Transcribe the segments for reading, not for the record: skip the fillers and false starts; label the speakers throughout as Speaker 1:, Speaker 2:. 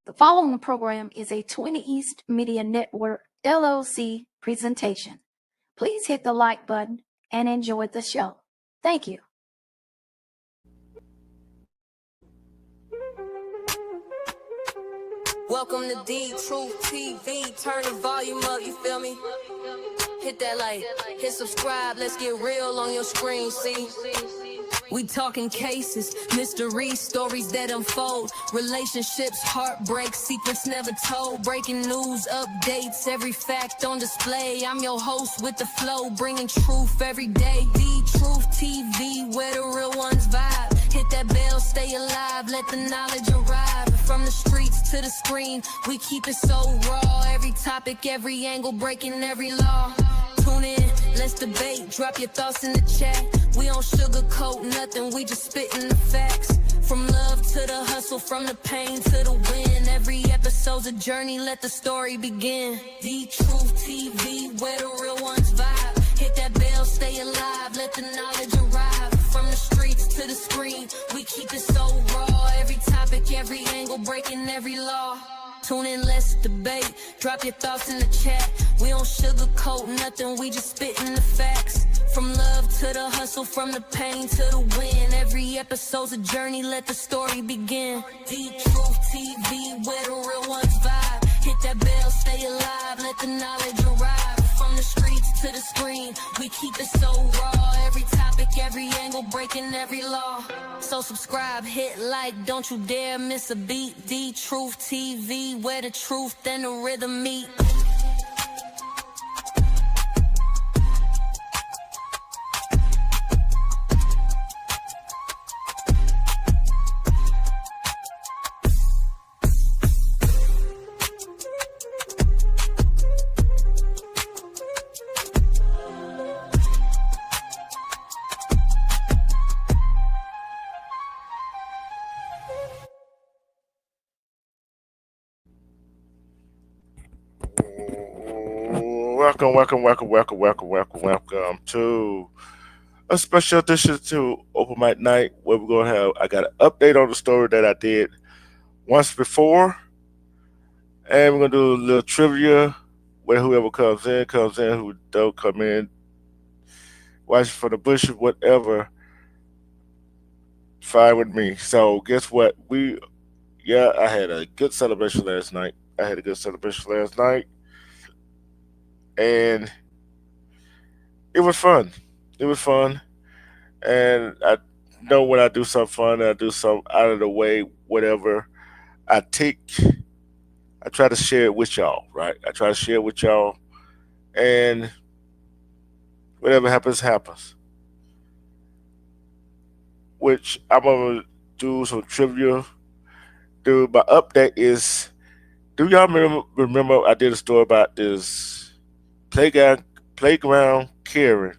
Speaker 1: The following program is a 20 East Media Network LLC presentation. Please hit the like button and enjoy the show. Thank you.
Speaker 2: Welcome to D Truth TV. Turn the volume up, you feel me? Hit that like, hit subscribe, let's get real on your screen, see? We talking cases, mysteries, stories that unfold, relationships, heartbreak, secrets never told, breaking news, updates, every fact on display. I'm your host with the flow, bringing truth every day. The Truth TV, where the real ones vibe. Hit that bell, stay alive, let the knowledge arrive. From the streets to the screen, we keep it so raw. Every topic, every angle, breaking every law. Tune in, let's debate, drop your thoughts in the chat. We don't sugarcoat nothing, we just spitting the facts. From love to the hustle, from the pain to the win. Every episode's a journey, let the story begin. The Truth TV, where the real ones vibe. Hit that bell, stay alive, let the knowledge arrive. From the streets to the screen, we keep it so raw. Every topic, every angle, breaking every law. Tune in, let's debate, drop your thoughts in the chat. We don't sugarcoat nothing, we just spitting the facts. From love to the hustle, from the pain to the win. Every episode's a journey, let the story begin. The Truth TV, where the real ones vibe. Hit that bell, stay alive, let the knowledge arrive. From the streets to the screen, we keep it so raw. Every topic, every angle, breaking every law. So subscribe, hit like, don't you dare miss a beat. The Truth TV, where the truth and the rhythm meet.
Speaker 3: Welcome to a special edition to Open Mic Night, where we're gonna have. I got an update on the story that I did once before, and we're gonna do a little trivia where whoever comes in, who don't come in, watch for the bush, whatever, fine with me. So guess what? I had a good celebration last night. And it was fun. And I know when I do something fun, I do something out of the way, whatever. I try to share it with y'all, right? I try to share it with y'all, and whatever happens. Which I'm gonna do some trivia. Dude, my update is: do y'all remember I did a story about this playground Karen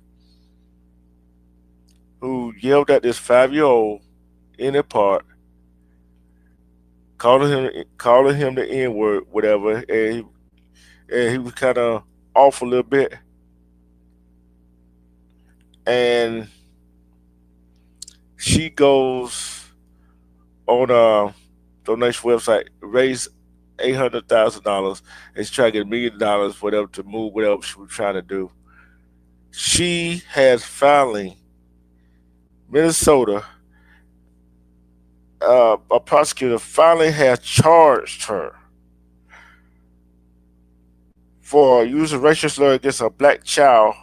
Speaker 3: who yelled at this 5-year-old in the park, calling him the N word, whatever, and he was kind of off a little bit, and she goes on a donation website, raise $800,000, and she's trying to get $1 million, whatever, to move whatever she was trying to do. She has finally, Minnesota, a prosecutor finally has charged her for using racial slur against a black child.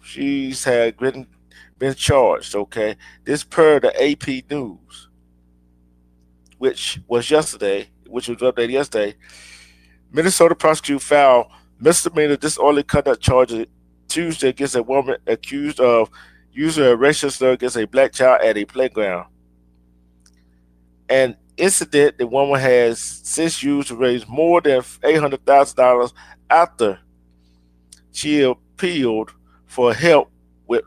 Speaker 3: She's had been charged. Okay, this per the AP News, which was updated yesterday. Minnesota prosecutor filed misdemeanor disorderly conduct charges Tuesday against a woman accused of using a racial slur against a black child at a playground. An incident the woman has since used to raise more than $800,000 after she appealed for help with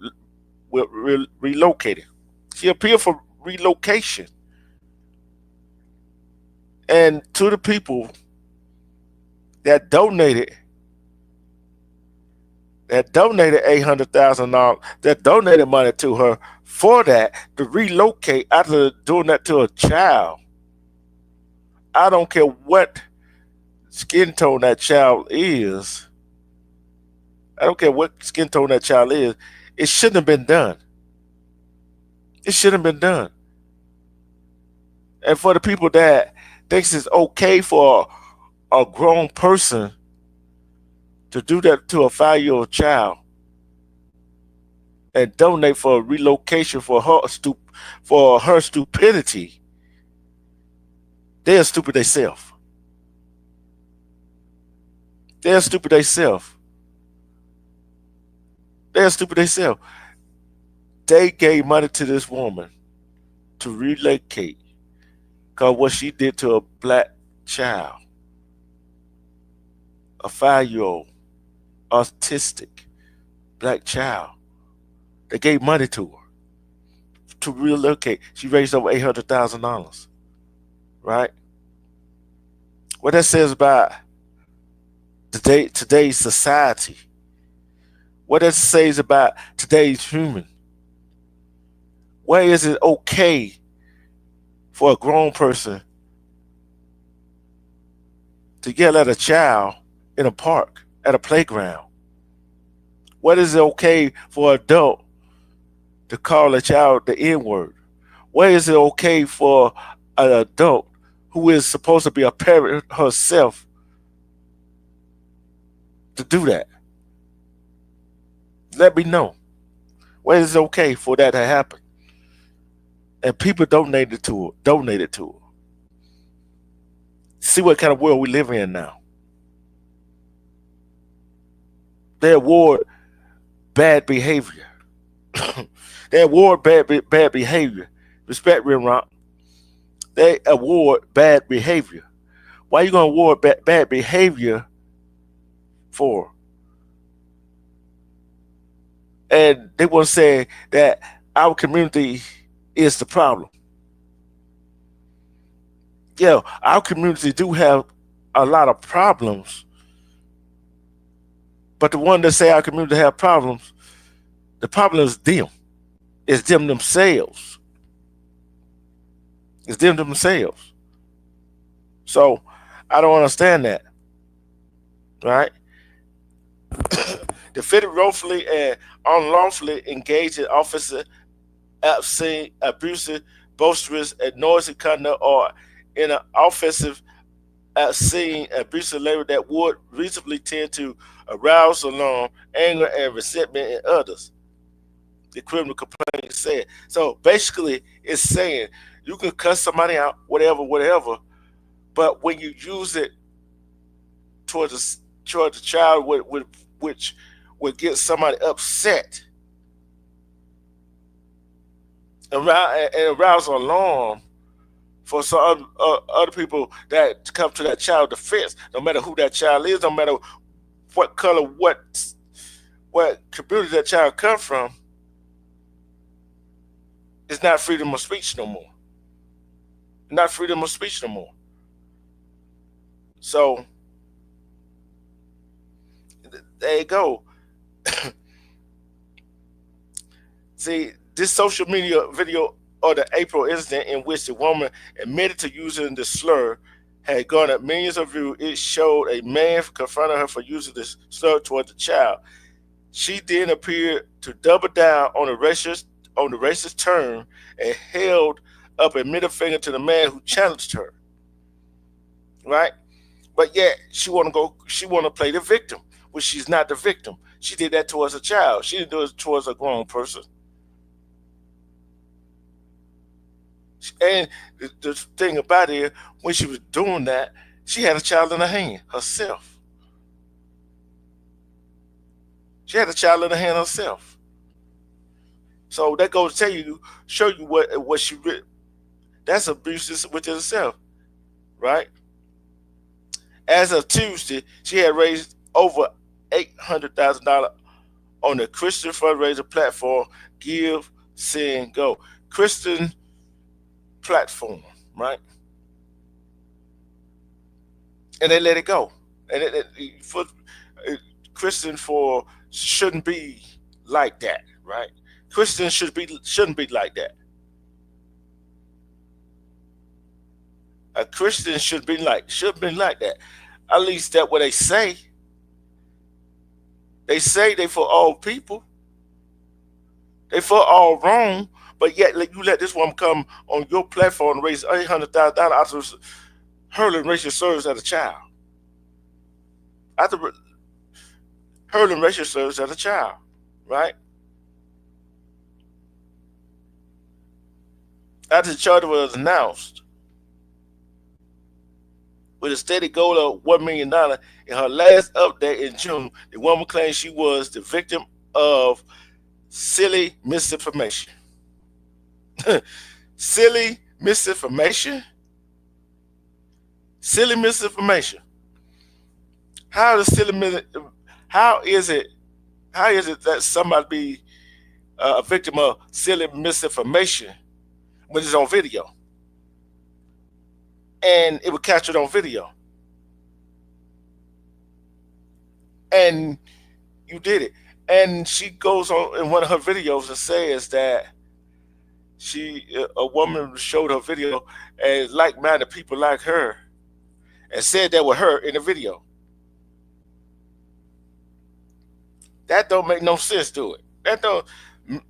Speaker 3: relocating. She appealed for relocation. And to the people that donated $800,000, that donated money to her for that to relocate after doing that to a child. I don't care what skin tone that child is. I don't care what skin tone that child is. It shouldn't have been done. It shouldn't have been done. And for the people that thinks it's okay for a grown person to do that to a 5-year-old child and donate for a relocation for her stupidity, they're stupid themselves. They're stupid themselves. They're stupid themselves. They gave money to this woman to relocate because what she did to a black child, a 5-year-old, autistic black child. They gave money to her to relocate. She raised over $800,000, right? What that says about today's society, what that says about today's human. Why is it okay for a grown person to yell at a child in a park, at a playground? What is it okay for an adult to call a child the N-word? Why is it okay for an adult who is supposed to be a parent herself to do that? Let me know. Why is it okay for that to happen? And people donated to her. See what kind of world we live in now. They award bad behavior. They award bad behavior. Respect, Rimrock. They award bad behavior. Why are you going to award bad behavior for? And they want to say that our community is the problem. Yeah, our community do have a lot of problems, but the one that say our community have problems, the problem is them. It's them themselves. It's them themselves. So I don't understand that. Right? Defended wrongfully and unlawfully engaged in officer obscene, abusive, boisterous, and noisy conduct, or in an offensive, obscene, abusive labor that would reasonably tend to arouse alarm, anger, and resentment in others. The criminal complaint said. So basically, it's saying you can cuss somebody out, whatever, but when you use it towards the child, which would get somebody upset and arouse alarm for some other people that come to that child defense, no matter who that child is, no matter what color, what community that child come from, it's not freedom of speech no more. Not freedom of speech no more. So there you go. See, this social media video of the April incident in which the woman admitted to using the slur had garnered millions of views. It showed a man confronting her for using the slur toward the child. She then appeared to double down on the racist term and held up a middle finger to the man who challenged her. Right? But yet she want to play the victim, which she's not the victim. She did that towards a child. She didn't do it towards a grown person. And the thing about it, when she was doing that, she had a child in her hand herself. She had a child in her hand herself. So that goes to show you what she did. That's abuse within itself, right? As of Tuesday, she had raised over $800,000 on the Christian fundraiser platform Give, Send, Go. Christian platform, right? And they let it go. And Christian shouldn't be like that, right? Christians shouldn't be like that. A Christian shouldn't be like that. At least that's what they say. They say they for all people. They for all wrong, but yet you let this woman come on your platform and raise $800,000 after hurling racial slurs at a child. After hurling racial slurs at a child, right? After the charter was announced, with a steady goal of $1 million, in her last update in June, the woman claimed she was the victim of silly misinformation. Silly misinformation? Silly misinformation. How is how is it that somebody be a victim of silly misinformation when it's on video? And it was captured on video. And you did it. And she goes on in one of her videos and says that a woman showed her video and like-minded people like her and said that with her in the video. That don't make no sense to it. That don't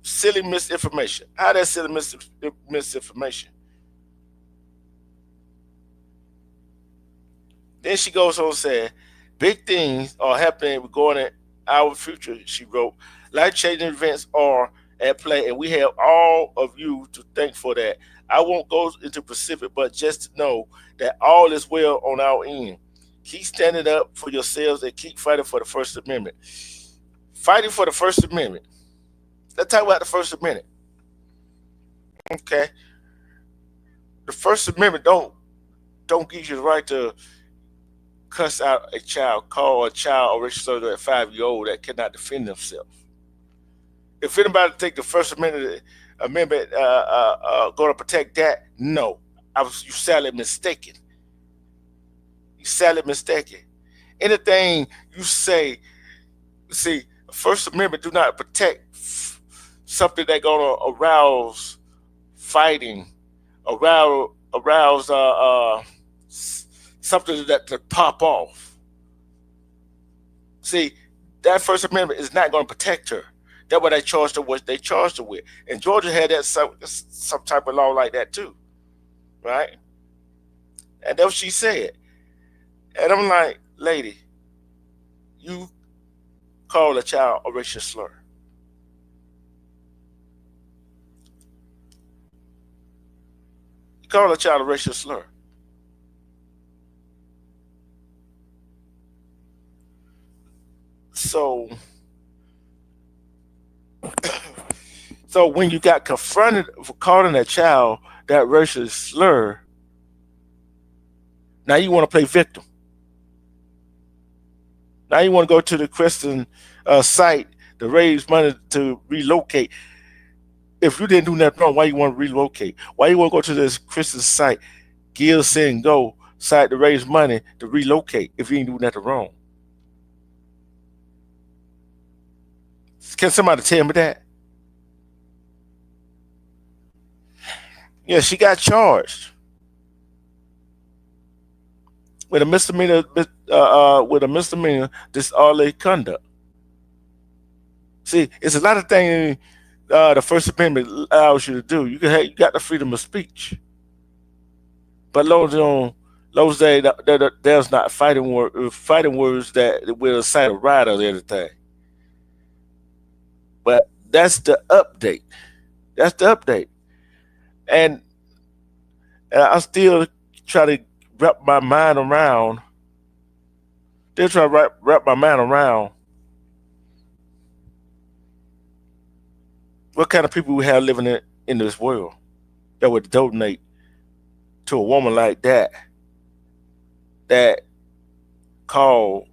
Speaker 3: silly misinformation. How that silly misinformation? Then she goes on and said, big things are happening regarding our future, she wrote. Life-changing events are at play, and we have all of you to thank for that. I won't go into specific, but just to know that all is well on our end. Keep standing up for yourselves and keep fighting for the First Amendment. Fighting for the First Amendment. Let's talk about the First Amendment. Okay. The First Amendment don't give you the right to cuss out a child, call a child a racial slur at 5-year-old that cannot defend themselves. If anybody think the First Amendment going to protect that, no, you sadly mistaken. You sadly mistaken. Anything you say, see, First Amendment do not protect something that going to arouse fighting, arouse something that to pop off. See, that First Amendment is not going to protect her. That's what they charged her with. And Georgia had that some type of law like that too, right? And that's what she said. And I'm like, lady, you call a child a racial slur. You call a child a racial slur. So when you got confronted for calling a child that racial slur, now you want to play victim. Now you want to go to the Christian site to raise money to relocate. If you didn't do nothing wrong, why you want to relocate? Why you want to go to this Christian site, Give, Send, Go site to raise money to relocate if you didn't do nothing wrong? Can somebody tell me that? Yeah, she got charged with a misdemeanor, disorderly conduct. See, it's a lot of things the First Amendment allows you to do. You got the freedom of speech, but there's not fighting words that will incite a riot or everything. But that's the update. That's the update. And I still try to wrap my mind around. Still try to wrap my mind around what kind of people we have living in this world that would donate to a woman like that call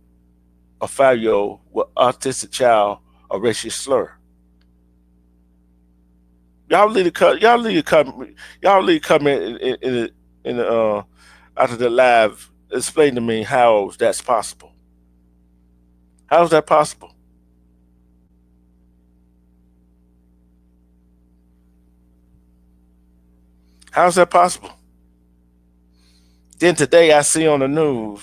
Speaker 3: a 5-year-old with autistic child a racial slur. Y'all leave a comment in after the live. Explain to me how that's possible. How is that possible? How's that possible? Then today I see on the news,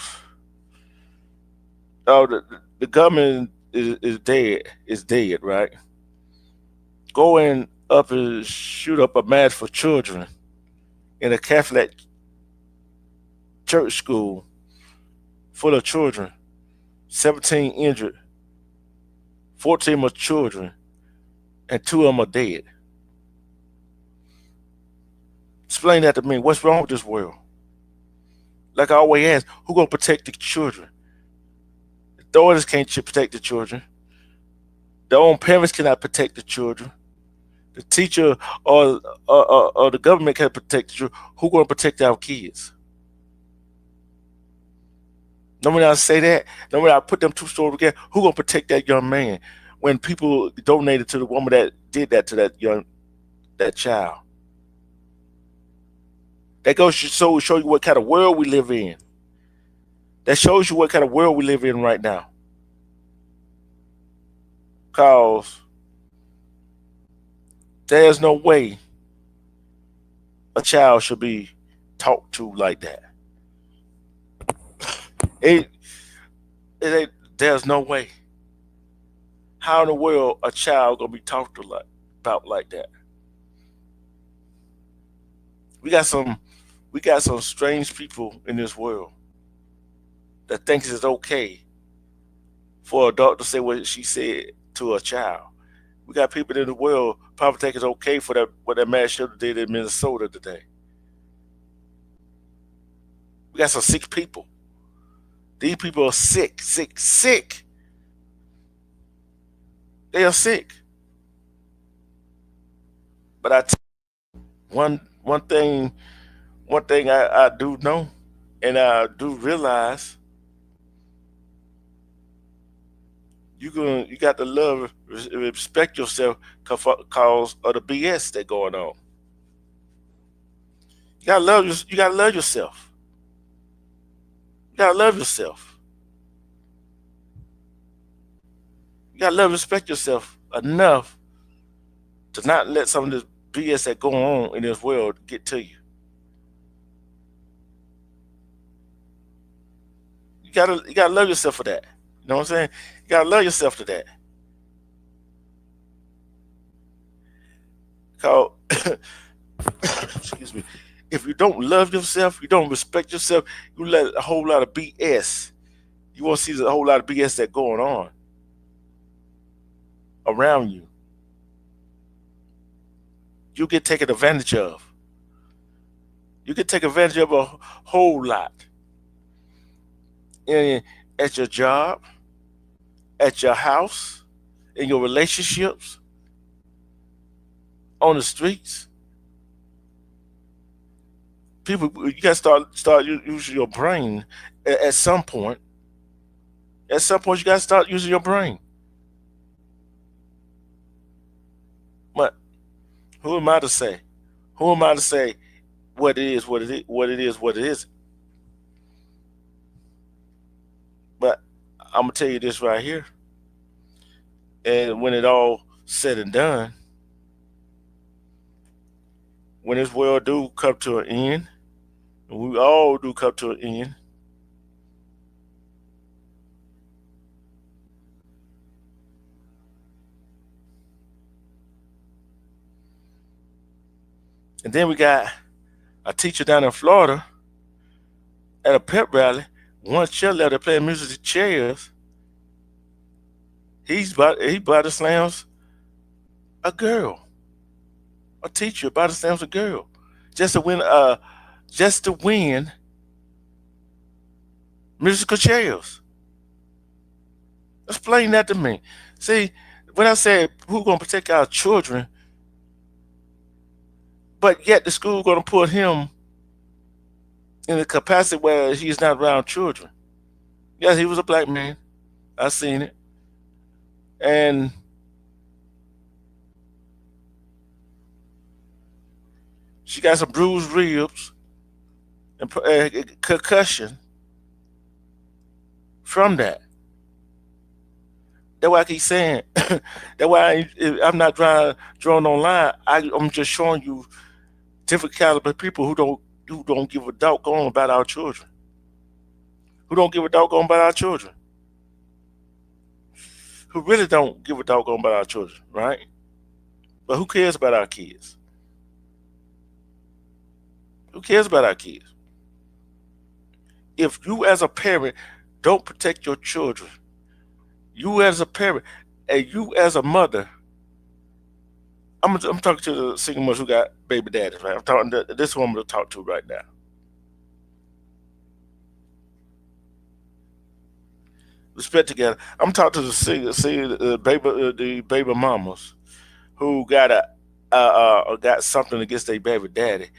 Speaker 3: oh, the government is dead. Is dead, right? Going up and shoot up a mass for children in a Catholic church school full of children. 17 injured, 14 were children, and 2 of them are dead. Explain that to me. What's wrong with this world? Like I always ask, who gonna protect the children? The authorities can't protect the children. Their own parents cannot protect the children. The teacher or the government can't protect the children. Who gonna protect our kids? No when I say that, no when I put them two stories together, who gonna protect that young man when people donated to the woman that did that to that child? That goes to show you what kind of world we live in. That shows you what kind of world we live in right now. Cause there's no way a child should be talked to like that. It, it ain't, there's no way. How in the world a child gonna be talked to about like that? We got some we got some strange people in this world that thinks it's okay for a adult to say what she said to a child. We got people in the world probably think it's okay for that what that mass shooter did in Minnesota today. We got some sick people. These people are sick, sick, sick. They are sick. But one thing I do know, and I do realize, you got to love, respect yourself cause of the BS that going on. You gotta love yourself. You gotta love yourself. You gotta love, respect yourself enough to not let some of this BS that go on in this world get to you. You gotta love yourself for that. You know what I'm saying? You gotta love yourself to that. Cause excuse me. If you don't love yourself, you don't respect yourself, you let a whole lot of BS. You won't see a whole lot of BS that going on around you. You get taken advantage of. You get taken advantage of a whole lot. At your job, at your house, in your relationships, on the streets. People, you got to start using your brain at some point. At some point, you got to start using your brain. But who am I to say? Who am I to say what it is, what it isn't? But I'm gonna tell you this right here. And when it all said and done, when this world do come to an end, and we all do come to an end, and then we got a teacher down in Florida at a pep rally, one cheerleader playing music to chairs. He body slams a girl, a teacher body slams a girl, just to win musical chairs. Explain that to me. See, when I said who gonna protect our children, but yet the school gonna put him in a capacity where he's not around children. Yes, he was a black man. I seen it, and she got some bruised ribs and concussion from that. That's why I keep saying. That's why I'm not drawing on line. I'm just showing you different caliber people who don't give a doggone about our children. Who don't give a doggone about our children. Who really don't give a doggone about our children, right? But who cares about our kids? Who cares about our kids? If you as a parent don't protect your children, you as a parent and you as a mother, I'm talking to the single mothers who got baby daddies, right? I'm talking to this woman to talk to right now. Respect together. I'm talking to the baby mamas who got something against their baby daddy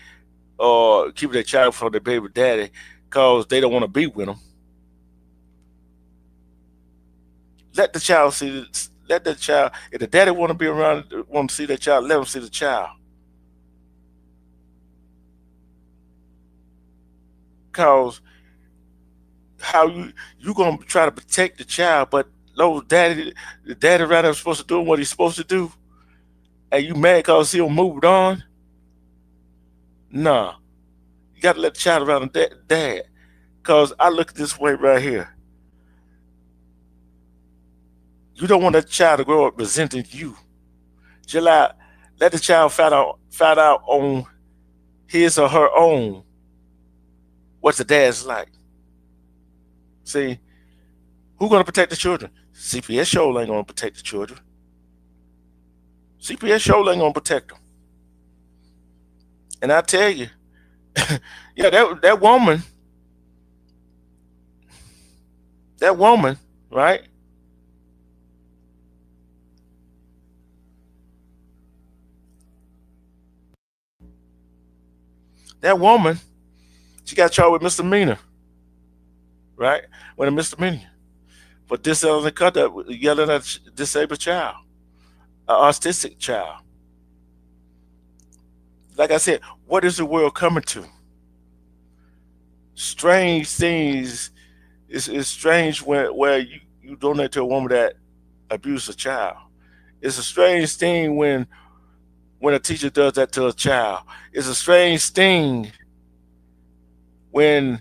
Speaker 3: or keep their child from their baby daddy because they don't want to be with them. Let the child see. Let the child. If the daddy want to be around, want to see the child, let them see the child. Cause how you gonna try to protect the child, but the daddy right there supposed to do what he's supposed to do, and you mad cause he moved on? Nah, you gotta let the child around the dad. Cause I look at this way right here. You don't want that child to grow up resenting you. July, let the child find out on his or her own what the dad's like. See, who gonna protect the children? CPS show ain't gonna protect the children. CPS show ain't gonna protect them. And I tell you, yeah, that woman, right? That woman, she got charged with misdemeanor, right? With a misdemeanor for disorderly conduct, yelling at a disabled child, an autistic child. Like I said, what is the world coming to? Strange things. It's strange where you donate to a woman that abused a child. It's a strange thing when a teacher does that to a child. It's a strange thing when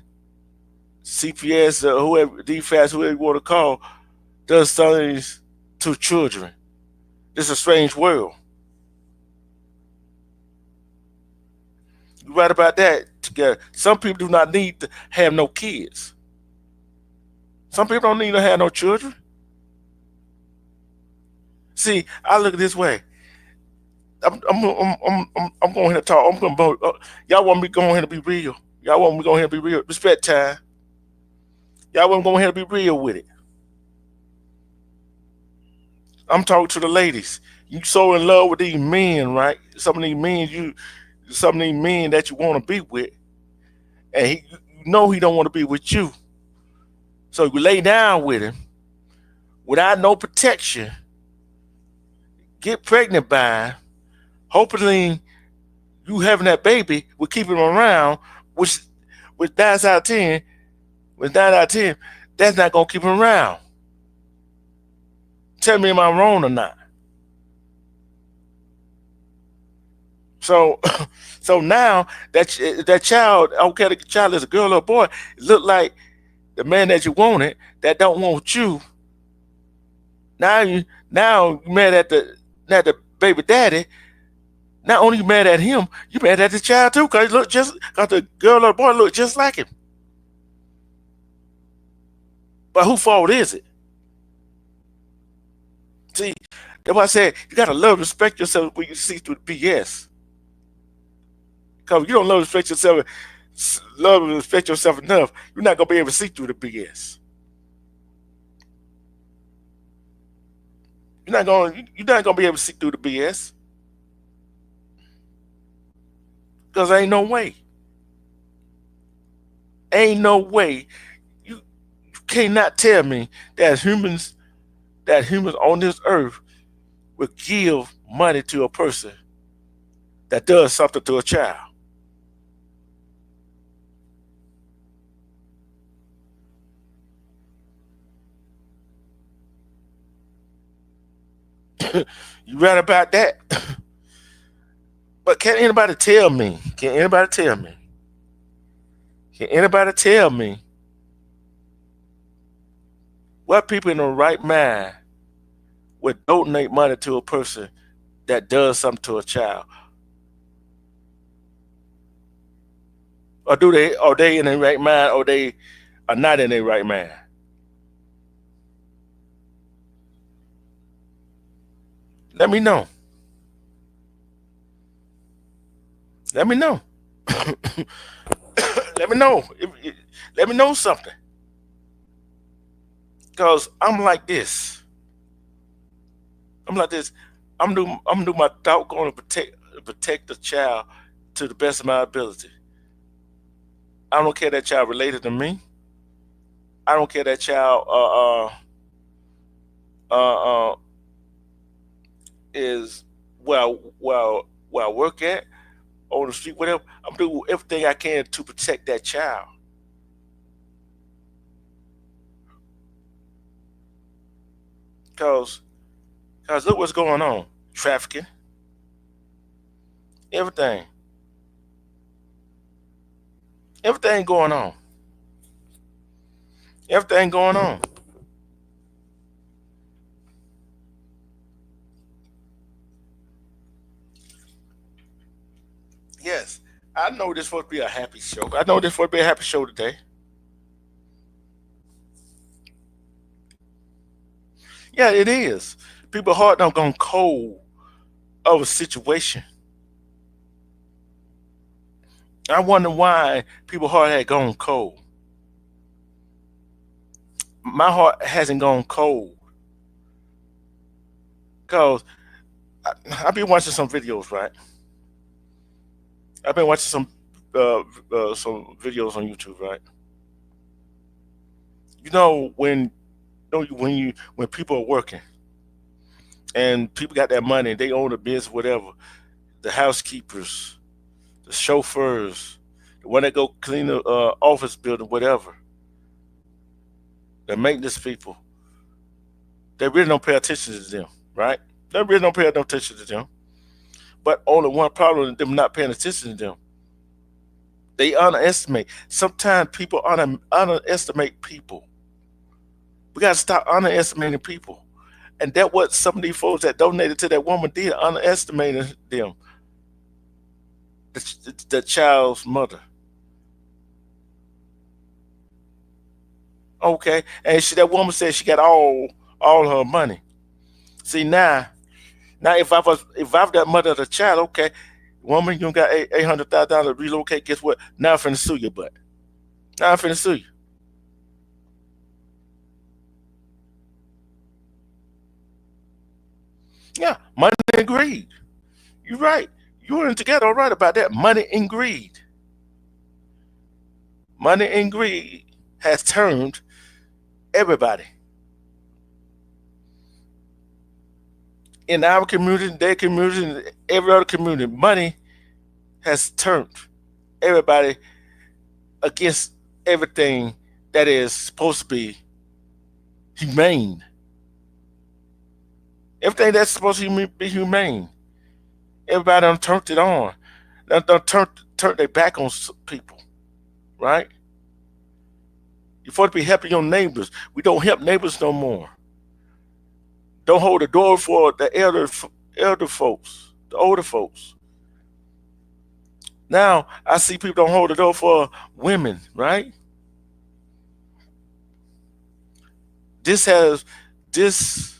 Speaker 3: CPS or whoever, DFAS, whoever you want to call, does things to children. It's a strange world. You're right about that. Together, some people do not need to have no kids. Some people don't need to have no children. See, I look at it this way. I'm going here to talk. Y'all want me to go ahead and be real. Y'all want me to go ahead and be real. Respect time. Y'all want me to go ahead and be real with it. I'm talking to the ladies. You so in love with these men, right? Some of these men that you want to be with, and you know he don't want to be with you. So you lay down with him without no protection, get pregnant by him. Hopefully, you having that baby will keep him around, which 9 out of 10, that's not gonna keep him around. Tell me, am I wrong or not? So, so now that child, okay, the child is a girl or a boy, it look like the man that you wanted that don't want you. Now you mad at the baby daddy. Not only you mad at him, you mad at the child too, cause the girl or the boy look just like him. But whose fault is it? See, that's why I said you gotta love, respect yourself when you see through the BS. Cause if you don't love and respect yourself enough, you're not gonna be able to see through the BS. You're not gonna be able to see through the BS. Cause ain't no way. Ain't no way. You cannot tell me that humans on this earth would give money to a person that does something to a child. You right about that? But can anybody tell me? Can anybody tell me? Can anybody tell me what people in the right mind would donate money to a person that does something to a child? Or do they are they in their right mind or they are not in their right mind? Let me know. Let me know. Let me know. Let me know something. Cause I'm like this. I'm like this. I'm do my doggone to protect the child to the best of my ability. I don't care that child related to me. I don't care that child uh is where I work at on the street, whatever. I'm doing everything I can to protect that child. Cause cause look what's going on. Trafficking, everything. Everything going on. Everything going on. Yes. I know this supposed to be a happy show. I know this supposed to be a happy show today. Yeah, it is. People heart don't gone cold of a situation. I wonder why people heart had gone cold. My heart hasn't gone cold because I've been watching some videos, right? I've been watching some videos on YouTube, right? You know when people are working and people got that money, they own a business, whatever. The housekeepers, the chauffeurs, the one that go clean the office building, whatever. The maintenance people, they really don't pay attention to them, right? They really don't pay no attention to them. But only one problem with them not paying attention to them. They underestimate. Sometimes people underestimate people. We gotta stop underestimating people. And that what some of these folks that donated to that woman did, underestimated them, the child's mother. Okay, and that woman said she got all her money. See now if I was that mother of the child, okay, woman, you got $800,000 to relocate. Guess what? Now I'm finna sue you, but now I'm finna sue you. Yeah, money and greed. You're right. You're in together all right about that. Money and greed. Money and greed has turned everybody in our community, their community, and every other community. Money has turned everybody against everything that is supposed to be humane. Everything that's supposed to be humane. Everybody done turned it on. Done turned their back on people, right? You're supposed to be helping your neighbors. We don't help neighbors no more. Don't hold the door for the elder folks, the older folks. Now I see people don't hold the door for women, right? This has this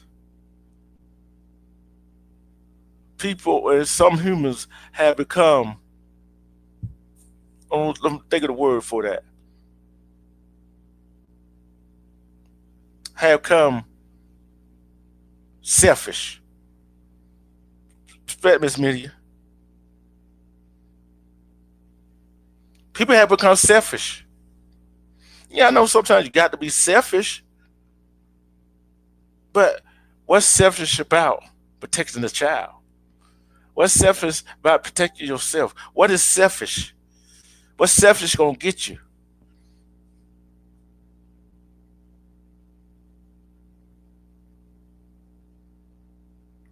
Speaker 3: people and some humans have become. Oh, let me think of the word for that. Have come selfish. Respect Miss Media. People have become selfish. Yeah, I know sometimes you got to be selfish, but what's selfish about protecting the child? What's selfish about protecting yourself? What is selfish? What's selfish gonna get you?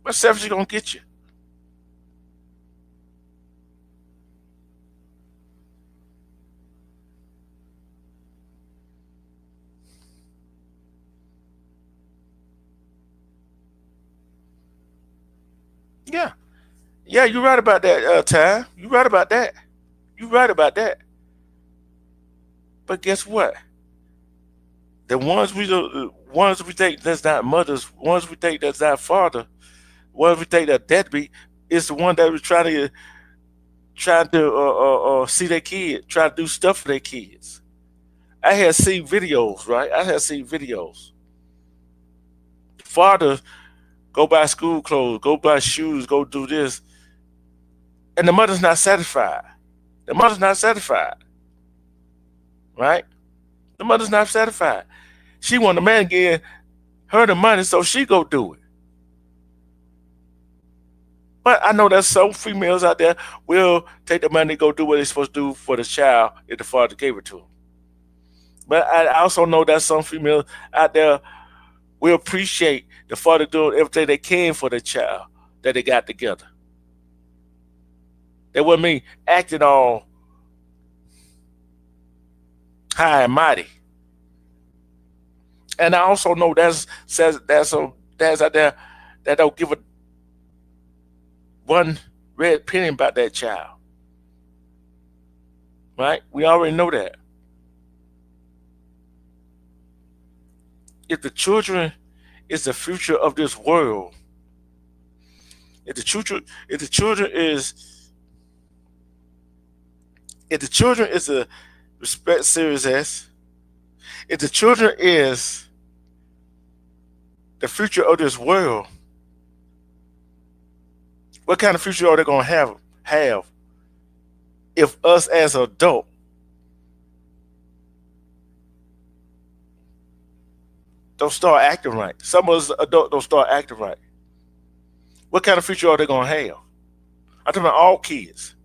Speaker 3: What's selfish gonna get you? Yeah, you're right about that, Ty. You're right about that. You're right about that. But guess what? The ones we think that's not mothers, ones we think that's not father, ones we think that deadbeat, is the one that was trying to see their kid, try to do stuff for their kids. I had seen videos, right? I had seen videos. Father go buy school clothes, go buy shoes, go do this, and the mother's not satisfied. The mother's not satisfied, right? The mother's not satisfied. She want the man give her the money so she go do it. But I know there's some females out there will take the money, go do what they're supposed to do for the child if the father gave it to them. But I also know that some females out there will appreciate the father doing everything they can for the child that they got together. That wasn't me acting all high and mighty. And I also know there's some dads out there that don't give a one red penny about that child. Right? We already know that. If the children is the future of this world, if the children is if the children is a respect Series S, if the children is the future of this world, what kind of future are they gonna have if us as adult don't start acting right? Some of us adults don't start acting right. What kind of future are they gonna have? I'm talking about all kids.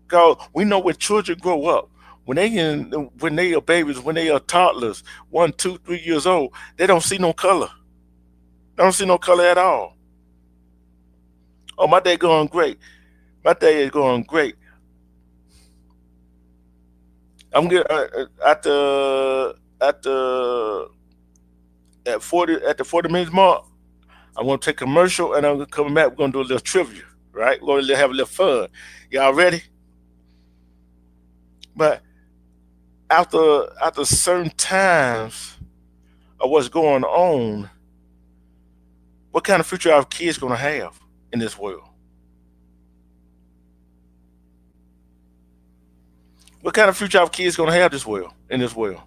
Speaker 3: Cause we know when children grow up, when they are babies, when they are toddlers, 1, 2, 3 years old, they don't see no color. They don't see no color at all. Oh, my day going great. My day is going great. I'm good at the at the 40 minutes mark. I'm gonna take a commercial and I'm gonna come back. We're gonna do a little trivia, right? We're gonna have a little fun. Y'all ready? But after certain times of what's going on, what kind of future our kids gonna have in this world? What kind of future our kids gonna have this world in this world?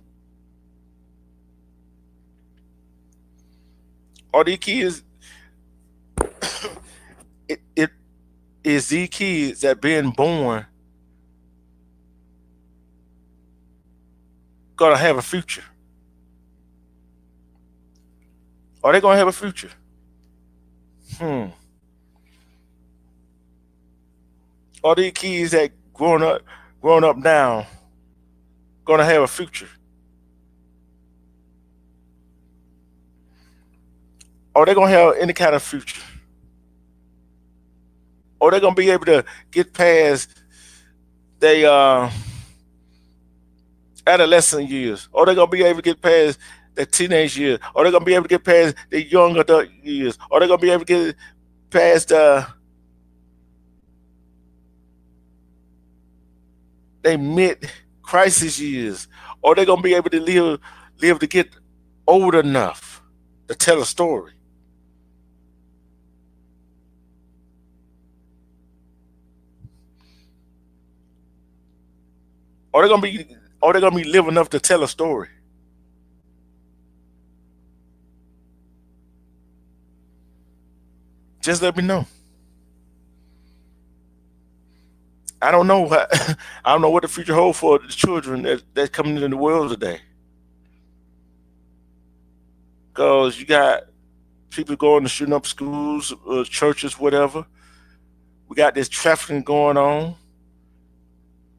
Speaker 3: Are these kids? It is these kids that being born gonna have a future? Are they gonna have a future? Hmm. Are these kids that growing up now gonna have a future? Are they gonna have any kind of future? Are they gonna be able to get past their adolescent years? Are they gonna be able to get past their teenage years? Are they gonna be able to get past their young adult years? Are they gonna be able to get past their mid crisis years? Are they gonna be able to live to get old enough to tell a story? Are they gonna be are they gonna be live enough to tell a story? Just let me know. I don't know what I don't know what the future holds for the children that's coming into the world today. Cause you got people going to shooting up schools, churches, whatever. We got this trafficking going on,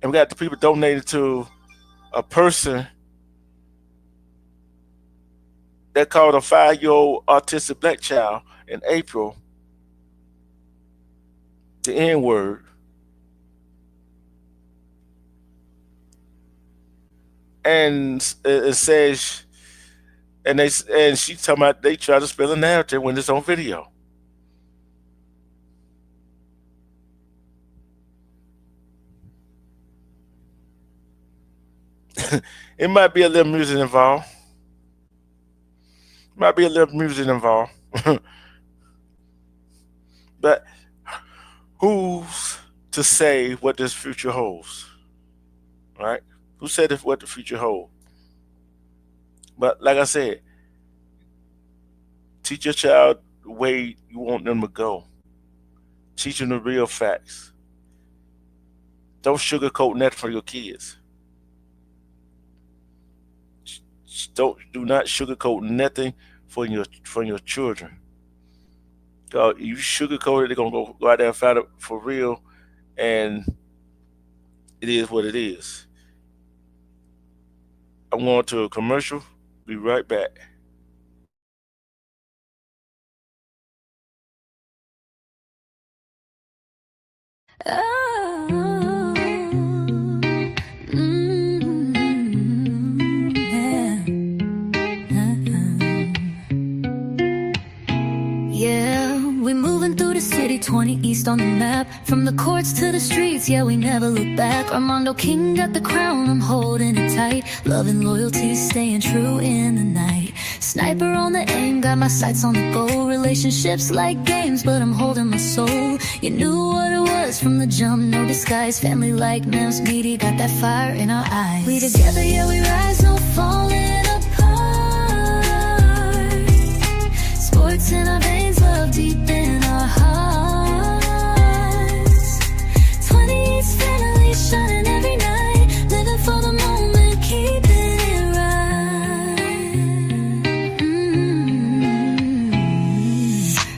Speaker 3: and we got the people donated to a person that called a 5 year old autistic black child in April the N word, and it says, and she talking about they try to spell a narrative when it's on video. It might be a little music involved. Might be a little music involved. But who's to say what this future holds? Right? Who said what the future holds? But like I said, teach your child the way you want them to go. Teach them the real facts. Don't sugarcoat nothing for your kids. Do not sugarcoat nothing for your children. You sugarcoat it, they're gonna go out there and find it for real, and it is what it is. I'm going to a commercial. Be right back.
Speaker 2: Oh, yeah. Yeah, we moving through the city, 20 East on the map. From the courts to the streets, yeah, we never look back. Armando King got the crown, I'm holding it tight. Love and loyalty, staying true in the night. Sniper on the aim, got my sights on the goal. Relationships like games, but I'm holding my soul. You knew what it was from the jump, no disguise. Family like Mims Meaty, got that fire in our eyes. We together, yeah, we rise, no falling apart. Sports in our veins, love deep in our hearts. 20 East family shining every night. Living for the moment, keeping it right.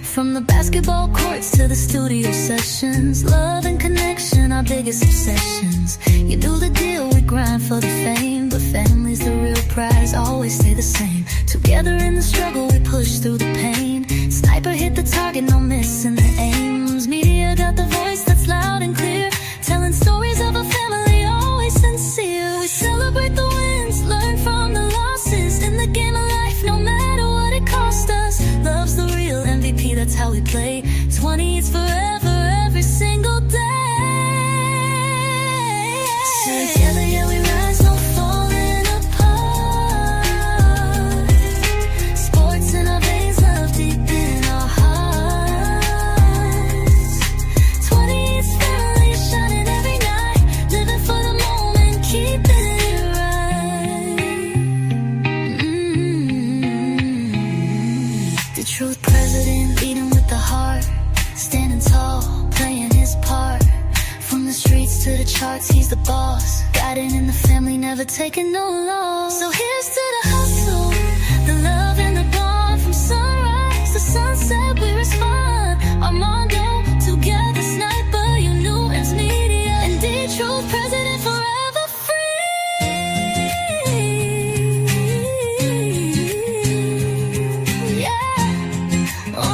Speaker 2: From the basketball courts to the studio sessions, love and connection, our biggest obsessions. You do the deal, we grind for the fame, but family's the real prize, always stay the same. Together in the struggle, we push through the pain. Sniper hit the target, no missing the aims. Media got the voice that's loud and clear, telling stories of a family always sincere. We celebrate the wins, learn from the losses. In the game of life, no matter what it costs us. Love's the real MVP, that's how we play. 20 is forever, every single day. Together, yeah, we rise, no falling apart. Sports in our veins, love deep in our hearts. 20 is family shining every night. Living for the moment, keeping it right. The truth president, leading with the heart. Standing tall, playing his part. From the streets to the charts, he's the boss. Guiding in the family, never taking no loss. So here's to the hustle, the love and the bond. From sunrise to sunset, we respond. Armando, together, Sniper, you knew it's media. And D-Truth, president forever free. Yeah. Oh.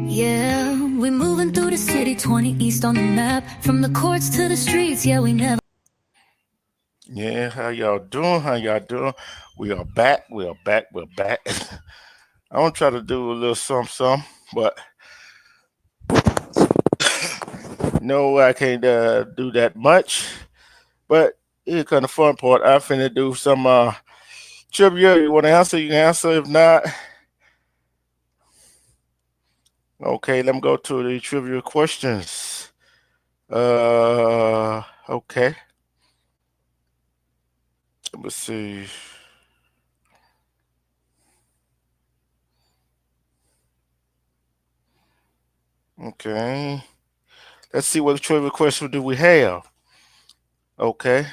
Speaker 2: Yeah, we moving through the city, 20 East on the map. From the courts to the streets, yeah, we never.
Speaker 3: Yeah, how y'all doing? How y'all doing? We are back. We are back. We're back. I'm gonna try to do a little some, but no, I can't do that much. But here's kind of fun part. I finna do some trivia. You want to answer? You can answer. If not, okay. Let me go to the trivia questions. Okay. Let me see. Okay. Let's see what trivia question do we have. Okay.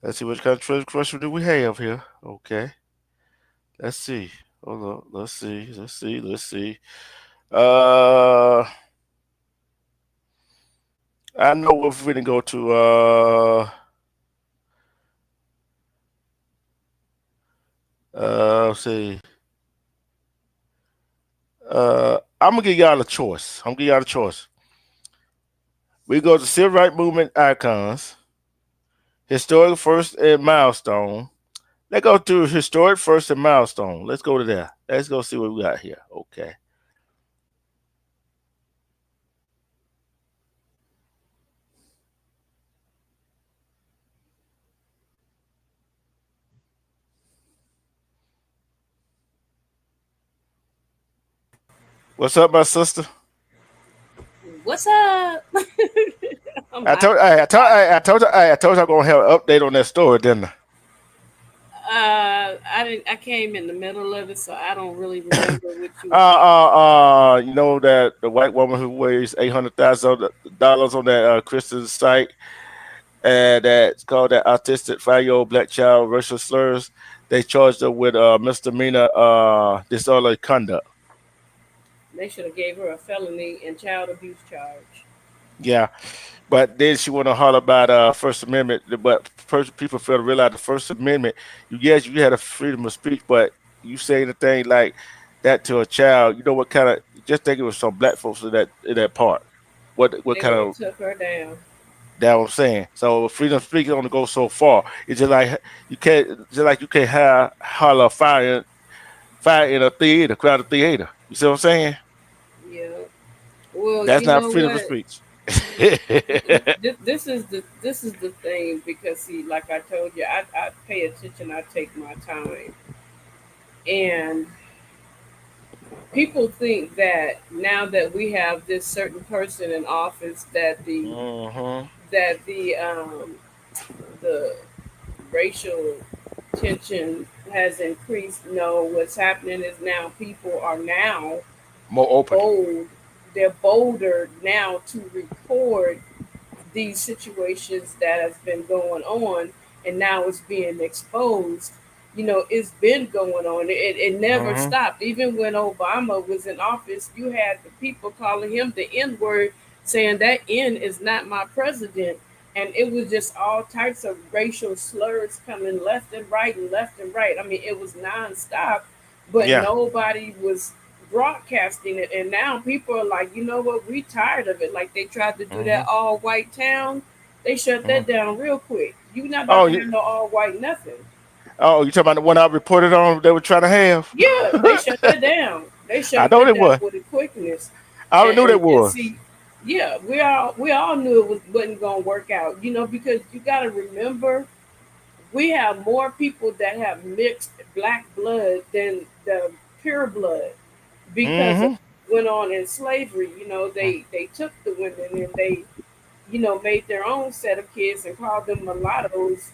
Speaker 3: Let's see what kind of trivia question do we have here. Okay. Let's see. Hold on. Let's see. Let's see. Let's see. Uh, I know if we're gonna go to let's see. I'm gonna give y'all a choice. I'm gonna give y'all a choice. We go to civil rights movement icons, historic first and milestone. Let's go to historic first and milestone. Let's go to that. Let's go see what we got here. Okay. What's up, my sister?
Speaker 4: What's up?
Speaker 3: I told you I'm gonna have an update on that story, didn't I?
Speaker 4: I came in the middle of it, so I don't really remember what you.
Speaker 3: You know that the white woman who weighs $800,000 on that Christian site, and that's called that autistic 5-year-old black child racial slurs. They charged her with misdemeanor disorderly conduct.
Speaker 4: They should have gave her a felony and child abuse charge.
Speaker 3: Yeah, but then she want to holler about First Amendment. But people fail to realize the First Amendment. Yes, you had a freedom of speech, but you say anything like that to a child, you know what kind of? Just think it was some black folks in that part. What
Speaker 4: They
Speaker 3: kind of?
Speaker 4: took her down.
Speaker 3: That what I'm saying. So freedom of speech only goes so far. It's just like you can't holler fire in a theater, crowded theater. You see what I'm saying?
Speaker 4: Yeah. Well,
Speaker 3: That's
Speaker 4: you
Speaker 3: not
Speaker 4: know
Speaker 3: freedom of
Speaker 4: what?
Speaker 3: speech.
Speaker 4: This is the thing, because see, like I told you, I pay attention. I take my time, and people think that now that we have this certain person in office, that
Speaker 3: Mm-hmm.
Speaker 4: the racial tension has increased. No, what's happening is now people are now
Speaker 3: More open.
Speaker 4: bold. They're bolder now to record these situations that has been going on, and now it's being exposed. It's been going on. It never
Speaker 3: Mm-hmm.
Speaker 4: stopped. Even when Obama was in office, you had the people calling him the N word, saying that N is not my president. And it was just all types of racial slurs coming left and right and left and right. I mean, it was nonstop, but
Speaker 3: Yeah.
Speaker 4: nobody was broadcasting it. And now people are like, you know what, we tired of it. Like they tried to do
Speaker 3: Mm-hmm.
Speaker 4: that all white town. They shut
Speaker 3: Mm-hmm.
Speaker 4: that down real quick. You not about
Speaker 3: Oh,
Speaker 4: to have no all white nothing.
Speaker 3: you talking about the one I reported on? They were trying to have.
Speaker 4: Yeah, they shut that down. They
Speaker 3: I
Speaker 4: shut
Speaker 3: know they
Speaker 4: that down
Speaker 3: was.
Speaker 4: with a quickness.
Speaker 3: I already
Speaker 4: And,
Speaker 3: knew they
Speaker 4: and
Speaker 3: was.
Speaker 4: see, yeah, we all knew wasn't gonna work out. Because you gotta remember, we have more people that have mixed black blood than the pure blood, because of
Speaker 3: Mm-hmm.
Speaker 4: what went on in slavery. They took the women and they made their own set of kids and called them mulattoes.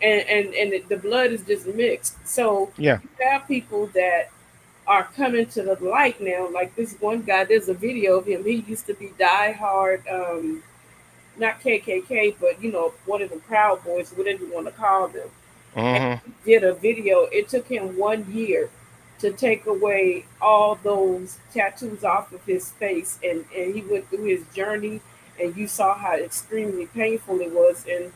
Speaker 4: And the blood is just mixed. So
Speaker 3: Yeah.
Speaker 4: you have people that are coming to the light now. Like this one guy, there's a video of him. He used to be diehard, not KKK, but one of the Proud Boys, whatever you want to call them. And
Speaker 3: Mm-hmm.
Speaker 4: he did a video. It took him 1 year to take away all those tattoos off of his face, and he went through his journey, and you saw how extremely painful it was. And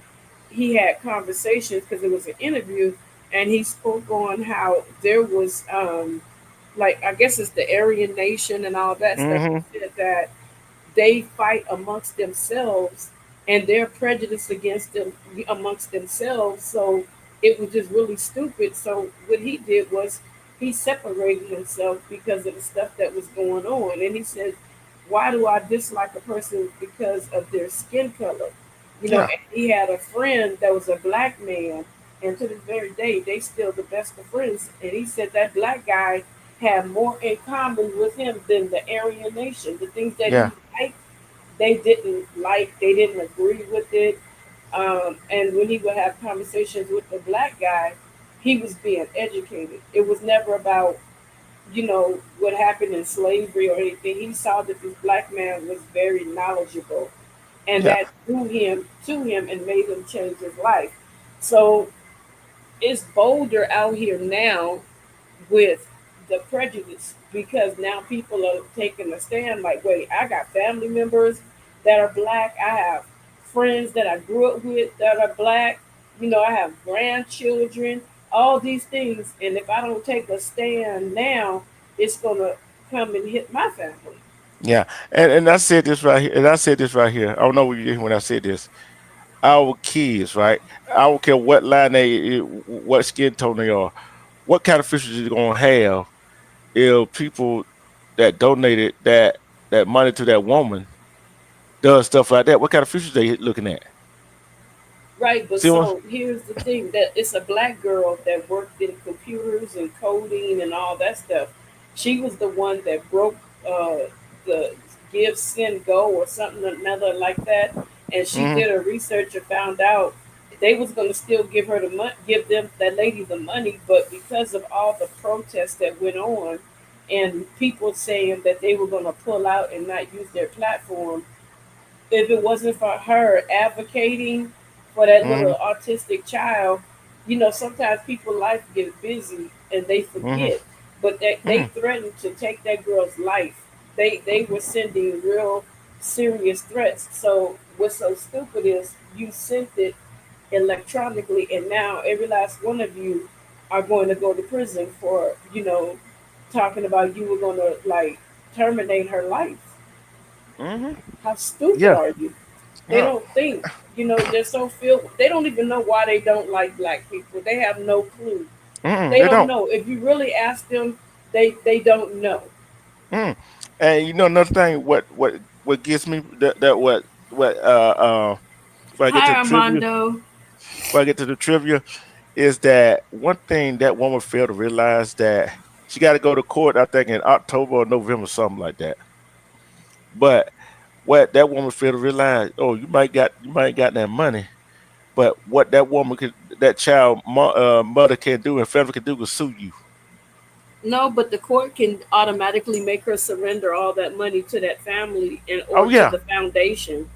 Speaker 4: he had conversations, because it was an interview, and he spoke on how there was like, I guess it's the Aryan Nation and all that stuff.
Speaker 3: Mm-hmm.
Speaker 4: He said that they fight amongst themselves, and they're prejudiced against them amongst themselves. So it was just really stupid. So what he did was he separated himself because of the stuff that was going on. And he said, why do I dislike a person because of their skin color?
Speaker 3: Yeah.
Speaker 4: And he had a friend that was a black man, and to this very day they still the best of friends. And he said that black guy had more in common with him than the Aryan Nation. The things that he
Speaker 3: Yeah.
Speaker 4: liked, they didn't like, they didn't agree with it. And when he would have conversations with the black guy, he was being educated. It was never about what happened in slavery or anything. He saw that this black man was very knowledgeable, and
Speaker 3: Yeah,
Speaker 4: that drew him to him and made him change his life. So it's bolder out here now with the prejudice, because now people are taking a stand like, wait, I got family members that are black. I have friends that I grew up with that are black. I have grandchildren, all these things. And if I don't take a stand now, it's going to come and hit my family.
Speaker 3: yeah. And I said this right here, and I said this right here. I don't know what you did when I said this. Our kids, right? I don't care what line what skin tone they are, what kind of futures you gonna have if people that donated that money to that woman does stuff like that. What kind of futures they looking at?
Speaker 4: Right, but
Speaker 3: See what?
Speaker 4: so here's the thing, that it's a black girl that worked in computers and coding and all that stuff. She was the one that broke the give, send, go, or something another like that, and she
Speaker 3: Mm-hmm.
Speaker 4: did her research and found out they was going to still give her the money, give them that lady the money, but because of all the protests that went on and people saying that they were going to pull out and not use their platform, if it wasn't for her advocating for that
Speaker 3: Mm-hmm.
Speaker 4: little autistic child, sometimes people life get busy and they
Speaker 3: Mm-hmm.
Speaker 4: forget. But they
Speaker 3: Mm-hmm.
Speaker 4: threatened to take that girl's life. They were sending real serious threats. So what's so stupid is you sent it electronically, and now every last one of you are going to go to prison for talking about you were going to like terminate her life.
Speaker 3: Mm-hmm.
Speaker 4: How stupid
Speaker 3: Yeah.
Speaker 4: are you? They
Speaker 3: Yeah.
Speaker 4: don't think. They're so filled. They don't even know why they don't like black people. They have no clue.
Speaker 3: Mm-mm,
Speaker 4: They
Speaker 3: they
Speaker 4: don't
Speaker 3: don't.
Speaker 4: know. If you really ask them, they don't know.
Speaker 3: Mm. And another thing, what gets me that if I get to
Speaker 4: Hi,
Speaker 3: the trivia,
Speaker 4: Armando.
Speaker 3: is that one thing that woman failed to realize that she got to go to court. I think in October or November, something like that. But what that woman failed to realize, oh, you might got that money, but what that child mother can do and family can do is sue you.
Speaker 4: No, but the court can automatically make her surrender all that money to that family and or
Speaker 3: Oh
Speaker 4: to
Speaker 3: yeah,
Speaker 4: the foundation.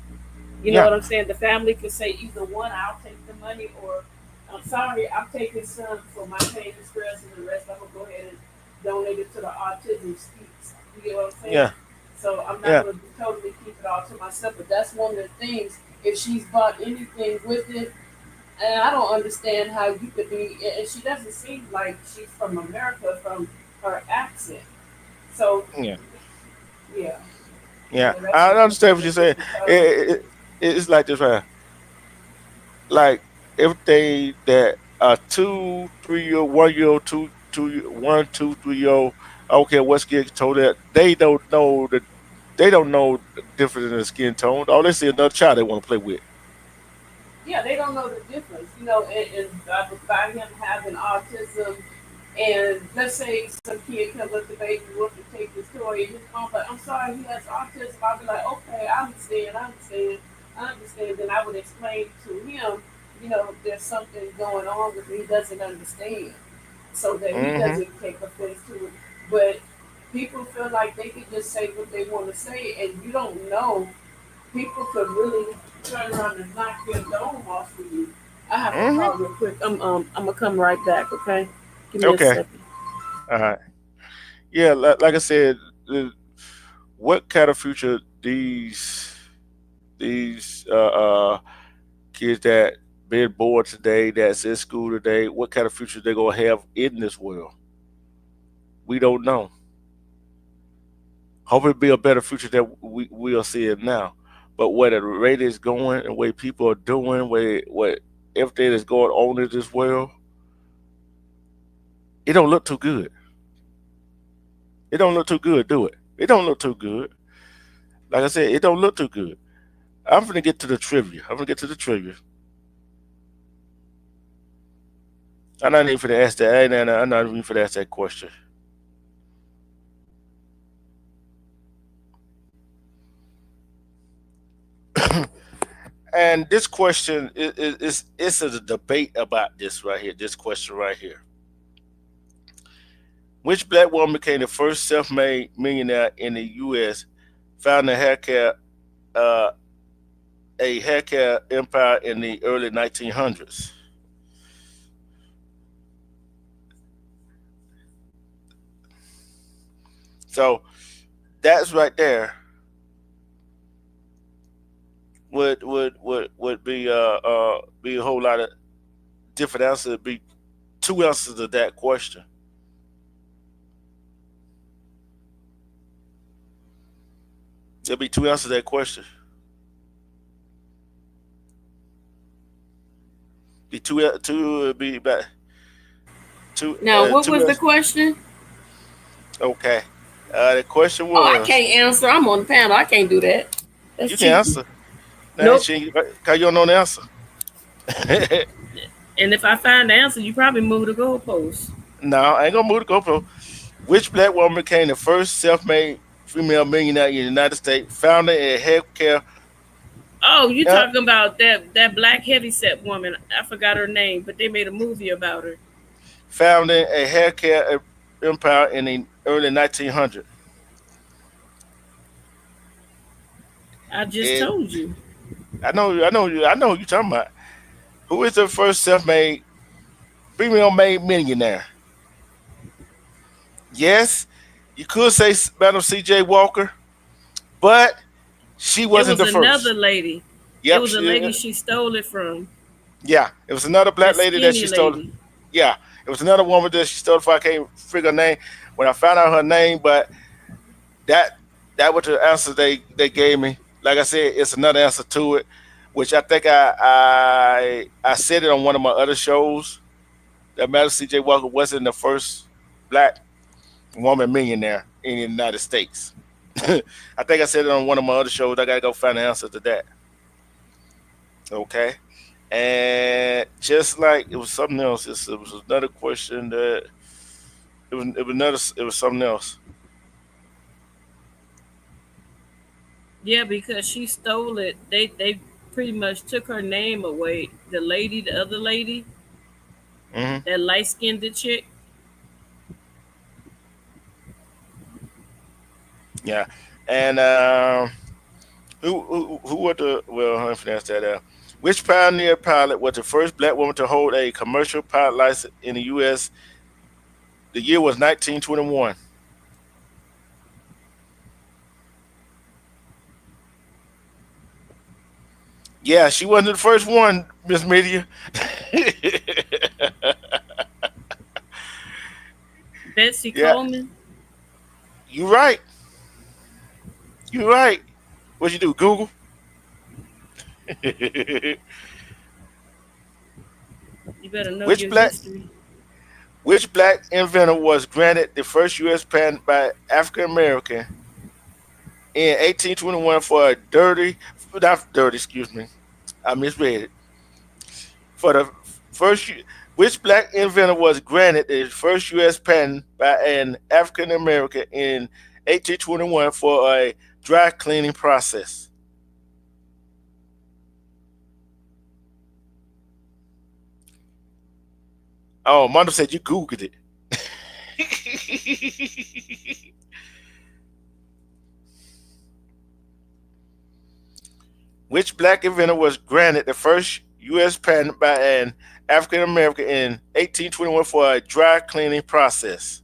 Speaker 4: You know
Speaker 3: yeah.
Speaker 4: what I'm saying? The family can say either one, I'll take the money, or I'm sorry, I'm taking some for my pain and stress, and the rest I'm gonna go ahead and donate it to the autism speaks. You get what I'm saying?
Speaker 3: Yeah,
Speaker 4: So I'm not
Speaker 3: yeah.
Speaker 4: gonna totally keep it all to myself, but that's one of the things. If she's bought anything with it, and I don't understand how you could be, and she doesn't seem like she's from America from her accent. So
Speaker 3: Yeah,
Speaker 4: yeah,
Speaker 3: yeah.
Speaker 4: that's
Speaker 3: I
Speaker 4: something
Speaker 3: understand what
Speaker 4: that
Speaker 3: you're
Speaker 4: should
Speaker 3: saying.
Speaker 4: be totally.
Speaker 3: It's like this, right? Like everything that a 2, 3 year, 1 year old, 1, 2, 3 year old, I don't care what skin tone that they don't know the difference in the skin tone. All they see is another child they want to play with.
Speaker 4: Yeah, they don't know the difference, and by him having autism, and let's say some kid comes up to baby Wolf and take his toy, and his mom like, I'm sorry, he has autism. I'll be like, okay, I understand. Then I would explain to him, there's something going on with him he doesn't understand, so that he
Speaker 3: Hmm.
Speaker 4: doesn't take offense to it. But people feel like they can just say what they want to say, and you don't know, people could really turn around and knock your dome off of you. I have to
Speaker 3: Hmm.
Speaker 4: call real quick. I'm gonna come right back. Okay, give me a
Speaker 3: Okay.
Speaker 4: second.
Speaker 3: All right. Yeah. Like I said, what kind of future these kids that been born today, that's in school today, what kind of future they gonna have in this world? We don't know. Hope it be a better future than we are seeing now. But where the rate is going and where people are doing, where what everything that's going on in this world, it don't look too good. It don't look too good, do it? It don't look too good. Like I said, it don't look too good. I'm gonna get to the trivia. I'm gonna get to the trivia. I'm not even for to ask that. I'm not even for to ask that question. And this question is it's a debate about this right here. This question right here. Which black woman became the first self-made millionaire in the U.S., founding uh, a hair care empire in the early 1900s? So that's right there would be a whole lot of different answers. It'd be two answers to that question. There'll be two answers to that question. Be two be about
Speaker 4: Now, what
Speaker 3: two
Speaker 4: was the
Speaker 3: answers.
Speaker 4: question?
Speaker 3: Okay. The question
Speaker 4: Oh, I
Speaker 3: was,
Speaker 4: can't answer. I'm on the panel. I can't do that. That's
Speaker 3: you can
Speaker 4: cheating.
Speaker 3: answer. Nah,
Speaker 4: Nope.
Speaker 3: she, cause you don't know the answer.
Speaker 4: And if I find the answer, you probably move the goalpost.
Speaker 3: No, I ain't gonna move the GoPro. Which black woman became the first self-made female millionaire in the United States, founding a healthcare,
Speaker 4: Oh, you
Speaker 3: uh,
Speaker 4: talking about that black heavyset woman? I forgot her name, but they made a movie about her.
Speaker 3: founding a healthcare empire in the early 1900s?
Speaker 4: I just
Speaker 3: And
Speaker 4: told you.
Speaker 3: I know who you talking about. Who is the first self-made female-made millionaire? Yes, you could say Madam C.J. Walker, but she
Speaker 4: It
Speaker 3: wasn't
Speaker 4: was
Speaker 3: the
Speaker 4: another
Speaker 3: first.
Speaker 4: lady. It
Speaker 3: Yep,
Speaker 4: was a lady she stole it from.
Speaker 3: yeah, it was another
Speaker 4: That
Speaker 3: black lady that
Speaker 4: skinny
Speaker 3: she stole.
Speaker 4: lady.
Speaker 3: Yeah, it was another woman that she stole. If I can't figure her name, when I found out her name, but that that was the answer they gave me. Like I said, it's another answer to it, which I think I said it on one of my other shows. That Madam C.J. Walker wasn't the first black woman millionaire in the United States. I think I said it on one of my other shows. I gotta go find the answer to that. Okay. And just like it was something else, it was another question that it was something else.
Speaker 4: Yeah, because she stole it. They pretty much took her name away. The lady, the other lady,
Speaker 3: Hmm.
Speaker 4: that light skinned chick.
Speaker 3: Yeah, and who were the well? Let me finish that out. Which pioneer pilot was the first black woman to hold a commercial pilot license in the U.S.? The year was 1921. Yeah, she wasn't the first one, Miss Media.
Speaker 4: Betsy
Speaker 3: Yeah,
Speaker 4: Coleman.
Speaker 3: you're right. You're right. What you do? Google.
Speaker 4: You better know
Speaker 3: which
Speaker 4: your
Speaker 3: black
Speaker 4: history.
Speaker 3: which black inventor was granted the first U.S. patent by African American in 1821 for a not dirty, excuse me, I misread it. For the first, which black inventor was granted the first U.S. patent by an African American in 1821 for a dry cleaning process? Oh, Mondo said you Googled it. Which black inventor was granted the first U.S. patent by an African American in 1821 for a dry cleaning process?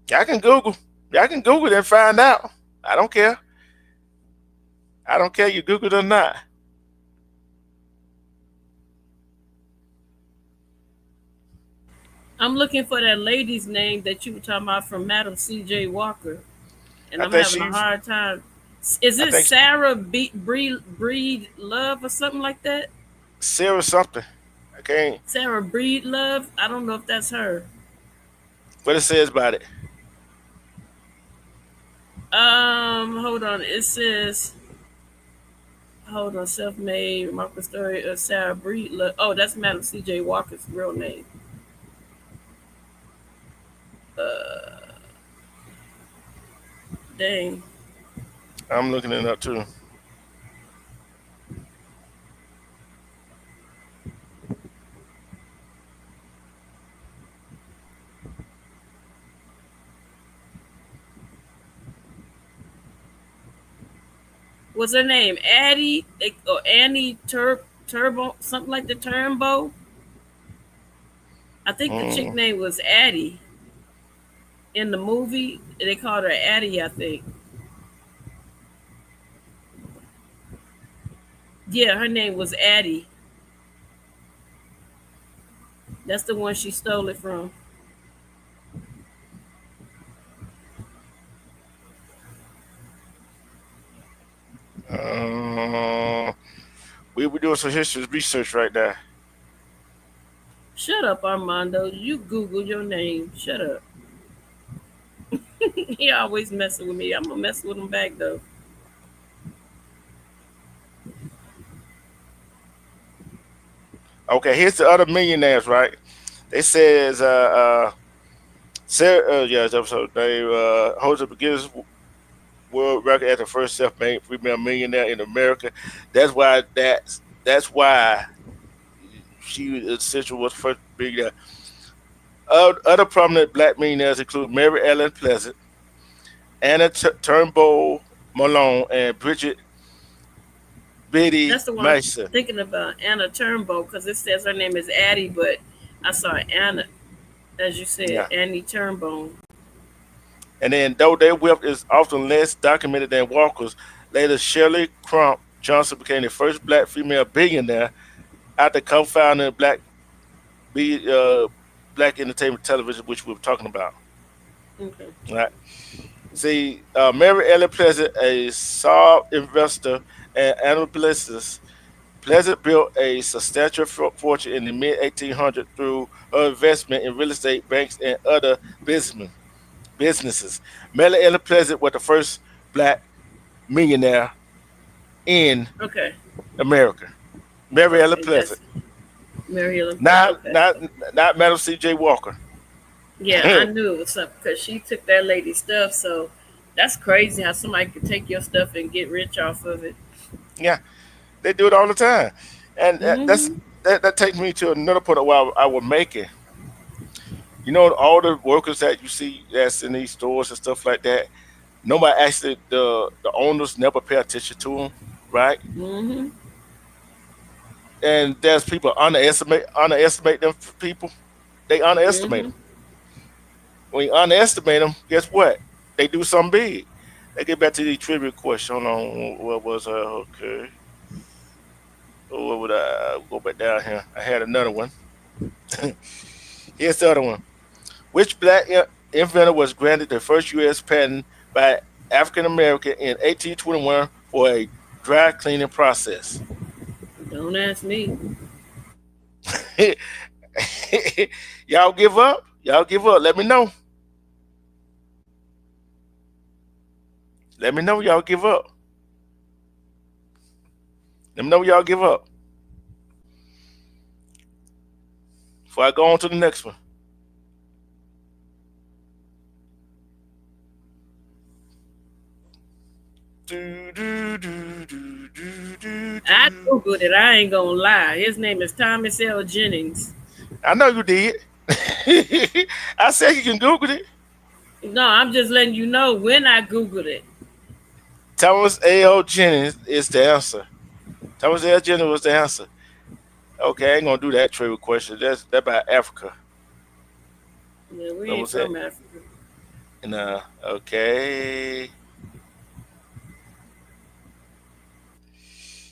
Speaker 3: Y'all can Google. Y'all can Google it and find out. I don't care. I don't care you Google it or not.
Speaker 4: I'm looking for that lady's name that you were talking about from Madam C.J. Walker, and
Speaker 3: I
Speaker 4: I'm
Speaker 3: think
Speaker 4: having a
Speaker 3: she's.
Speaker 4: hard time. Is
Speaker 3: I
Speaker 4: it
Speaker 3: think
Speaker 4: Sarah Breed Love or something like that?
Speaker 3: Sarah something. I can't.
Speaker 4: Sarah Breed Love? I don't know if that's her.
Speaker 3: What it says about it.
Speaker 4: Hold on. It says, hold on, self-made remarkable story of Sarah Breed Love. Oh, that's Madam C.J. Walker's real name. Uh, Dang.
Speaker 3: I'm looking it up too.
Speaker 4: What's her name? Addie or Annie Turbo, something like the Turnbow. I think the chick
Speaker 3: Mm.
Speaker 4: name was Addie in the movie. They called her Addie, I think. Yeah, her name was Addie. That's the one she stole it from.
Speaker 3: Uh, we were doing some history research right now.
Speaker 4: Shut up, Armando. You Google your name. Shut up. He always messing with me. I'm gonna mess with him back though.
Speaker 3: Okay, here's the other millionaires, right? They says Sarah, yeah, it's episode name holds the Guinness World Record as the first self-made female millionaire in America. That's why she essentially was first billionaire. Other prominent black millionaires include Mary Ellen Pleasant, Anna Turnbull Malone, and Bridget Biddy
Speaker 4: That's the one I'm
Speaker 3: Mason.
Speaker 4: thinking about, Anna Turnbow, because it says her name is Addie, but I saw Anna, as you said,
Speaker 3: Yeah.
Speaker 4: Annie Turnbow.
Speaker 3: And then, though their wealth is often less documented than Walker's, later Shirley Crump Johnson became the first black female billionaire after co-founding B, uh, Black Entertainment Television, which we were talking about.
Speaker 4: Okay.
Speaker 3: Right? See, Mary Ellen Pleasant, a solid investor and analyst, Pleasant built a substantial fortune in the mid 1800s through her investment in real estate, banks, and other businesses. Mary Ellen Pleasant was the first black millionaire in
Speaker 4: Okay.
Speaker 3: America. Mary Ellen
Speaker 4: Okay.
Speaker 3: Pleasant,
Speaker 4: That's Mary Ellen.
Speaker 3: not
Speaker 4: Okay.
Speaker 3: not not Madam C.J. Walker.
Speaker 4: Yeah, I knew it was something because she took that lady's stuff. So that's crazy how somebody could take your stuff and get rich off of it.
Speaker 3: Yeah, they do it all the time, and
Speaker 4: Hmm.
Speaker 3: that takes me to another point of what I was making. You know, all the workers that you see that's in these stores and stuff like that. Nobody actually the owners never pay attention to them, right?
Speaker 4: Hmm.
Speaker 3: And there's people underestimate them people. They underestimate
Speaker 4: Hmm.
Speaker 3: them. When you underestimate them, guess what? They do something big. Let's get back to the trivia question. Hold on, what was okay? Oh, what would I go back down here? I had another one. Here's the other one. Which black inventor was granted the first U.S. patent by African American in 1821 for a dry cleaning process?
Speaker 4: Don't ask me.
Speaker 3: Y'all give up? Y'all give up? Let me know. Let me know y'all give up. Let me know y'all give up. Before I go on to the next one. Do, do, do, do, do, do,
Speaker 4: I
Speaker 3: do.
Speaker 4: googled it. I ain't gonna lie. His name is Thomas L. Jennings.
Speaker 3: I know you did. I said you can Google it.
Speaker 4: No, I'm just letting you know when I googled it.
Speaker 3: Thomas L. Jennings is the answer. Thomas L. Jennings was the answer. Okay, I ain't gonna do that trivia question. That's about Africa.
Speaker 4: Yeah, we
Speaker 3: What
Speaker 4: ain't
Speaker 3: was that?
Speaker 4: from Africa.
Speaker 3: And okay.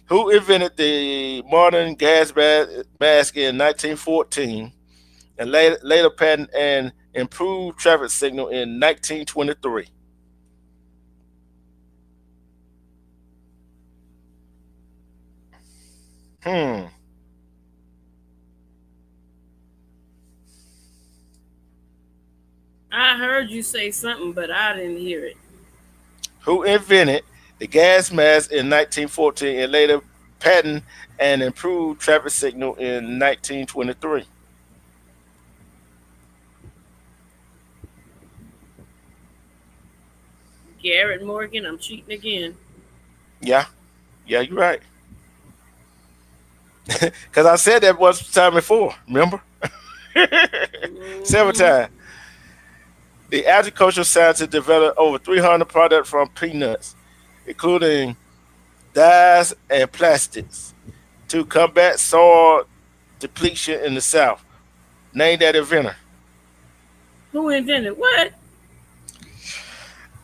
Speaker 3: Who invented the modern gas mask in 1914 and later patented an improved traffic signal in 1923? Hmm.
Speaker 4: I heard you say something, but I didn't hear it.
Speaker 3: Who invented the gas mask in 1914 and later patented an improved traffic signal in 1923?
Speaker 4: Garrett Morgan, I'm cheating again.
Speaker 3: Yeah, yeah, you're right. Because I said that once time before, remember? Several
Speaker 4: Hmm.
Speaker 3: times. The agricultural scientists developed over 300 products from peanuts, including dyes, and plastics to combat soil depletion in the South. Name that inventor.
Speaker 4: Who invented what?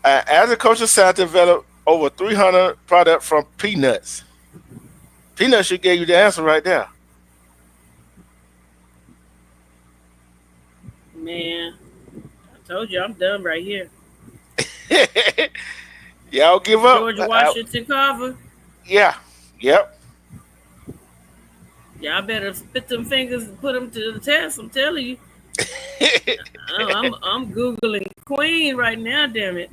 Speaker 3: An agricultural scientist developed over 300 products from peanuts. Peanuts should give you the answer right there.
Speaker 4: Man, I told you I'm done right here.
Speaker 3: Y'all give up?
Speaker 4: George Washington Carver.
Speaker 3: Yeah. Yep.
Speaker 4: Y'all better spit them fingers and put them to the test. I'm telling you. I'm googling Queen right now. Damn it.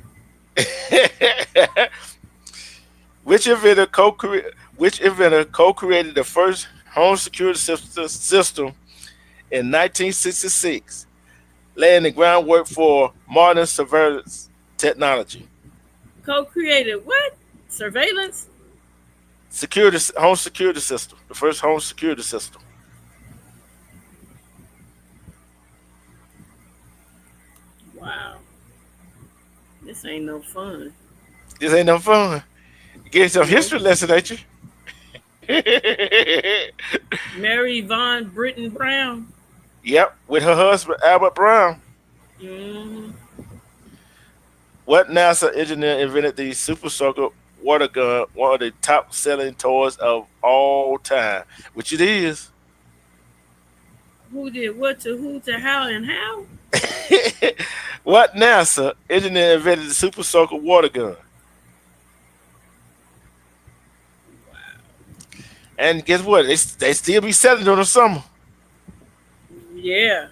Speaker 3: Which inventor co-created the first home security system in 1966, laying the groundwork for modern surveillance technology?
Speaker 4: Co-created what? Surveillance?
Speaker 3: Home security system. The first home security system.
Speaker 4: Wow. This ain't no fun.
Speaker 3: This ain't no fun. Get some history lesson, ain't you?
Speaker 4: Mary Von Britton Brown.
Speaker 3: Yep, with her husband Albert Brown.
Speaker 4: Mm.
Speaker 3: What NASA engineer invented the Super Soaker water gun, one of the top selling toys of all time? Which it is.
Speaker 4: Who did what to who to how and how?
Speaker 3: What NASA engineer invented the Super Soaker water gun? And guess what? They still be selling it in the summer.
Speaker 4: Yeah.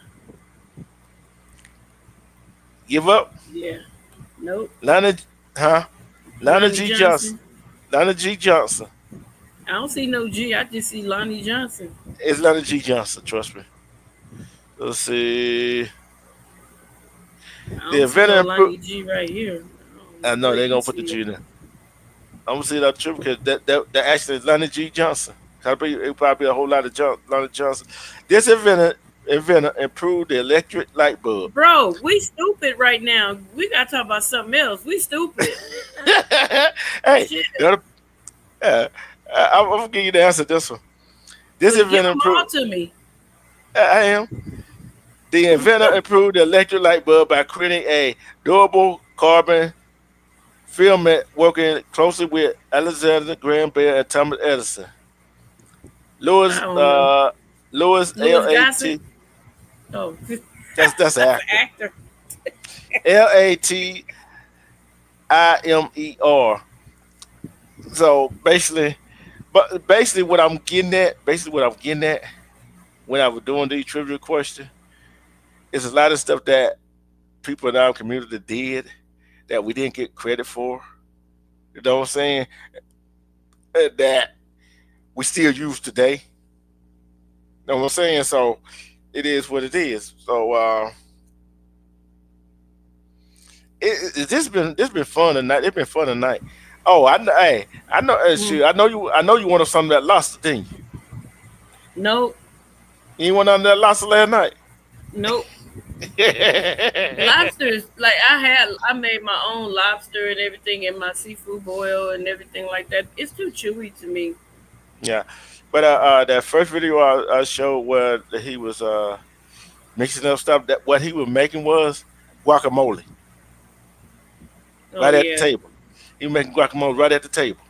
Speaker 3: Give up?
Speaker 4: Yeah. Nope.
Speaker 3: Lana
Speaker 4: G.
Speaker 3: G. Johnson. Lana G. Johnson.
Speaker 4: I don't see no G. I just see Lonnie Johnson.
Speaker 3: It's Lana G. Johnson, trust me. Let's see.
Speaker 4: I don't
Speaker 3: The inventor
Speaker 4: see no Lonnie G right here.
Speaker 3: I know they're gonna put the G there. I'm gonna see that true because that actually is Lonnie G. Johnson. It probably a whole lot of Lonnie Johnson. This inventor improved the electric light bulb.
Speaker 4: Bro, we stupid right now. We gotta talk about something else. We stupid.
Speaker 3: Hey,
Speaker 4: Shit.
Speaker 3: I'm gonna give you the answer to this one. This
Speaker 4: Give
Speaker 3: inventor
Speaker 4: them all
Speaker 3: improved.
Speaker 4: to me.
Speaker 3: I am. The inventor improved the electric light bulb by creating a durable carbon filament working closely with Alexander Graham Bell and Thomas Edison. Louis L.A.T.
Speaker 4: Oh,
Speaker 3: That's an actor.
Speaker 4: actor.
Speaker 3: Latimer. So basically what I'm getting at when I was doing these trivia questions is a lot of stuff that people in our community did that we didn't get credit for. You know what I'm saying? That we still use today. You know what I'm saying? So it is what it is. So this been fun tonight. It's been fun tonight. Oh, I know. Hey, I know. Shoot, I know you wanted something that lost, didn't you?
Speaker 4: Nope.
Speaker 3: You ain't want nothing that lost last night.
Speaker 4: Nope. Lobsters, like I made my own lobster and everything in my seafood boil and everything like that. It's too chewy to me.
Speaker 3: Yeah, but that first video I showed where he was mixing up stuff. That what he was making was guacamole
Speaker 4: Oh,
Speaker 3: right at
Speaker 4: yeah.
Speaker 3: the table. He was making guacamole right at the table.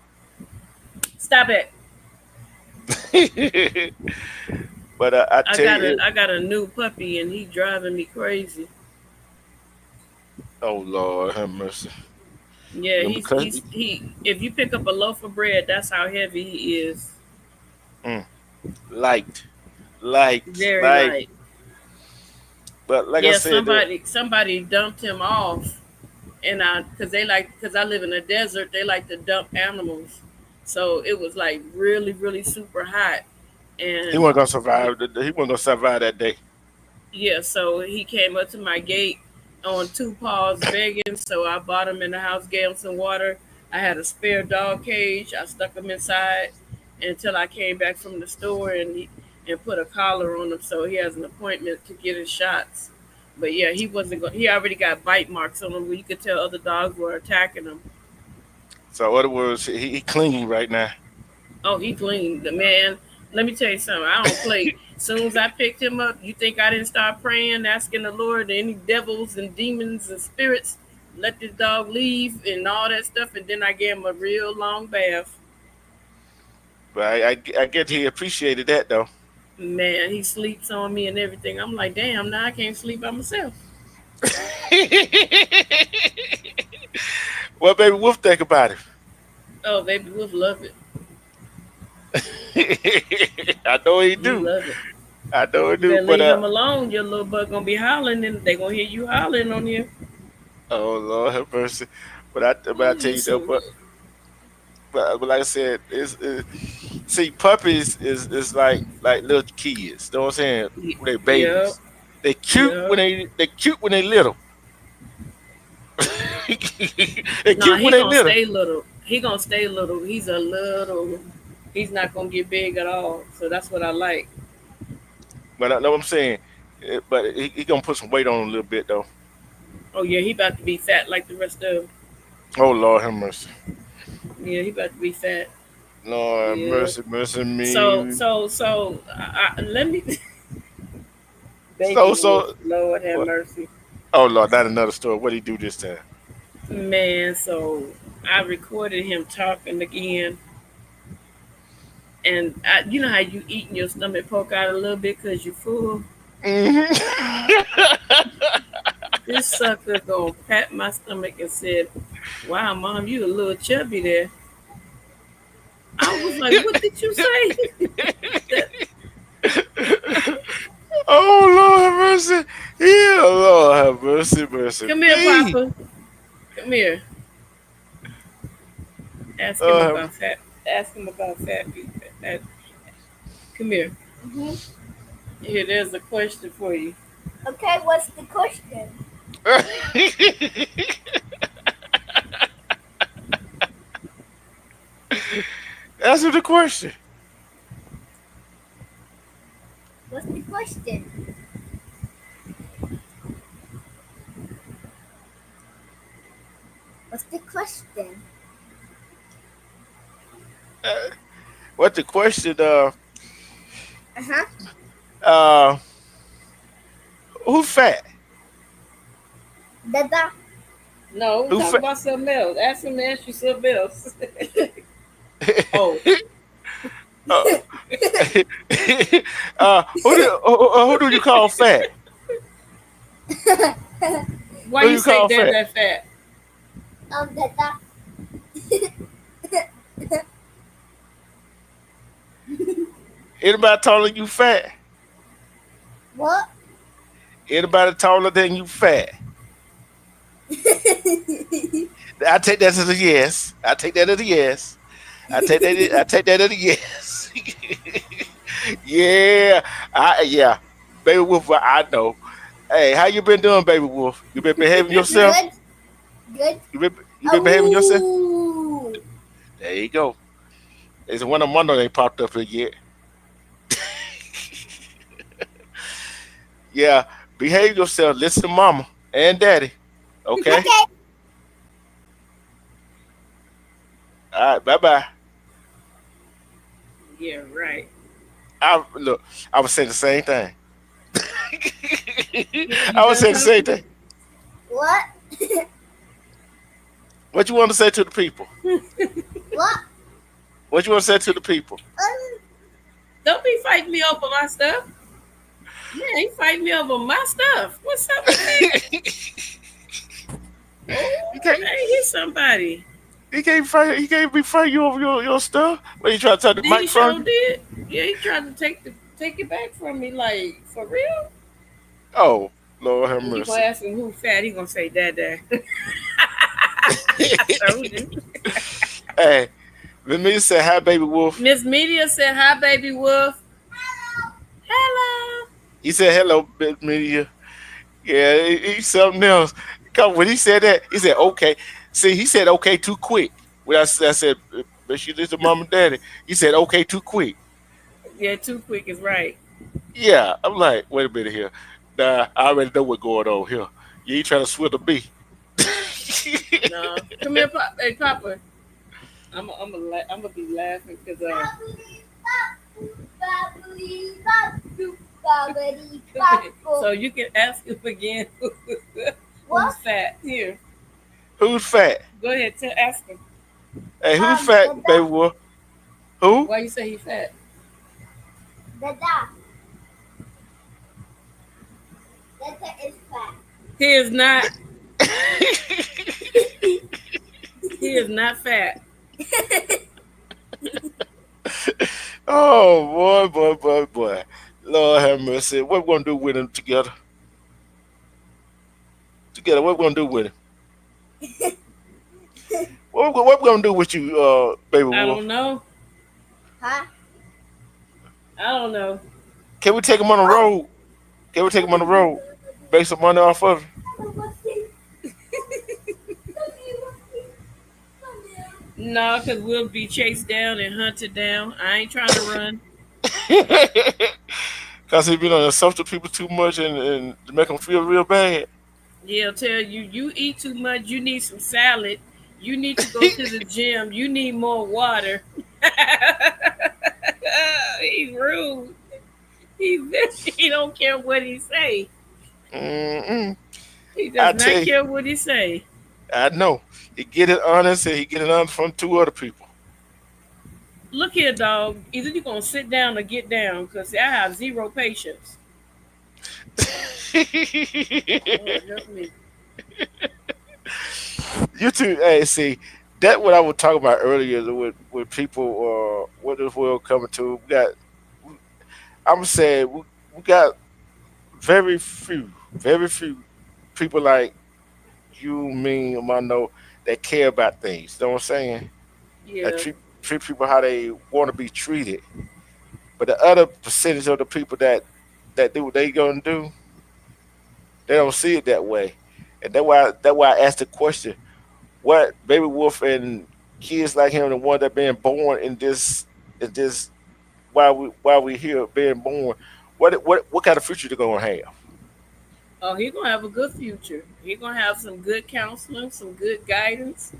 Speaker 4: Stop it.
Speaker 3: But I tell you,
Speaker 4: I got a new puppy and he driving me crazy.
Speaker 3: oh Lord, have mercy.
Speaker 4: Yeah,
Speaker 3: Yeah, because-
Speaker 4: he if you pick up a loaf of bread, that's how heavy he is.
Speaker 3: Light.
Speaker 4: Very light.
Speaker 3: But like
Speaker 4: Yeah,
Speaker 3: I said,
Speaker 4: somebody dumped him off, and because I live in a desert, they like to dump animals, so it was like really really super hot, and
Speaker 3: he wasn't gonna survive. He wasn't gonna survive that day.
Speaker 4: yeah, so he came up to my gate on two paws begging, so I bought him in the house, gave him some water. I had a spare dog cage. I stuck him inside until I came back from the store and put a collar on him so he has an appointment to get his shots. But yeah, he wasn't going. He already got bite marks on him where you could tell other dogs were attacking him.
Speaker 3: So in other words, he clingy right now.
Speaker 4: Oh, he clean. The man, let me tell you something. I don't play. As soon as I picked him up, you think I didn't start praying, asking the Lord, any devils and demons and spirits, let this dog leave and all that stuff. And then I gave him a real long bath.
Speaker 3: But I get he appreciated that though.
Speaker 4: Man, he sleeps on me and everything. I'm like, damn, now I can't sleep by myself.
Speaker 3: What baby Wolf think about it?
Speaker 4: Oh, baby Wolf love it.
Speaker 3: I know he
Speaker 4: He
Speaker 3: do.
Speaker 4: love it.
Speaker 3: I know he
Speaker 4: You
Speaker 3: do.
Speaker 4: better
Speaker 3: But
Speaker 4: leave him alone. Your little bug gonna be hollering, and they gonna hear you hollering on you.
Speaker 3: oh Lord have mercy. But I tell you though, but like I said, see puppies is like little kids. You know what I'm saying? When they
Speaker 4: Yep,
Speaker 3: babies, they cute
Speaker 4: yep.
Speaker 3: they cute when they little. They
Speaker 4: Nah,
Speaker 3: cute when
Speaker 4: he
Speaker 3: they
Speaker 4: gonna
Speaker 3: little.
Speaker 4: stay little. He gonna stay little. He's a little. He's not gonna get big at all. So that's what I like.
Speaker 3: But I know what I'm saying. But he gonna put some weight on him a little bit though.
Speaker 4: Oh yeah, he about to be fat like the rest of them.
Speaker 3: Oh Lord have mercy.
Speaker 4: Yeah, he about to be fat.
Speaker 3: Lord
Speaker 4: Yeah.
Speaker 3: mercy
Speaker 4: So
Speaker 3: me.
Speaker 4: so so let me.
Speaker 3: So
Speaker 4: Baby Wolf,
Speaker 3: so
Speaker 4: Lord have
Speaker 3: what?
Speaker 4: mercy,
Speaker 3: Oh Lord, not another story. What did he do this time?
Speaker 4: man. So I recorded him talking again, and you know how you eating your stomach poke out a little bit because you full.
Speaker 3: Hmm.
Speaker 4: This sucker gonna pat my stomach and said, "Wow, mom, you a little chubby there." I was like, "What did you say?" That,
Speaker 3: Oh Lord have mercy. Yeah, Lord have mercy
Speaker 4: come here,
Speaker 3: me.
Speaker 4: Papa. Come here. Ask him
Speaker 3: Uh,
Speaker 4: about fat. Ask him about fat people. Come here.
Speaker 1: Mhm.
Speaker 4: Here, there's a question for you.
Speaker 1: Okay, what's the question?
Speaker 3: answer the question.
Speaker 1: What's the question? What's the question?
Speaker 3: Uh, what the question?
Speaker 1: Uh-huh.
Speaker 3: Uh, who fat?
Speaker 1: Dada.
Speaker 4: No,
Speaker 3: Who
Speaker 4: talk
Speaker 3: fat?
Speaker 4: about something else. Ask him to ask you something else. Oh,
Speaker 3: uh, who do you call fat?
Speaker 4: why
Speaker 3: Who
Speaker 4: you
Speaker 3: you
Speaker 4: say
Speaker 3: call
Speaker 4: that
Speaker 3: fat?
Speaker 4: that fat?
Speaker 1: Dada.
Speaker 3: Anybody taller than you fat?
Speaker 1: What?
Speaker 3: Anybody taller than you fat? I take that as a yes. I take that as a yes. I take that as a yes. Yeah. Yeah. Baby Wolf, I know. Hey, how you been doing, Baby Wolf? You been behaving yourself?
Speaker 1: Good. Good.
Speaker 3: You been behaving yourself?
Speaker 1: Oh.
Speaker 3: There you go. There's one of them ain't popped up here yet. Yeah. Behave yourself. Listen to mama and daddy. Okay?
Speaker 1: Okay.
Speaker 3: All right, bye bye.
Speaker 4: Yeah, right.
Speaker 3: Look, I was saying the same thing.
Speaker 4: You
Speaker 3: I was
Speaker 4: done
Speaker 3: saying the same
Speaker 4: talking?
Speaker 3: thing.
Speaker 1: What?
Speaker 3: What you want to say to the people?
Speaker 1: What?
Speaker 3: What you want to say to the people?
Speaker 4: Don't be fighting me over my stuff. Yeah, he fighting me over my stuff. What's up with that?
Speaker 3: You
Speaker 4: Oh,
Speaker 3: can't.
Speaker 4: I hit somebody.
Speaker 3: He can't fight. He can't be fighting you over your stuff. When you try to take the
Speaker 4: He
Speaker 3: mic from
Speaker 4: sure
Speaker 3: you.
Speaker 4: did. Yeah, he tried to take it back from me. Like, for real?
Speaker 3: Oh Lord have
Speaker 4: You gonna
Speaker 3: mercy.
Speaker 4: ask him who fat? He gonna say Dada. I told you.
Speaker 3: Hey, let me say hi, Baby Wolf.
Speaker 4: Miss Media said, "Hi, baby wolf." Hello.
Speaker 3: He said hello, Big Media. Yeah, he's something else. Cause when he said that, he said okay. See, he said okay too quick. When I said, but she listen to mom and daddy. He said okay too quick.
Speaker 4: Yeah, too quick is right.
Speaker 3: Yeah, I'm like, wait a minute here. Nah, I already know what's going on here. You ain't trying to swindle me.
Speaker 4: No, come here, Papa. Hey, Papa. I'm gonna be laughing because so you can ask him again who's fat. Here,
Speaker 3: Who's fat?
Speaker 4: go ahead, ask him.
Speaker 3: Hey, who's fat, baby wolf? Who?
Speaker 4: Why you say he fat?
Speaker 5: Dada. Dada is fat.
Speaker 4: He is not. He is not fat.
Speaker 3: Oh boy. Lord have mercy. What we gonna do with him together? Together, what we gonna do with him? What we gonna do with you, baby
Speaker 4: I
Speaker 3: wolf?
Speaker 4: don't know.
Speaker 5: Huh?
Speaker 4: I don't know.
Speaker 3: Can we take him on the road? Can we take him on the road? Make some money off of
Speaker 4: No, because we'll be chased down and hunted down. I ain't trying to run.
Speaker 3: him? Cause he been on insulting people too much and to make them feel real bad.
Speaker 4: He'll tell you, you eat too much. You need some salad. You need to go to the gym. You need more water. He's rude. He don't care what he say.
Speaker 3: Mm-mm.
Speaker 4: He
Speaker 3: I
Speaker 4: does
Speaker 3: tell
Speaker 4: not
Speaker 3: you,
Speaker 4: care what he say.
Speaker 3: I know. He get it honest and he get it honest from two other people.
Speaker 4: Look here, dog. Either you're gonna sit down or get down, because I have zero patience. Lord help me.
Speaker 3: You two, hey, see, that what I was talking about earlier with people, what this world coming to. I'm saying, we got very few people like you, me, and I know that care about things. You know what I'm saying? That
Speaker 4: Yeah.
Speaker 3: treat people how they want to be treated. But the other percentage of the people that do what they gonna do, they don't see it that way. And that's why I asked the question: what baby wolf and kids like him, the one that being born in this while we here being born, what kind of future they gonna have?
Speaker 4: Oh, he's gonna have a good future. He's gonna have some good counseling, some good guidance.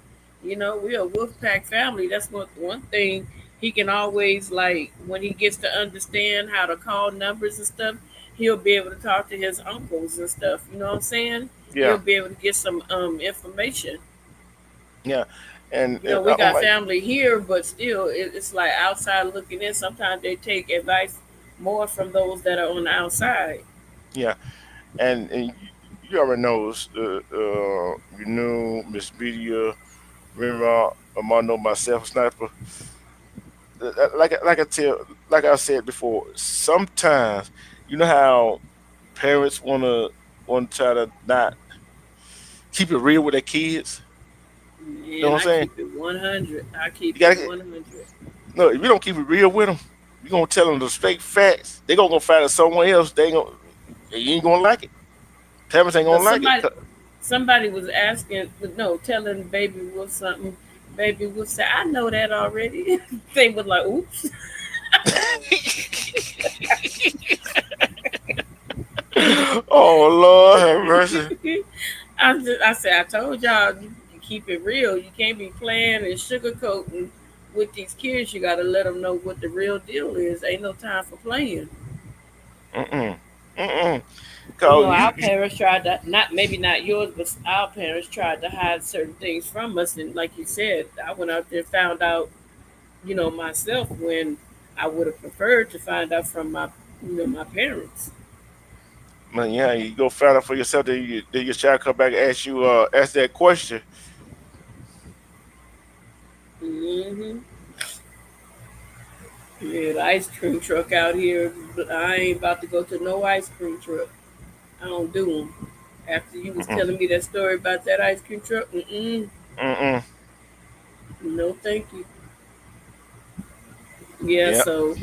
Speaker 4: You know, we're a wolf pack family. That's one thing he can always, like, when he gets to understand how to call numbers and stuff, he'll be able to talk to his uncles and stuff. You know what I'm saying? He'll
Speaker 3: Yeah,
Speaker 4: be able to get some information.
Speaker 3: yeah. And,
Speaker 4: You know,
Speaker 3: and
Speaker 4: we
Speaker 3: I'm
Speaker 4: got
Speaker 3: like,
Speaker 4: family here, but still, it's like outside looking in. Sometimes they take advice more from those that are on the outside.
Speaker 3: yeah. And you already know, you know, Miss Media, remember, Armando, myself, Sniper. Like I said before, sometimes you know how parents wanna try to not keep it real with their kids. You know
Speaker 4: Man,
Speaker 3: what I'm
Speaker 4: I
Speaker 3: saying?
Speaker 4: keep it 100. I keep
Speaker 3: You
Speaker 4: it
Speaker 3: gotta get
Speaker 4: 100.
Speaker 3: no. If you don't keep it real with them, you gonna tell them the straight facts. They gonna go find it somewhere else. They ain't gonna. You ain't gonna like it. Parents ain't gonna
Speaker 4: Because
Speaker 3: like it.
Speaker 4: somebody was asking, no, telling Baby Wolf something. Baby Wolf said, I know that already. They was like, oops.
Speaker 3: Oh Lord have mercy.
Speaker 4: I said, I told y'all, you keep it real. You can't be playing and sugarcoating with these kids. You got to let them know what the real deal is. Ain't no time for playing.
Speaker 3: Mm-mm. Mm-mm.
Speaker 4: You know,
Speaker 3: Cause
Speaker 4: our parents tried to, not maybe not yours, but our parents tried to hide certain things from us. And like you said, I went out there and found out, myself, when I would have preferred to find out from my parents.
Speaker 3: man, yeah, you go find out for yourself. Then your child come back and ask that question.
Speaker 4: Hmm. Yeah, the ice cream truck out here, but I ain't about to go to no ice cream truck. I don't do them. After you was
Speaker 3: Mm-mm.
Speaker 4: telling me that story about that ice cream truck, mm-mm,
Speaker 3: Mm-mm.
Speaker 4: no, thank you. Yeah,
Speaker 3: Yeah,
Speaker 4: so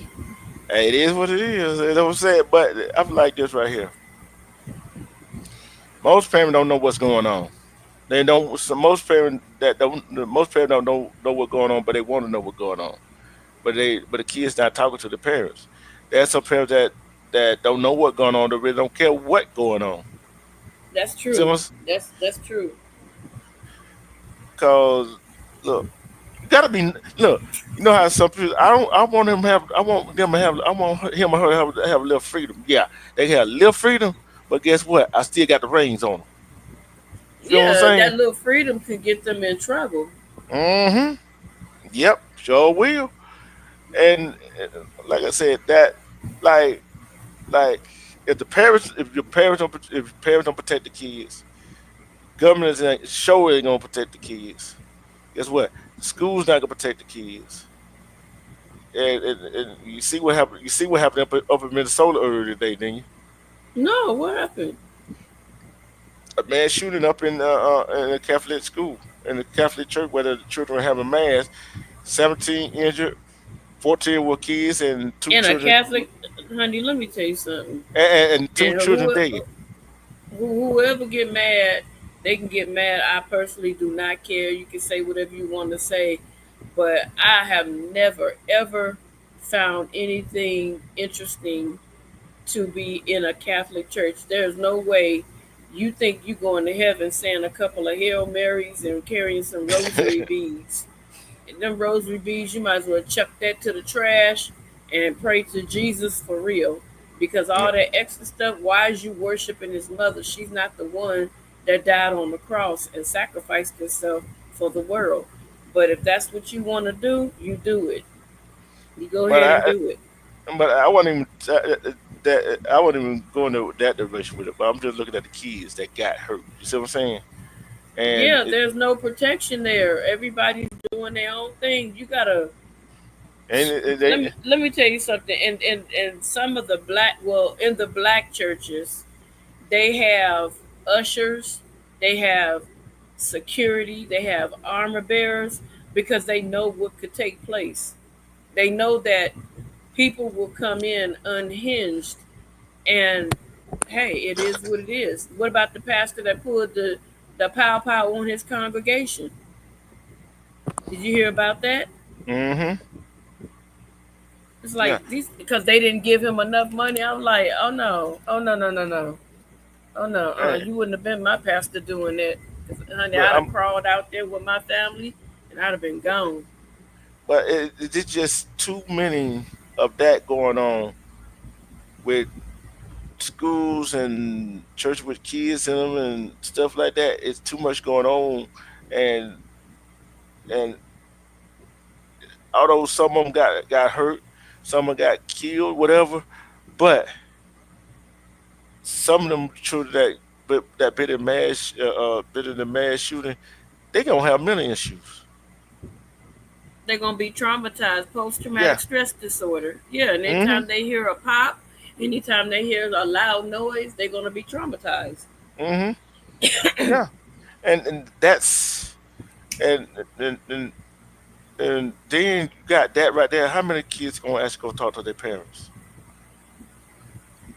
Speaker 3: hey, it is what it is. You know what I'm saying? But I'm like this right here. Most parents don't know what's going on. They don't. So most parents don't know what's going on, but they want to know what's going on. But the kids not talking to the parents. There's some parents that don't know what's going on. They really don't care what's going on.
Speaker 4: that's
Speaker 3: See
Speaker 4: true.
Speaker 3: what?
Speaker 4: That's true.
Speaker 3: Cause look, gotta be look. You know how some people. I want them to have. I want them to have. I want him or her have a little freedom. Yeah, they have a little freedom, but guess what? I still got the reins on them. Feel what I'm
Speaker 4: Yeah, that
Speaker 3: saying?
Speaker 4: little freedom could get them in trouble.
Speaker 3: Mm-hmm. Yep. Sure will. And like I said, that like like if your parents if your parents don't protect the kids, government is sure ain't gonna protect the kids. Guess what? The school's not gonna protect the kids. And you see what happened. You see what happened up in Minnesota earlier today, didn't you?
Speaker 4: No, what happened?
Speaker 3: A man shooting up in a Catholic school in the Catholic church where the children were having mass. 17 injured, 14 were kids, and two
Speaker 4: In a
Speaker 3: children
Speaker 4: Catholic, honey, let me tell you something.
Speaker 3: and two
Speaker 4: And
Speaker 3: children dead.
Speaker 4: whoever get mad, they can get mad. I personally do not care. You can say whatever you want to say, but I have never ever found anything interesting to be in a Catholic church. There's no way you think you going to heaven saying a couple of Hail Marys and carrying some rosary beads. And them rosary beads, you might as well chuck that to the trash and pray to Jesus for real. Because
Speaker 3: Yeah.
Speaker 4: all that extra stuff, why is you worshiping his mother? She's not the one that died on the cross and sacrificed herself for the world. But if that's what you want to do, you do it. You go
Speaker 3: But
Speaker 4: ahead and
Speaker 3: I
Speaker 4: do it.
Speaker 3: but I wasn't even that I wasn't even going to that direction with it. But I'm just looking at the kids that got hurt. You see what I'm saying? And
Speaker 4: Yeah, there's no protection there. Everybody's doing their own thing. You gotta
Speaker 3: they
Speaker 4: let me tell you something. And some of the in the black churches, they have ushers, they have security, they have armor bearers because they know what could take place. They know that people will come in unhinged, and hey, it is what it is. What about the pastor that pulled the pow on his congregation? Did you hear about that?
Speaker 3: mm-hmm.
Speaker 4: It's
Speaker 3: Yeah.
Speaker 4: like these because they didn't give him enough money. I'm like, oh no, oh no, no, no, no, oh no,
Speaker 3: Hey,
Speaker 4: you wouldn't have been my pastor doing that. 'Cause, honey,
Speaker 3: but
Speaker 4: I'd have
Speaker 3: I'm
Speaker 4: crawled out there with my family and I'd have been gone.
Speaker 3: but it's just too many of that going on with schools and church with kids in them and stuff like that. It's too much going on, and and although some of them got hurt, some of them got killed, whatever. But some of them children that been in the mass shooting, they gonna have mental issues.
Speaker 4: They're gonna be traumatized, post
Speaker 3: Yeah.
Speaker 4: traumatic stress disorder. Yeah, and
Speaker 3: Mhm.
Speaker 4: anytime they hear a pop, anytime they hear a loud noise, they're gonna be traumatized.
Speaker 3: Mhm. Yeah. And that's and and and and then you got that right there. How many kids gonna actually go talk to their parents?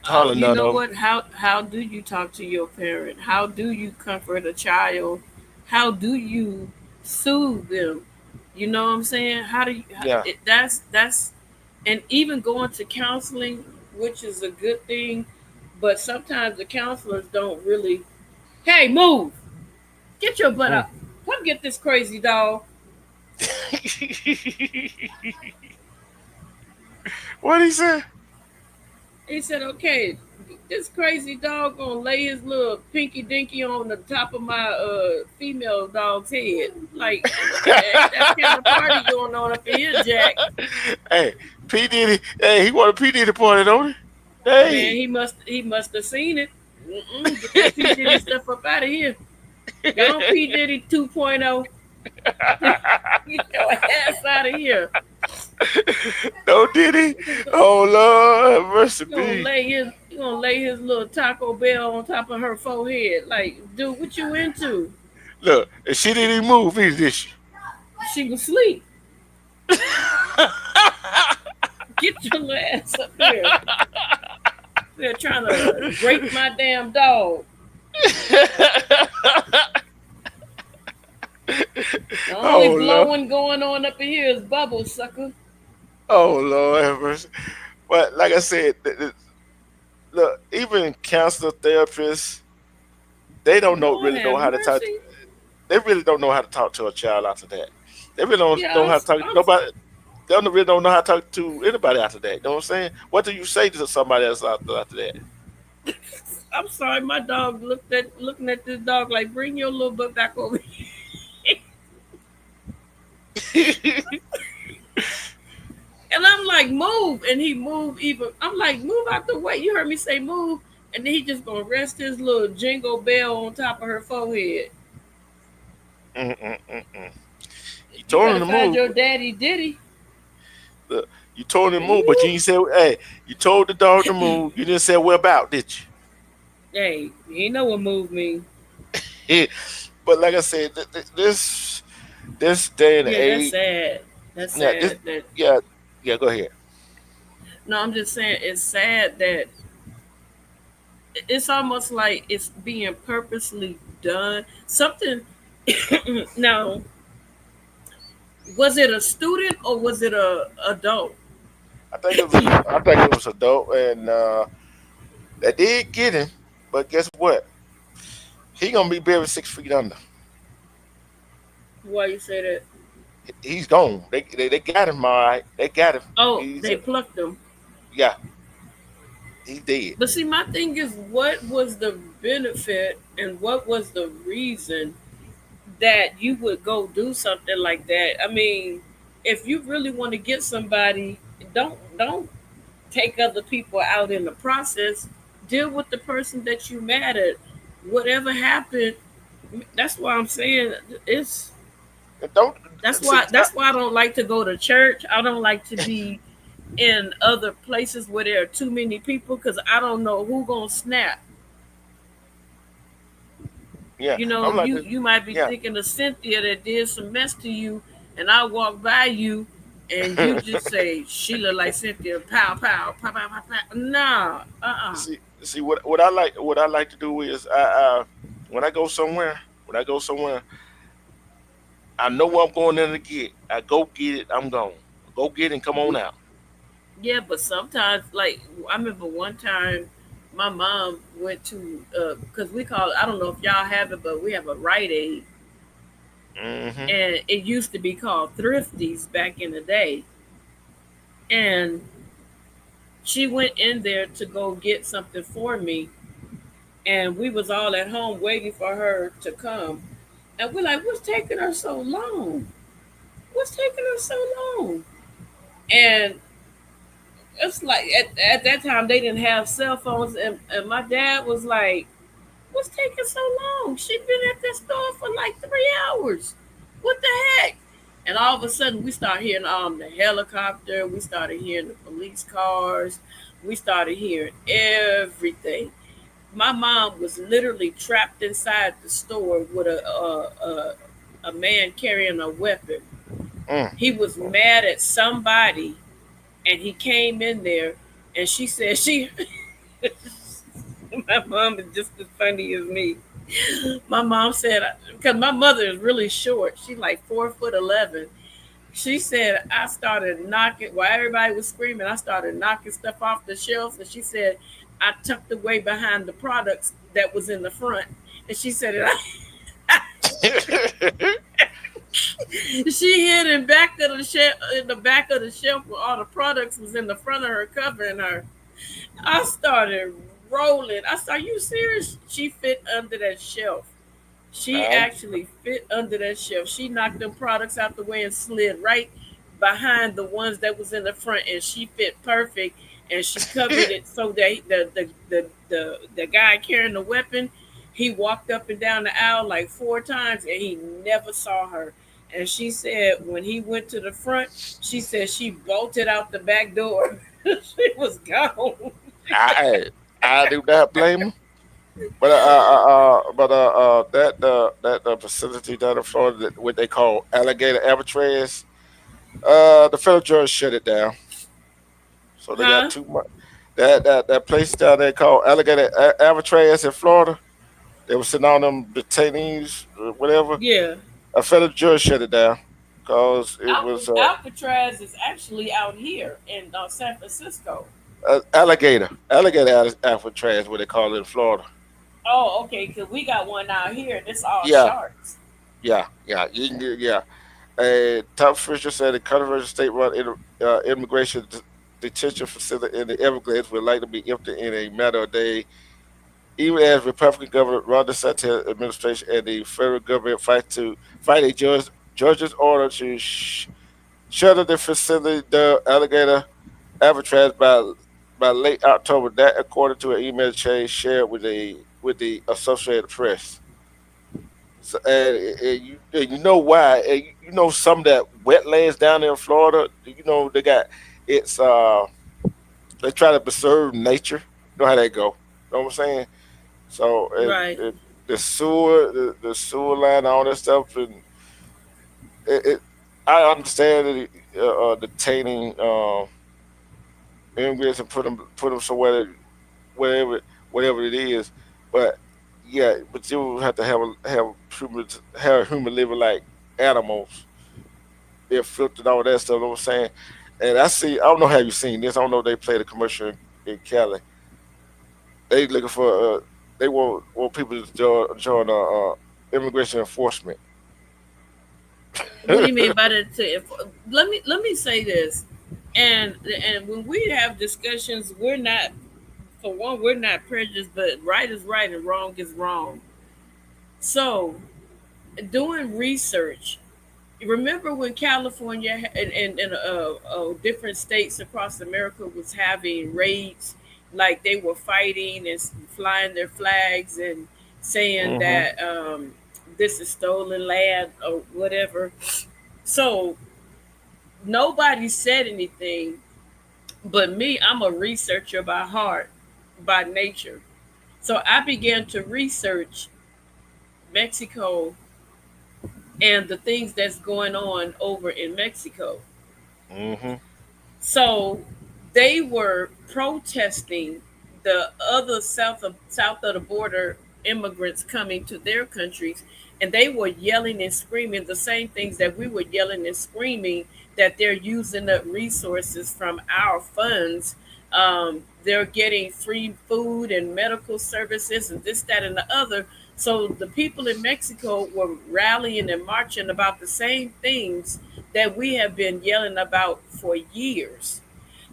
Speaker 3: Hardly
Speaker 4: You
Speaker 3: none
Speaker 4: know
Speaker 3: of them.
Speaker 4: what? How do you talk to your parent? How do you comfort a child? How do you soothe them? You know what I'm saying? How do you?
Speaker 3: Yeah.
Speaker 4: That's and even going to counseling, which is a good thing, but sometimes the counselors don't really. Hey, move! Get your butt
Speaker 3: Mm.
Speaker 4: up! Come get this crazy dog.
Speaker 3: What he say?
Speaker 4: He said, "Okay, this crazy dog gonna lay his little pinky dinky on the top of my female dog's head. Like, ain't that kind of party going on up in here, Jack?
Speaker 3: Hey, P Diddy. Hey, he wanted P Diddy party, don't he?
Speaker 4: Man,
Speaker 3: Hey.
Speaker 4: he must have seen it. Get that P Diddy stuff up out of here. Go on, P Diddy 2.0. Get your ass out of here.
Speaker 3: No Diddy. Oh Lord, have mercy
Speaker 4: You gonna
Speaker 3: be.
Speaker 4: lay his little Taco Bell on top of her forehead. Like, dude, what you into?
Speaker 3: Look, and she didn't even move either, did she?
Speaker 4: She was asleep. Get your little ass up here. They're trying to rape my damn dog. The only
Speaker 3: Oh Lord.
Speaker 4: blowing going on up in here is bubbles, sucker.
Speaker 3: Oh Lord, have mercy. But like I said, look, even counselor therapists, they don't
Speaker 4: Lord
Speaker 3: really know
Speaker 4: have
Speaker 3: how to talk.
Speaker 4: mercy.
Speaker 3: They really don't know how to talk to a child after that. They really don't
Speaker 4: Yeah,
Speaker 3: know how to talk. Nobody. They don't really don't know how to talk to anybody after that. You know what I'm saying? What do you say to somebody else after that?
Speaker 4: I'm sorry, my dog looking at this dog like, bring your little butt back over here. And I'm like, move. And he moved even. I'm like, move out the way. You heard me say move. And then he just gonna rest his little jingle bell on top of her forehead.
Speaker 3: Mm-mm-mm-mm. You
Speaker 4: You
Speaker 3: told
Speaker 4: better
Speaker 3: him to
Speaker 4: find
Speaker 3: move.
Speaker 4: your daddy Diddy.
Speaker 3: Look, you told him to move, but you
Speaker 4: Ooh.
Speaker 3: didn't say, hey, you told the dog to move. You didn't say, where about, did
Speaker 4: Hey, you know what move mean.
Speaker 3: you? But like I said, this day and
Speaker 4: Yeah, that's
Speaker 3: age,
Speaker 4: sad. That's
Speaker 3: yeah, this,
Speaker 4: sad that
Speaker 3: yeah, yeah, go ahead.
Speaker 4: no, I'm just saying it's sad that it's almost like it's being purposely done. Something now, was it a student or was it a adult?
Speaker 3: I think it was adult, and they did get him, but guess what? He gonna be buried 6 feet under.
Speaker 4: Why you say that?
Speaker 3: He's gone. They got him, all right. They got him.
Speaker 4: Oh,
Speaker 3: He's
Speaker 4: they plucked them.
Speaker 3: yeah, he's dead.
Speaker 4: But see, my thing is, what was the benefit and what was the reason that you would go do something like that? I mean, if you really want to get somebody, don't take other people out in the process. Deal with the person that you mad at. Whatever happened, that's why I'm saying it's.
Speaker 3: And don't
Speaker 4: That's
Speaker 3: see.
Speaker 4: why. That's why I don't like to go to church. I don't like to be in other places where there are too many people because I don't know who gonna snap.
Speaker 3: Yeah,
Speaker 4: You know,
Speaker 3: I'm like
Speaker 4: you might be
Speaker 3: yeah.
Speaker 4: thinking of Cynthia that did some mess to you, and I walk by you, and you just say she look like Cynthia, pow pow pow pow pow. Pow. Nah,
Speaker 3: See what I like to do is when I go somewhere when I go somewhere I know what I'm going there to get. I go get it. I'm gone. Go get it and come on out.
Speaker 4: Yeah, but sometimes, like I remember one time, my mom went to because we call I don't know if y'all have it, but we have a Rite Aid,
Speaker 3: Hmm.
Speaker 4: and it used to be called Thrifties back in the day, and she went in there to go get something for me, and we was all at home waiting for her to come, and we're like, "What's taking her so long? What's taking her so long?" And it's like at that time they didn't have cell phones, and my dad was like, "What's taking so long? She's been at this store for like 3 hours. What the heck?" And all of a sudden, we start hearing the helicopter. We started hearing the police cars. We started hearing everything. My mom was literally trapped inside the store with a man carrying a weapon.
Speaker 3: Mm.
Speaker 4: He was mad at somebody, and he came in there, and she said she. My mom is just as funny as me. My mom said, because my mother is really short. She's like 4'11". She said I started knocking while everybody was screaming. I started knocking stuff off the shelves, and she said I tucked away behind the products that was in the front. And she said she hid in back of the shelf, in the back of the shelf where all the products was in the front of her, covering her. I started rolling. I said, "Are you serious?" She fit under that shelf. She
Speaker 3: um,
Speaker 4: actually fit under that shelf. She knocked them products out the way and slid right behind the ones that was in the front, and she fit perfect. And she covered it so that the guy carrying the weapon, he walked up and down the aisle like 4 times, and he never saw her. And she said when he went to the front, she said she bolted out the back door. She was gone.
Speaker 3: I I do not blame him. That that facility down in Florida, what they call alligator Alcatraz, the federal judge shut it down. So they got
Speaker 4: Huh?
Speaker 3: too much. That place down there called alligator Alcatraz in Florida. They were sitting on them detainees, whatever.
Speaker 4: Yeah.
Speaker 3: A federal judge shut it down because it was
Speaker 4: Alcatraz is actually out here in San Francisco.
Speaker 3: alligator Alcatraz, what they call it in Florida.
Speaker 4: Oh, okay, because we got one out here, and it's all
Speaker 3: Yeah,
Speaker 4: sharks.
Speaker 3: yeah, yeah. You can get, yeah. A top official said the controversial state-run immigration detention facility in the Everglades will likely be empty in a matter of days, even as Republican Governor Ron DeSantis administration and the federal government fight a judge's order to shutter the facility, the alligator Alcatraz by late October. That, according to an email chain shared with the Associated Press. So, and you know why? And you know some of that wetlands down there in Florida. You know they got it's they try to preserve nature. You know how they go. You know what I'm saying? So
Speaker 4: Right.
Speaker 3: the sewer, the sewer line, all that stuff, and it I understand that detaining immigrants and put them somewhere wherever whatever it is, but yeah, but you have to have human living like animals. They're filtered all that stuff. You know what I'm saying? And I see. I don't know how you seen this. I don't know. If they played a commercial in Cali. They looking for. They want people to join immigration enforcement.
Speaker 4: What do you mean by that? Let me say this, and when we have discussions, we're not, for one, we're not prejudiced, but right is right and wrong is wrong. So doing research. Remember when California and different states across America was having raids, like they were fighting and flying their flags and saying
Speaker 3: Hmm.
Speaker 4: that this is stolen land or whatever. So nobody said anything, but me, I'm a researcher by heart, by nature. So I began to research Mexico and the things that's going on over in Mexico.
Speaker 3: Hmm.
Speaker 4: So they were protesting the other south of the border immigrants coming to their countries, and they were yelling and screaming the same things that we were yelling and screaming, that they're using up resources from our funds. They're getting free food and medical services and this, that, and the other. So the people in Mexico were rallying and marching about the same things that we have been yelling about for years.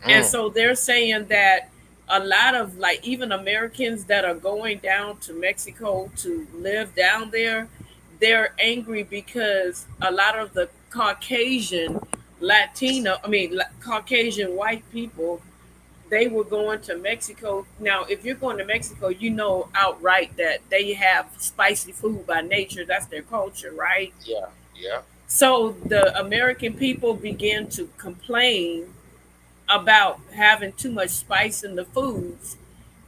Speaker 4: And
Speaker 3: Mm.
Speaker 4: so they're saying that a lot of, like, even Americans that are going down to Mexico to live down there, they're angry because a lot of the Caucasian Caucasian white people, they were going to Mexico. Now, if you're going to Mexico, you know outright that they have spicy food by nature. That's their culture, right?
Speaker 3: Yeah. Yeah.
Speaker 4: So the American people began to complain about having too much spice in the foods,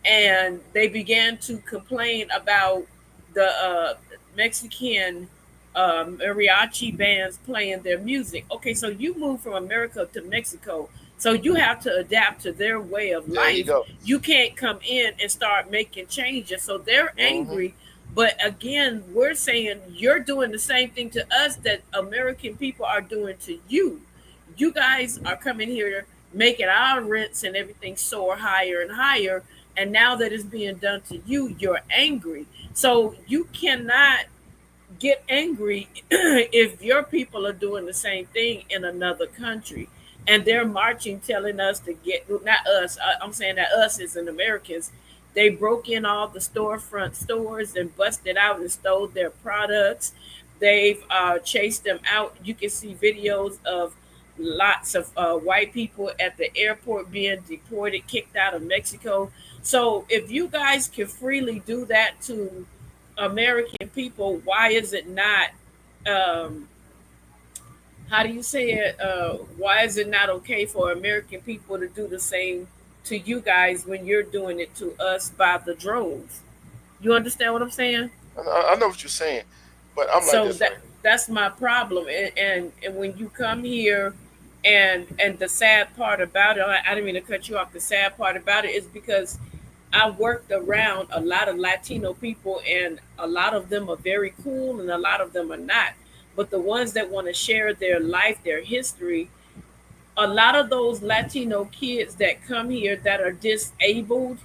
Speaker 4: and they began to complain about the Mexican mariachi bands playing their music. Okay, so you move from America to Mexico, so you have to adapt to their way of
Speaker 3: There you
Speaker 4: life.
Speaker 3: go.
Speaker 4: You can't come in and start making changes. So they're
Speaker 3: Hmm.
Speaker 4: angry. But again, we're saying you're doing the same thing to us that American people are doing to you. You guys are coming here making our rents and everything soar higher and higher. And now that it's being done to you, you're angry. So you cannot get angry if your people are doing the same thing in another country and they're marching telling us to get, not us, I'm saying that us as in Americans, they broke in all the storefront stores and busted out and stole their products. They've chased them out. You can see videos of lots of white people at the airport being deported, kicked out of Mexico. So if you guys can freely do that to American people, why is it not? Um, how do you say it? Why is it not okay for American people to do the same to you guys when you're doing it to us by the droves? You understand what I'm saying?
Speaker 3: I know what you're saying, but I'm like
Speaker 4: So
Speaker 3: this right.
Speaker 4: that's my problem. And when you come here, and the sad part about it, I didn't mean to cut you off. The sad part about it is because I worked around a lot of Latino people, and a lot of them are very cool, and a lot of them are not. But the ones that want to share their life, their history, a lot of those Latino kids that come here that are disabled,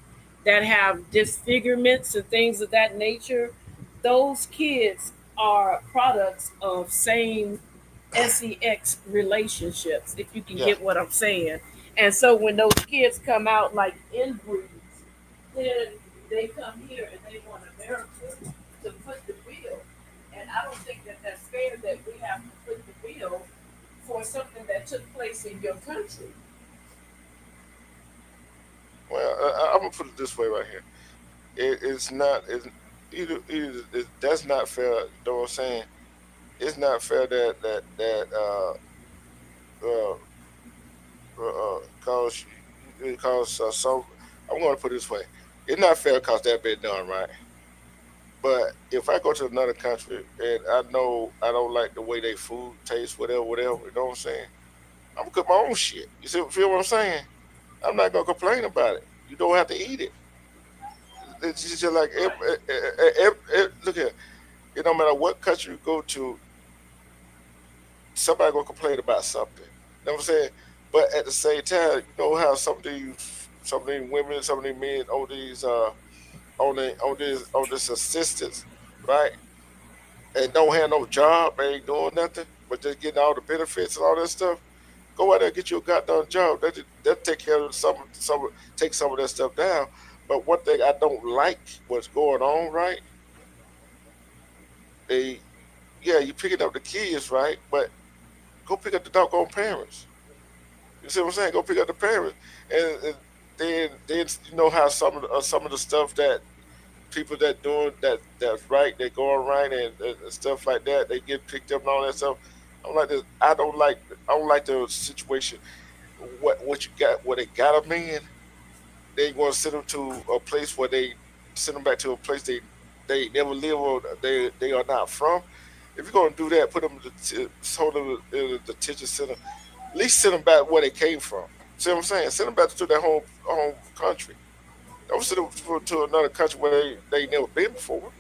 Speaker 4: that have disfigurements and things of that nature, those kids are products of same. sex relationships, if you can
Speaker 3: Yeah.
Speaker 4: get what I'm saying. And so when those kids come out like inbreeds, then they come here and they want America to foot the bill. And I don't think that that's fair that we have to foot the bill for something that took place in your country.
Speaker 3: Well, I'm gonna put it this way right here. It's not. It's either that's not fair. You know what I'm saying? It's not fair uh, cause some. I'm gonna put it this way. It's not fair because that been done right. But if I go to another country and I know I don't like the way they food tastes, whatever, whatever, you know what I'm saying? I'm gonna cook my own shit. You see, feel what I'm saying? I'm not gonna complain about it. You don't have to eat it. It's just like look here. It don't matter what country you go to, somebody gonna complain about something. You know what I'm saying? But at the same time, you know how some of these women, some of these men on this assistance, right? And don't have no job, ain't doing nothing, but just getting all the benefits and all that stuff. Go out there and get you a goddamn job. That take care of take some of that stuff down. But one thing I don't like what's going on, right? They Yeah, you picking up the kids, right? But go pick up the doggone parents. You see what I'm saying? Go pick up the parents, and then you know how some of the stuff that people that doing that's right, they going right and stuff like that, they get picked up and all that stuff. I'm like this. I don't like the situation. What you got? What they got them in? They want to send them to a place where they send them back to a place they never live or they are not from. If you're gonna do that, put them in hold them in the detention center. At least send them back where they came from. See what I'm saying? Send them back to their home country. Don't send them to another country where they never been before.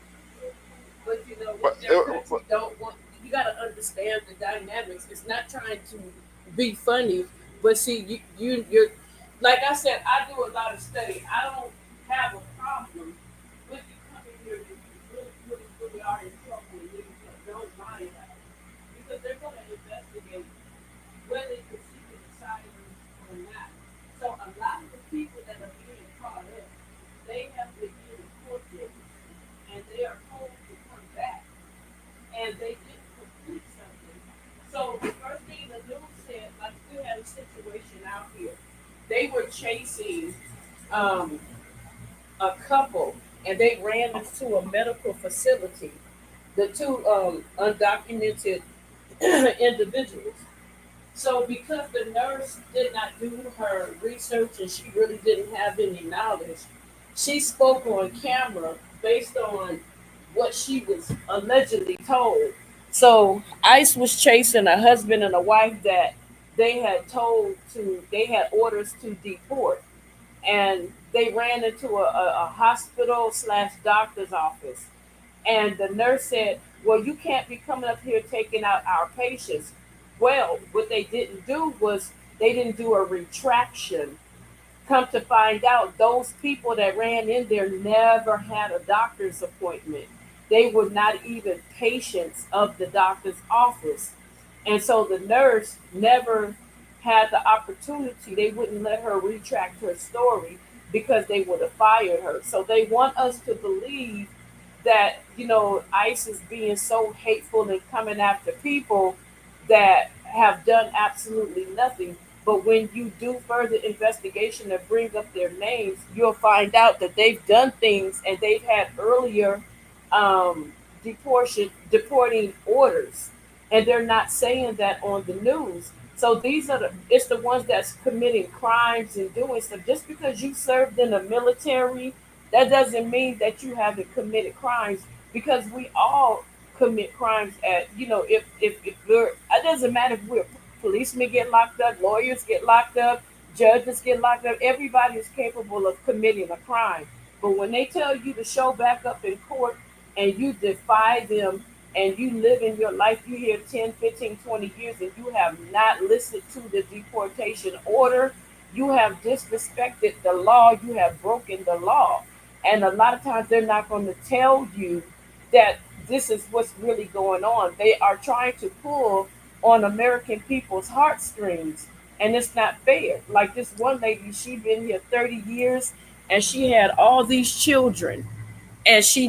Speaker 4: But you know
Speaker 3: But
Speaker 4: what their country don't want. You got to understand the dynamics. It's not trying to be funny, but see, you're like I said. I do a lot of study. I don't have a problem with you coming here if you really are in trouble and you don't mind that because they're going to investigate whether you're seeking asylum or not. So a lot of the people that are being caught up, they have been given court dates and they are told to come back and they didn't complete something. So the first thing the news said, like we had a situation out here, they were chasing um, a couple and they ran into a medical facility. The two undocumented individuals. So because the nurse did not do her research and she really didn't have any knowledge, she spoke on camera based on what she was allegedly told. So ICE was chasing a husband and a wife that they had orders to deport, and they ran into a hospital slash doctor's office, and the nurse said, "Well, you can't be coming up here taking out our patients." Well, what they didn't do was they didn't do a retraction. Come to find out, those people that ran in there never had a doctor's appointment. They were not even patients of the doctor's office. And so the nurse never had the opportunity. They wouldn't let her retract her story because they would have fired her. So they want us to believe that, ICE is being so hateful and coming after people that have done absolutely nothing. But when you do further investigation and bring up their names, you'll find out that they've done things and they've had earlier deporting orders, and they're not saying that on the news. So it's the ones that's committing crimes and doing stuff. Just because you served in the military, that doesn't mean that you haven't committed crimes, because we all commit crimes at, if we're, it doesn't matter if we're policemen get locked up, lawyers get locked up, judges get locked up. Everybody is capable of committing a crime. But when they tell you to show back up in court and you defy them and you live in your life, you here 10, 15, 20 years and you have not listened to the deportation order, you have disrespected the law, you have broken the law. And a lot of times they're not going to tell you that this is what's really going on. They are trying to pull on American people's heartstrings, and it's not fair. Like this one lady, she been here 30 years, and she had all these children, and she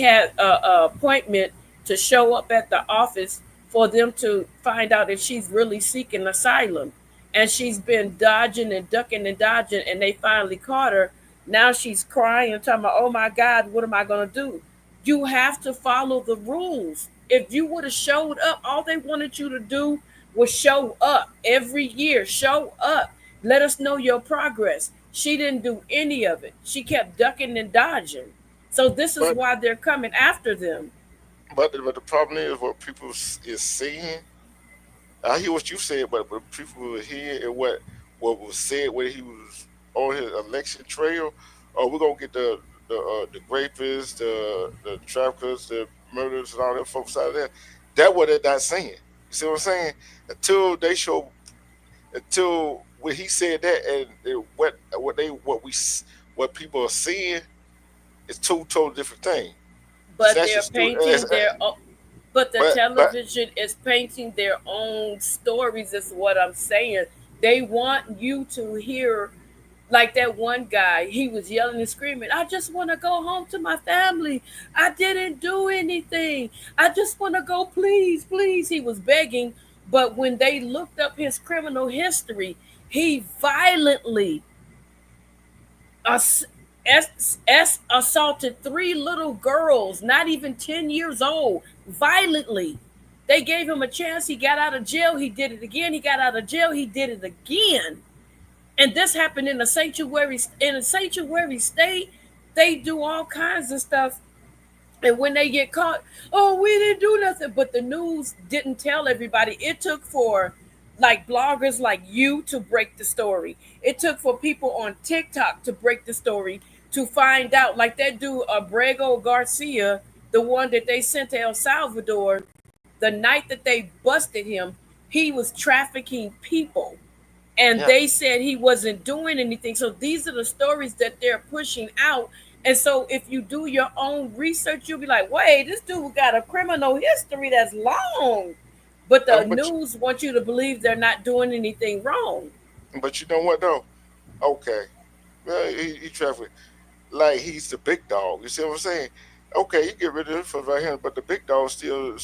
Speaker 4: had a appointment to show up at the office for them to find out if she's really seeking asylum, and she's been dodging and ducking and dodging, and they finally caught her. Now she's crying and talking about, oh my God, what am I going to do? You have to follow the rules. If you would have showed up, all they wanted you to do was show up every year. Show up. Let us know your progress. She didn't do any of it. She kept ducking and dodging. So this is
Speaker 3: But
Speaker 4: why they're coming after them.
Speaker 3: but the problem is what people is seeing. I hear what you said, but people were hearing and what was said when he was on his election trail. Oh, we're gonna get the rapists, the traffickers, the murderers, and all them folks out of there. That what they're not saying. You see what I'm saying? Until they show, until when he said that, and what people are seeing is two totally different things.
Speaker 4: But they're
Speaker 3: That's
Speaker 4: painting their own, but the
Speaker 3: but
Speaker 4: television is painting their own stories, is what I'm saying. They want you to hear, like that one guy, he was yelling and screaming, I just want to go home to my family. I didn't do anything. I just want to go, please, please. He was begging. But when they looked up his criminal history, he violently ass- assaulted three little girls, not even 10 years old, violently. They gave him a chance. He got out of jail. He did it again. He got out of jail. He did it again. And this happened in a sanctuary state. They do all kinds of stuff, and when they get caught, oh, we didn't do nothing. But the news didn't tell everybody. It took for like bloggers like you to break the story. It took for people on TikTok to break the story, to find out. Like that dude, Abrego Garcia, the one that they sent to El Salvador, the night that they busted him, he was trafficking people, and
Speaker 3: yeah.
Speaker 4: they said he wasn't doing anything. So these are the stories that they're pushing out. And so if you do your own research, you'll be like, wait, this dude got a criminal history that's long. But the
Speaker 3: But
Speaker 4: news wants you to believe they're not doing anything wrong.
Speaker 3: you know what though? Okay, well, he traffic like he's the big dog. You see what I'm saying? Okay, you get rid of him for right here, but the big dog still.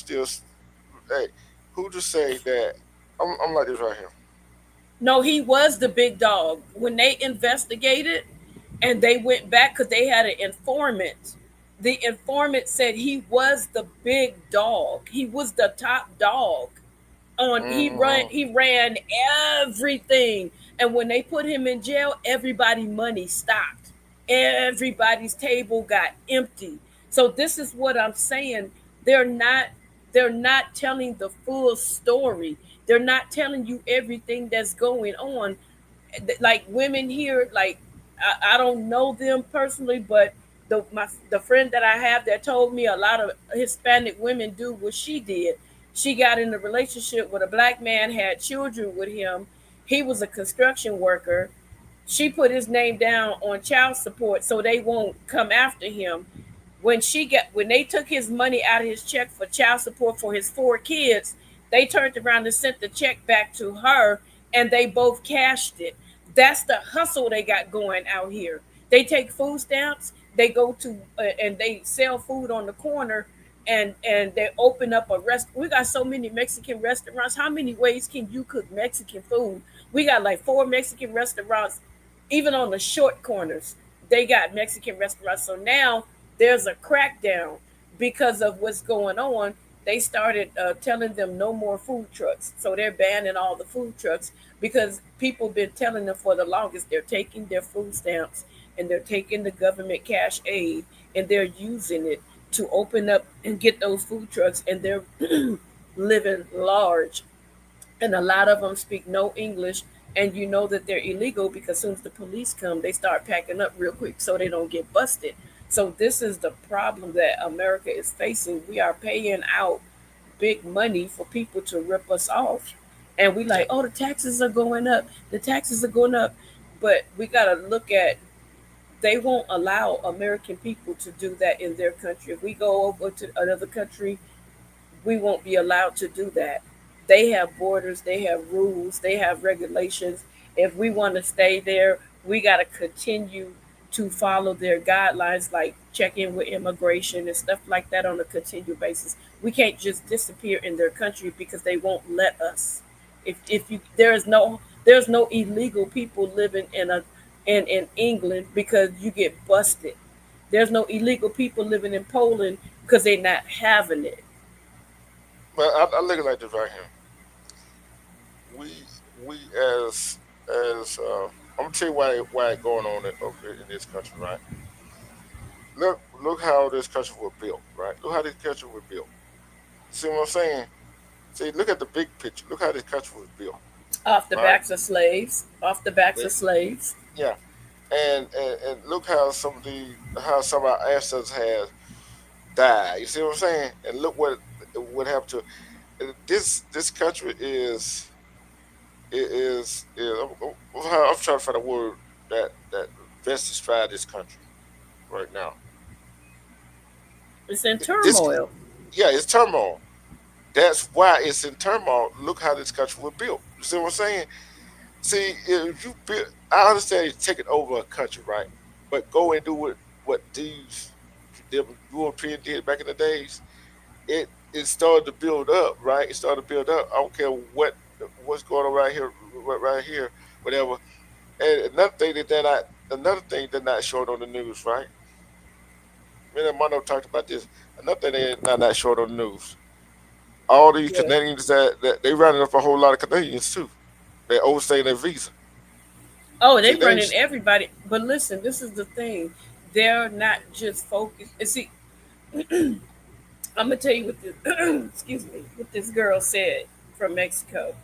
Speaker 3: Hey, who to say that? I'm like this right here.
Speaker 4: No, he was the big dog. When they investigated and they went back because they had an informant, the informant said he was the big dog. He was the top dog.
Speaker 3: Hmm.
Speaker 4: He ran everything. And when they put him in jail, everybody money stopped. Everybody's table got empty. So this is what I'm saying. They're not they're not telling the full story. They're not telling you everything that's going on. Like women here, like I don't know them personally, but the friend that I have that told me a lot of Hispanic women do what she did. She got in a relationship with a black man, had children with him. He was a construction worker. She put his name down on child support so they won't come after him. When they took his money out of his check for child support for his four kids, they turned around and sent the check back to her, and they both cashed it. That's the hustle they got going out here. They take food stamps, they go to and they sell food on the corner, and they open up a rest. We got so many Mexican restaurants. How many ways can you cook Mexican food? We got like four Mexican restaurants, even on the short corners. They got Mexican restaurants. So now there's a crackdown because of what's going on. They started telling them no more food trucks. So they're banning all the food trucks because people been telling them for the longest they're taking their food stamps and they're taking the government cash aid and they're using it to open up and get those food trucks, and they're living large, and a lot of them speak no English, and you know that they're illegal because as soon as the police come, they start packing up real quick so they don't get busted. So this is the problem that America is facing. We are paying out big money for people to rip us off, and we
Speaker 3: Yeah.
Speaker 4: like, oh, the taxes are going up. The taxes are going up, but we got to look at, they won't allow American people to do that in their country. If we go over to another country, we won't be allowed to do that. They have borders, they have rules, they have regulations. If we want to stay there, we got to continue to follow their guidelines, like check in with immigration and stuff like that on a continual basis. We can't just disappear in their country because they won't let us. If you there's no illegal people living in England because you get busted. There's no illegal people living in Poland because they're not having it.
Speaker 3: But I look at it like this right here. We as I'm gonna tell you why it going on over in this country, right? Look how this country was built, right? Look how this country was built. See what I'm saying? See, look at the big picture. Look how this country was built,
Speaker 4: Off the
Speaker 3: right?
Speaker 4: backs of slaves, off the backs
Speaker 3: They-
Speaker 4: of slaves.
Speaker 3: Yeah, and look how some of our ancestors have died. You see what I'm saying? And look what happened to this country is I'm trying to find a word that best describe this country right now.
Speaker 4: It's in
Speaker 3: This
Speaker 4: turmoil.
Speaker 3: Yeah, it's turmoil. That's why it's in turmoil. Look how this country was built. You see what I'm saying? See, if you build, I understand you taking over a country, right? But go and do what these European did back in the days. It started to build up, right? It started to build up. I don't care what's going on right here, whatever. And another thing they're not showing on the news, right? Me and Mono talked about this. Another thing they're not showing on the news. All these
Speaker 4: Yeah.
Speaker 3: Canadians that they rounded up a whole lot of Canadians too. They overstaying their visa.
Speaker 4: Oh, they
Speaker 3: See, they
Speaker 4: running everybody. But listen, this is the thing. They're not just focused. And see, I'm gonna tell you what this excuse me, what this girl said from Mexico.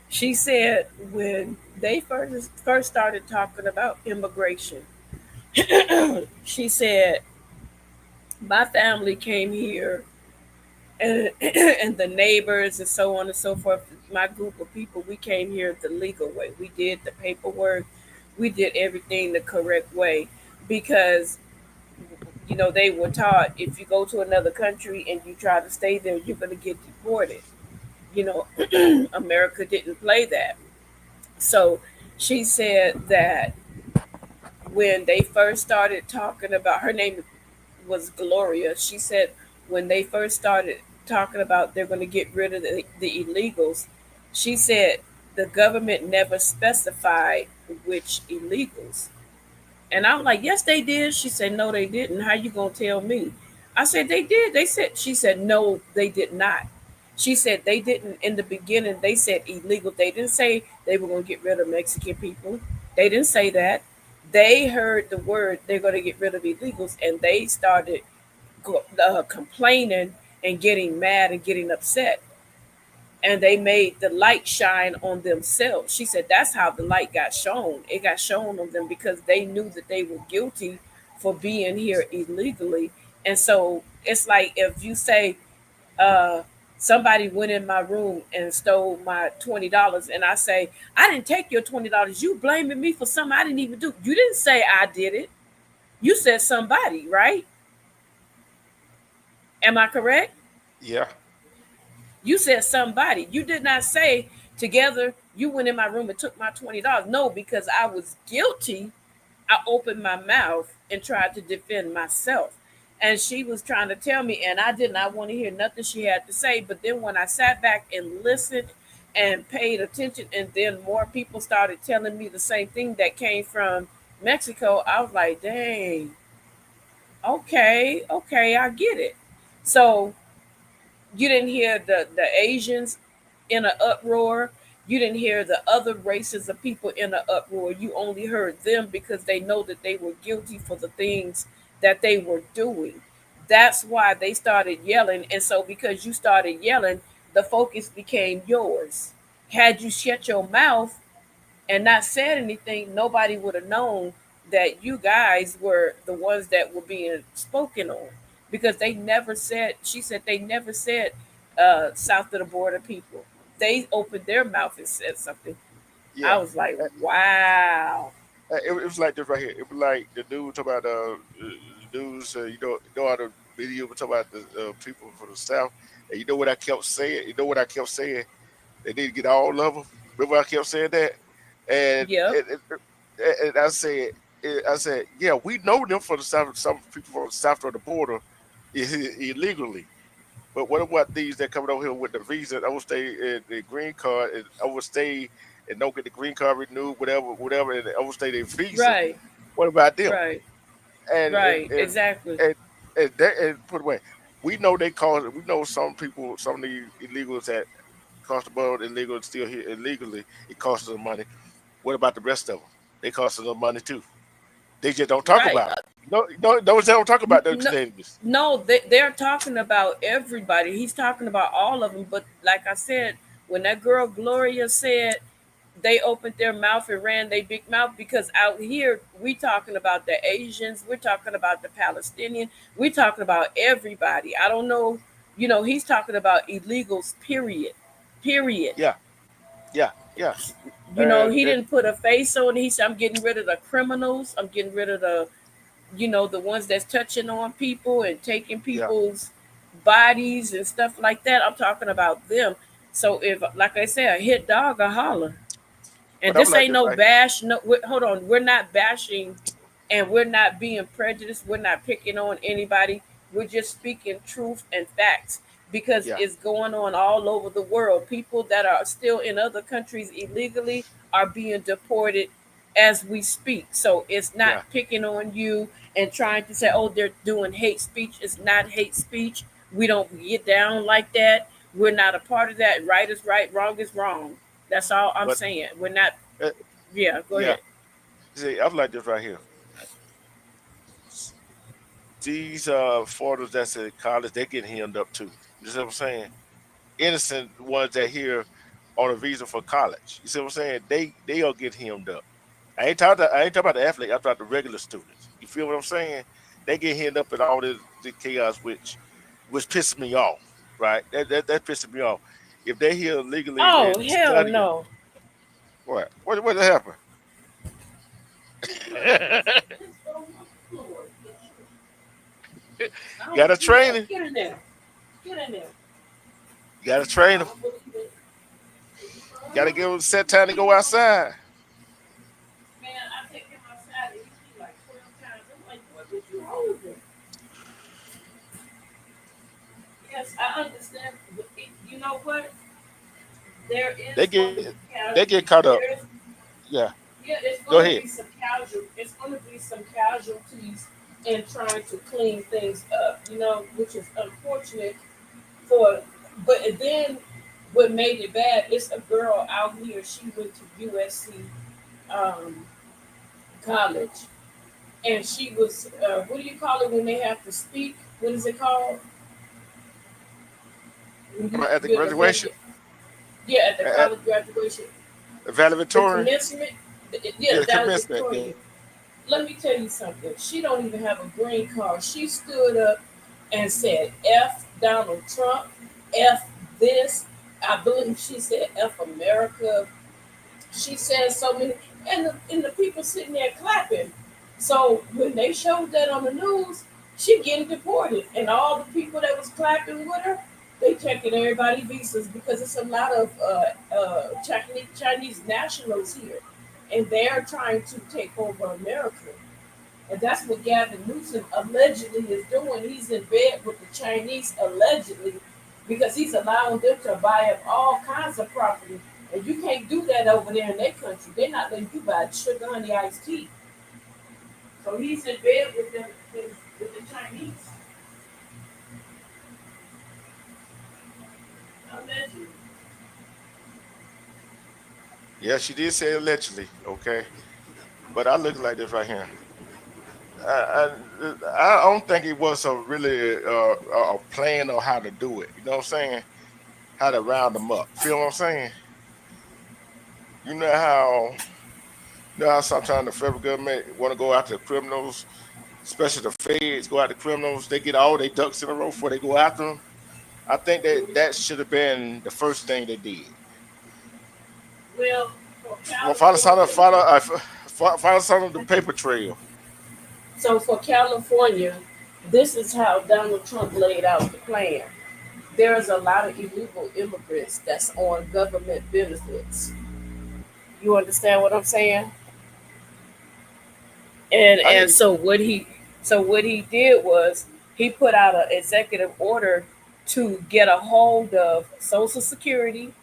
Speaker 4: She said when they first started talking about immigration, she said my family came here and and the neighbors and so on and so forth. My group of people, we came here the legal way. We did the paperwork. We did everything the correct way because they were taught if you go to another country and you try to stay there, you're going to get deported. You know, America didn't play that. So she said that when they first started talking about, her name was Gloria. She said when they first started talking about they're going to get rid of the illegals, she said the government never specified which illegals. And I'm like, yes, they did. She said, no, they didn't. How you gonna tell me? I said, they did. They said, she said, no, they did not. She said they didn't in the beginning. They said illegal. They didn't say they were gonna get rid of Mexican people. They didn't say that. They heard the word they're gonna get rid of illegals, and they started complaining and getting mad and getting upset, and they made the light shine on themselves. She said that's how the light got shown. It got shown on them because they knew that they were guilty for being here illegally. And so it's like if you say uh, somebody went in my room and stole my $20, and I say I didn't take your $20. You blaming me for something I didn't even do. You didn't say I did it. You said somebody, right? Am I correct?
Speaker 3: yeah,
Speaker 4: You said somebody. You did not say together you went in my room and took my $20. No, because I was guilty. I opened my mouth and tried to defend myself. And she was trying to tell me, and I did not want to hear nothing she had to say. But then when I sat back and listened and paid attention, and then more people started telling me the same thing that came from Mexico, I was like, dang, okay, I get it. So you didn't hear the Asians in an uproar. You didn't hear the other races of people in an uproar. You only heard them because they know that they were guilty for the things that they were doing. That's why they started yelling. And so, because you started yelling, the focus became yours. Had you shut your mouth and not said anything, nobody would have known that you guys were the ones that were being spoken on because they never said, she said, they never said south of the border people. They opened their mouth and said something. I
Speaker 3: yeah.
Speaker 4: was like, wow.
Speaker 3: It was like this right here. It was like the dude talk about the dudes. You know how to. video talking about the people from the South. And you know what I kept saying? You know what I kept saying? They need to get all of them. Remember I kept saying that? And
Speaker 4: Yep.
Speaker 3: and I said, yeah, we know them from the South. Some people from the South of the border is illegally. But what about these that coming over here with the visa, overstay and the green card, and overstay and don't get the green card renewed, whatever, and overstay their visa?
Speaker 4: Right.
Speaker 3: What about them?
Speaker 4: Right.
Speaker 3: And and
Speaker 4: Right.
Speaker 3: and
Speaker 4: Exactly.
Speaker 3: and and put away. We know they cause. We know some people, some of the illegals that cross the border illegal and still here illegally. It costs them money. What about the rest of them? They cost them money too. They just don't talk
Speaker 4: Right.
Speaker 3: about it. No, those they don't talk about those
Speaker 4: No,
Speaker 3: Canadians.
Speaker 4: no, they're talking about everybody. He's talking about all of them. But like I said, when that girl Gloria said they opened their mouth and ran their big mouth, because out here we talking about the Asians, we're talking about the Palestinian, we're talking about everybody. I don't know, he's talking about illegals, period. Period.
Speaker 3: Yeah, yeah, yeah.
Speaker 4: He
Speaker 3: And
Speaker 4: didn't put a face on it. He said, I'm getting rid of the criminals, I'm getting rid of the ones that's touching on people and taking
Speaker 3: yeah.
Speaker 4: people's bodies and stuff like that. I'm talking about them. So if, like I said, a hit dog, a holler. And
Speaker 3: But I'm
Speaker 4: this
Speaker 3: like
Speaker 4: ain't
Speaker 3: this
Speaker 4: no
Speaker 3: right.
Speaker 4: bash. No, hold on. We're not bashing, and we're not being prejudiced. We're not picking on anybody. We're just speaking truth and facts, because
Speaker 3: Yeah,
Speaker 4: it's going on all over the world. People that are still in other countries illegally are being deported as we speak. So it's not
Speaker 3: yeah.
Speaker 4: picking on you and trying to say, oh, they're doing hate speech. It's not hate speech. We don't get down like that. We're not a part of that. Right is right, wrong is wrong. That's all I'm
Speaker 3: But
Speaker 4: saying. We're not.
Speaker 3: uh,
Speaker 4: Yeah, go
Speaker 3: yeah.
Speaker 4: ahead.
Speaker 3: See, I'm like this right here. These foreigners that's in college, they getting hemmed up too. You see what I'm saying? Innocent ones that here on a visa for college. You see what I'm saying? They all get hemmed up. I ain't talking about the athlete. I'm talking about the regular students. You feel what I'm saying? They get hemmed up in all the chaos, which pisses me off. Right? That pisses me off. If they're here legally
Speaker 4: Oh
Speaker 3: and
Speaker 4: hell
Speaker 3: studying,
Speaker 4: no!
Speaker 3: what happened? Got to train him.
Speaker 4: Get in there. Get in there.
Speaker 3: Got to train him. Got to give him set time to go outside.
Speaker 4: Man, I take him outside and he see like 12 times. I'm like, what did you hold him? Yes, I understand. But you know what? There
Speaker 3: They
Speaker 4: is going to
Speaker 3: get
Speaker 4: be
Speaker 3: they get
Speaker 4: casualties.
Speaker 3: caught up.
Speaker 4: There is,
Speaker 3: Yeah.
Speaker 4: yeah, it's
Speaker 3: Go
Speaker 4: going to
Speaker 3: ahead.
Speaker 4: be some casual. It's going to be some casualties in trying to clean things up. Which is unfortunate for. But then, what made it bad? It's a girl out here. She went to USC um, college, and she was. What do you call it when they have to speak? What is it called? When you
Speaker 3: At the
Speaker 4: get a
Speaker 3: graduation,
Speaker 4: yeah, at the
Speaker 3: at
Speaker 4: college graduation,
Speaker 3: the
Speaker 4: the
Speaker 3: valedictorian,
Speaker 4: commencement.
Speaker 3: yeah,
Speaker 4: Yeah,
Speaker 3: the commencement. Yeah.
Speaker 4: valedictorian. Let me tell you something. She don't even have a green card. She stood up and said, F Donald Trump, F this. I believe she said F America. She said so many, and the people sitting there clapping. So when they showed that on the news, she getting deported, and all the people that was clapping with her, they checking everybody visas, because it's a lot of Chinese nationals here, and they're trying to take over America. And that's what Gavin Newsom allegedly is doing. He's in bed with the Chinese allegedly, because he's allowing them to buy up all kinds of property. And you can't do that over there in their country. They're not letting you buy sugar, honey, iced tea. So he's in bed with them, with the Chinese. Allegedly.
Speaker 3: Yeah, she did say allegedly. Okay, but I look like this right here. I don't think it was a really a plan on how to do it. You know what I'm saying? How to round them up. Feel what I'm saying? You know how sometimes the federal government want to go after the criminals, especially the feds go after criminals. They get all their ducks in a row before they go after them. I think that should have been the first thing they did.
Speaker 4: Well, for
Speaker 3: Well,
Speaker 4: California,
Speaker 3: follow some of the paper trail.
Speaker 4: so for California, This is how Donald Trump laid out the plan. There's a lot of illegal immigrants that's on government benefits. You understand what I'm saying? And
Speaker 3: I
Speaker 4: and so what he did was he put out an executive order to get a hold of Social Security,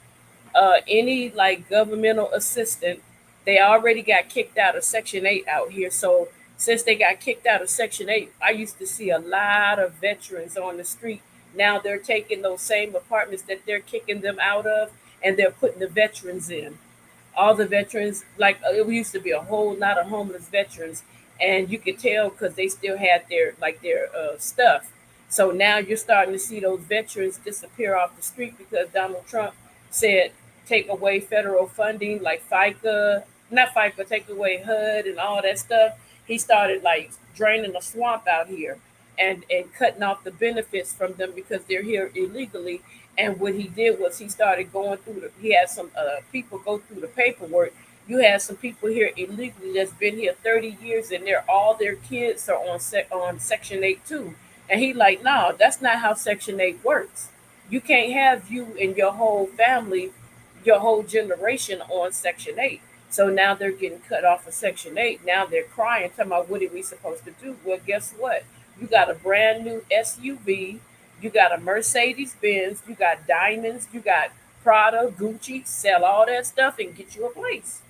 Speaker 4: any like governmental assistant. They already got kicked out of Section 8 out here. So since they got kicked out of Section 8, I used to see a lot of veterans on the street. Now they're taking those same apartments that they're kicking them out of, and they're putting the veterans in. All the veterans, like it used to be a whole lot of homeless veterans, and you could tell because they still had their stuff. So now you're starting to see those veterans disappear off the street because Donald Trump said take away federal funding like FICA, not FICA, take away HUD and all that stuff. He started like draining the swamp out here and cutting off the benefits from them because they're here illegally. And what he did was he started going through he had some people go through the paperwork. You had some people here illegally that's been here 30 years and all their kids are on Section 8 too. And he like, no, that's not how Section 8 works. You can't have you and your whole family, your whole generation on Section 8. So now they're getting cut off of Section 8. Now they're crying, talking about what are we supposed to do? Well, guess what? You got a brand new SUV, you got a Mercedes Benz, you got diamonds, you got Prada, Gucci, sell all that stuff and get you a place.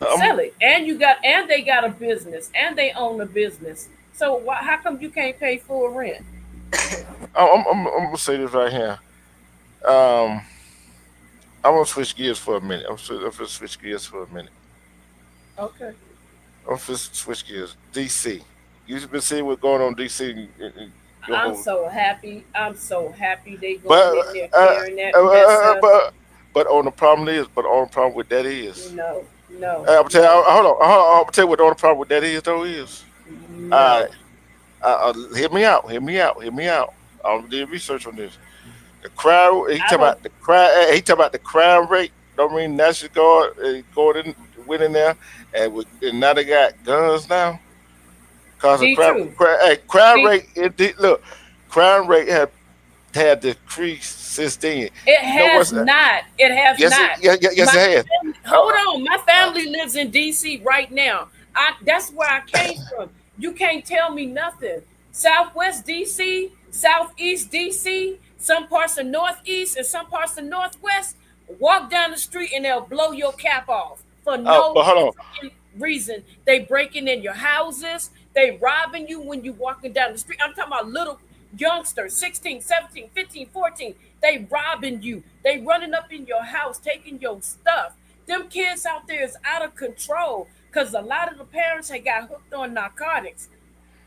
Speaker 3: I'm
Speaker 4: Sell it. And they got a business and they own a business. So how come you can't pay full rent?
Speaker 3: I'm gonna say this right here. Um, I'm gonna switch gears for a minute. I'm gonna switch gears for a minute.
Speaker 4: Okay.
Speaker 3: I'm gonna switch gears. DC. You've been seeing what's going on in DC. Your
Speaker 4: I'm
Speaker 3: whole,
Speaker 4: so happy. I'm so happy they
Speaker 3: but
Speaker 4: going in there
Speaker 3: uh,
Speaker 4: clearing
Speaker 3: uh,
Speaker 4: that
Speaker 3: uh,
Speaker 4: stuff.
Speaker 3: but on the problem is, but on the problem with that is,
Speaker 4: No, no,
Speaker 3: I'm tell you,
Speaker 4: no,
Speaker 3: I'll tell you what the only problem with that is though is. All right,
Speaker 4: no.
Speaker 3: hear me out, hear me out, hear me out. I did research on this. The crime, he
Speaker 4: I
Speaker 3: talking
Speaker 4: don't.
Speaker 3: about the crime, he talking about the crime rate. Don't mean National Guard going in, went in there, and now they got guns now. Cause of
Speaker 4: D true.
Speaker 3: crime
Speaker 4: D.
Speaker 3: rate, look, crime rate had decreased since then.
Speaker 4: It
Speaker 3: You know
Speaker 4: has not. It has
Speaker 3: yes,
Speaker 4: not.
Speaker 3: yes,
Speaker 4: My
Speaker 3: it has.
Speaker 4: hold
Speaker 3: Uh,
Speaker 4: on. My family lives in DC right now. That's where I came from. You can't tell me nothing. Southwest DC, Southeast DC, some parts of Northeast and some parts of Northwest. Walk down the street and they'll blow your cap off for no
Speaker 3: but hold on.
Speaker 4: reason. They breaking in your houses. They robbing you when you walking down the street. I'm talking about little youngsters, 16, 17, 15, 14. They robbing you. They running up in your house, taking your stuff. Them kids out there is out of control because a lot of the parents had got hooked on narcotics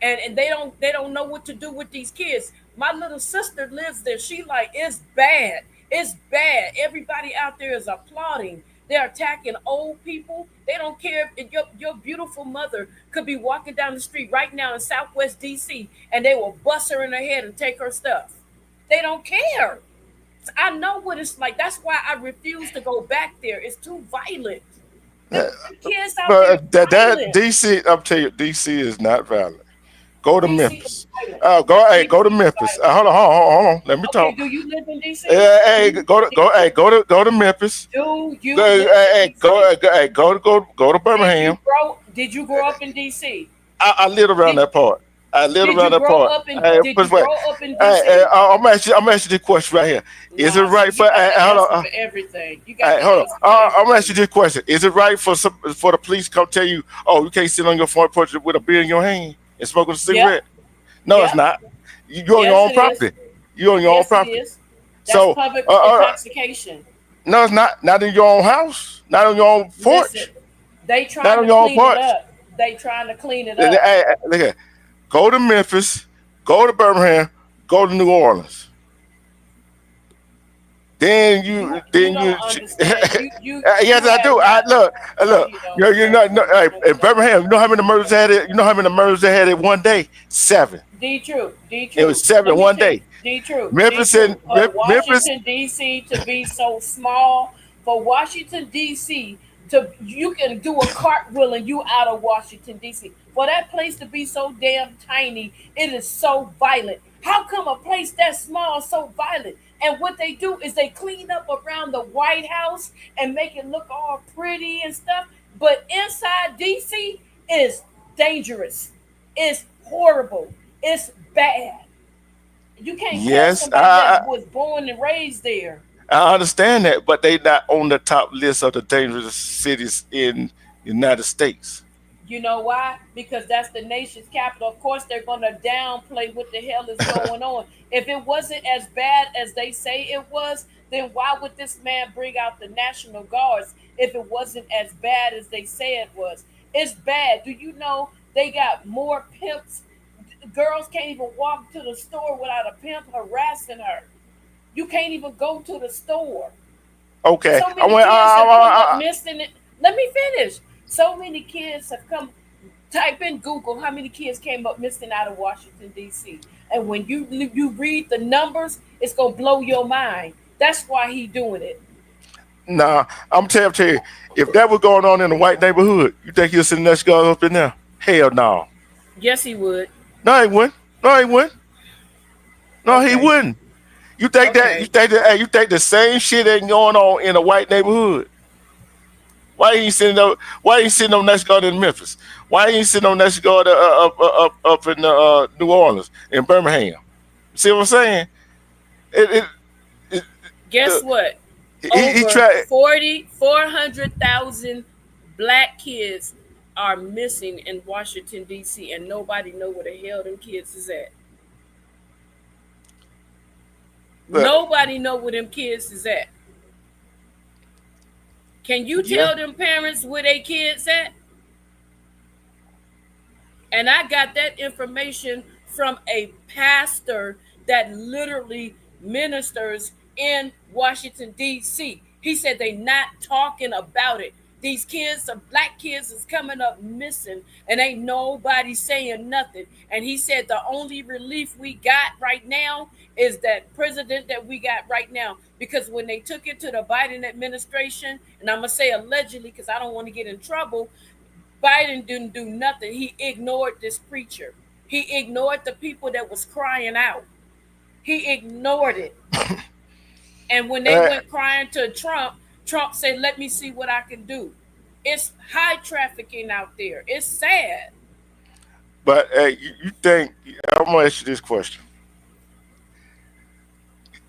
Speaker 4: and they don't know what to do with these kids. My little sister lives there. She like it's bad. It's bad. Everybody out there is applauding. They're attacking old people. They don't care if your beautiful mother could be walking down the street right now in Southwest DC and they will bust her in her head and take her stuff. They don't care. I know what it's like. That's why I refuse to go back there. It's too violent.
Speaker 3: Uh,
Speaker 4: The kids out there
Speaker 3: But that
Speaker 4: violent.
Speaker 3: DC, I'm telling you, DC is not valid. Go to
Speaker 4: DC is
Speaker 3: Memphis.
Speaker 4: violent.
Speaker 3: Go to
Speaker 4: DC is
Speaker 3: Memphis.
Speaker 4: violent.
Speaker 3: Hold on. Let me
Speaker 4: Okay,
Speaker 3: talk.
Speaker 4: do you live in DC?
Speaker 3: Hey,
Speaker 4: Do you live in DC?
Speaker 3: go to Memphis.
Speaker 4: Do you
Speaker 3: Go,
Speaker 4: live in DC?
Speaker 3: go to
Speaker 4: Did you
Speaker 3: Birmingham.
Speaker 4: grow did you grow up in DC?
Speaker 3: I live around
Speaker 4: Did
Speaker 3: that part. I live
Speaker 4: did you
Speaker 3: around that
Speaker 4: grow
Speaker 3: part.
Speaker 4: up in
Speaker 3: Hey,
Speaker 4: did
Speaker 3: but
Speaker 4: you
Speaker 3: wait.
Speaker 4: grow up in DC?
Speaker 3: I'm asking you this question right here. Is it
Speaker 4: Nah, see,
Speaker 3: right
Speaker 4: you
Speaker 3: for?
Speaker 4: got the
Speaker 3: Hold
Speaker 4: answer
Speaker 3: on.
Speaker 4: for everything. You got the
Speaker 3: Hold on.
Speaker 4: answer for
Speaker 3: I'm gonna ask you
Speaker 4: everything.
Speaker 3: this question: is it right for the police to come tell you, oh, you can't sit on your front porch with a beer in your hand and smoking a
Speaker 4: Yep,
Speaker 3: cigarette? No, it's
Speaker 4: yep.
Speaker 3: not. You on your
Speaker 4: Yes,
Speaker 3: own
Speaker 4: it is.
Speaker 3: property. You on your own
Speaker 4: Yes, it
Speaker 3: property.
Speaker 4: is. That's
Speaker 3: So,
Speaker 4: public
Speaker 3: uh, uh,
Speaker 4: intoxication.
Speaker 3: no, it's not. Not in your own house. Not on your own
Speaker 4: Listen,
Speaker 3: porch.
Speaker 4: they
Speaker 3: Not
Speaker 4: trying
Speaker 3: on
Speaker 4: to
Speaker 3: your own
Speaker 4: clean it
Speaker 3: porch.
Speaker 4: up. They trying to clean it
Speaker 3: Hey,
Speaker 4: up.
Speaker 3: look here. Go to Memphis. Go to Birmingham. Go to New Orleans.
Speaker 4: You
Speaker 3: Then
Speaker 4: don't
Speaker 3: you.
Speaker 4: understand. You
Speaker 3: Yes, I
Speaker 4: have
Speaker 3: do.
Speaker 4: not.
Speaker 3: Look.
Speaker 4: No, you don't.
Speaker 3: You
Speaker 4: No,
Speaker 3: know, no,
Speaker 4: you
Speaker 3: hey,
Speaker 4: don't.
Speaker 3: in
Speaker 4: No,
Speaker 3: Birmingham, you know how many murders they had it? You know how many murders they had it one day? Seven.
Speaker 4: D true, D
Speaker 3: It was
Speaker 4: true.
Speaker 3: seven
Speaker 4: Let me
Speaker 3: one
Speaker 4: tell you,
Speaker 3: day.
Speaker 4: D true, D
Speaker 3: Memphis and
Speaker 4: true. For
Speaker 3: Memphis.
Speaker 4: Washington D.C. to be so small, for Washington D.C. you can do a cartwheel and you out of Washington D.C. For that place to be so damn tiny, it is so violent. How come a place that small so violent? And what they do is they clean up around the White House and make it look all pretty and stuff. But inside D.C. is dangerous. It's horrible. It's bad. You can't tell
Speaker 3: Yes,
Speaker 4: somebody that was born and raised there.
Speaker 3: I understand that, but they not on the top list of the dangerous cities in the United States.
Speaker 4: You know why? Because that's the nation's capital. Of course, they're going to downplay what the hell is going on. If it wasn't as bad as they say it was, then why would this man bring out the National Guards if it wasn't as bad as they say it was? It's bad. Do you know they got more pimps? Girls can't even walk to the store without a pimp harassing her. You can't even go to the store.
Speaker 3: Okay,
Speaker 4: So many kids have come up missing it. Let me finish. So many kids have come. Type in Google how many kids came up missing out of Washington D.C. And when you read the numbers, it's gonna blow your mind. That's why he doing it.
Speaker 3: nah, I'm tell you, if that was going on in a white neighborhood, you think he'll send that guy up in there? Hell no.
Speaker 4: Yes, he would.
Speaker 3: No, he wouldn't. No, he wouldn't. No, he
Speaker 4: Okay.
Speaker 3: wouldn't. You think that? You
Speaker 4: Okay.
Speaker 3: think that? Hey, you think the same shit ain't going on in a white neighborhood? Why ain't you sitting up? Why ain't you sitting on next guard in Memphis? Why ain't you sitting on next guard up in New Orleans, in Birmingham? See what I'm saying? It, it,
Speaker 4: Guess what?
Speaker 3: he
Speaker 4: Over
Speaker 3: tried.
Speaker 4: 400,000 black kids are missing in Washington D.C. and nobody know where the hell them kids is at. Nobody know where them kids is at. Can you tell them parents where their kids at? And I got that information from a pastor that literally ministers in Washington, D.C. He said they not talking about it. These kids, some black kids, is coming up missing and ain't nobody saying nothing. And he said the only relief we got right now is that president that we got right now. Because when they took it to the Biden administration, and I'm going to say allegedly because I don't want to get in trouble, Biden didn't do nothing. He ignored this preacher. He ignored the people that was crying out. He ignored it. And when they went crying to Trump, Trump said, let me see what I can do. It's high trafficking out there. It's sad.
Speaker 3: But you think? I'm gonna ask you this question.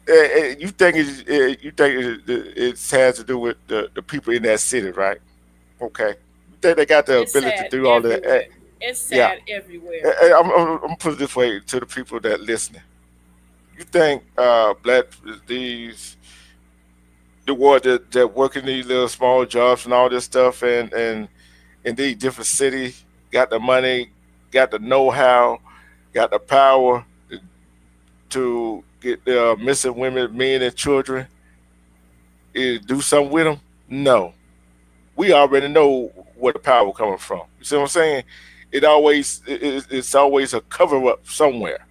Speaker 3: You think it has to do with the people in that city, right? Okay. You think they got the
Speaker 4: It's
Speaker 3: ability to
Speaker 4: sad
Speaker 3: do all that?
Speaker 4: everywhere. It's
Speaker 3: Yeah.
Speaker 4: sad everywhere.
Speaker 3: I'm put it this way to the people that listening. You think black these the world that work in these little small jobs and all this stuff and in these different cities got the money, got the know-how, got the power to get the missing women, men, and children, do something with them? No. We already know where the power coming from. You see what I'm saying? It's always a cover up somewhere.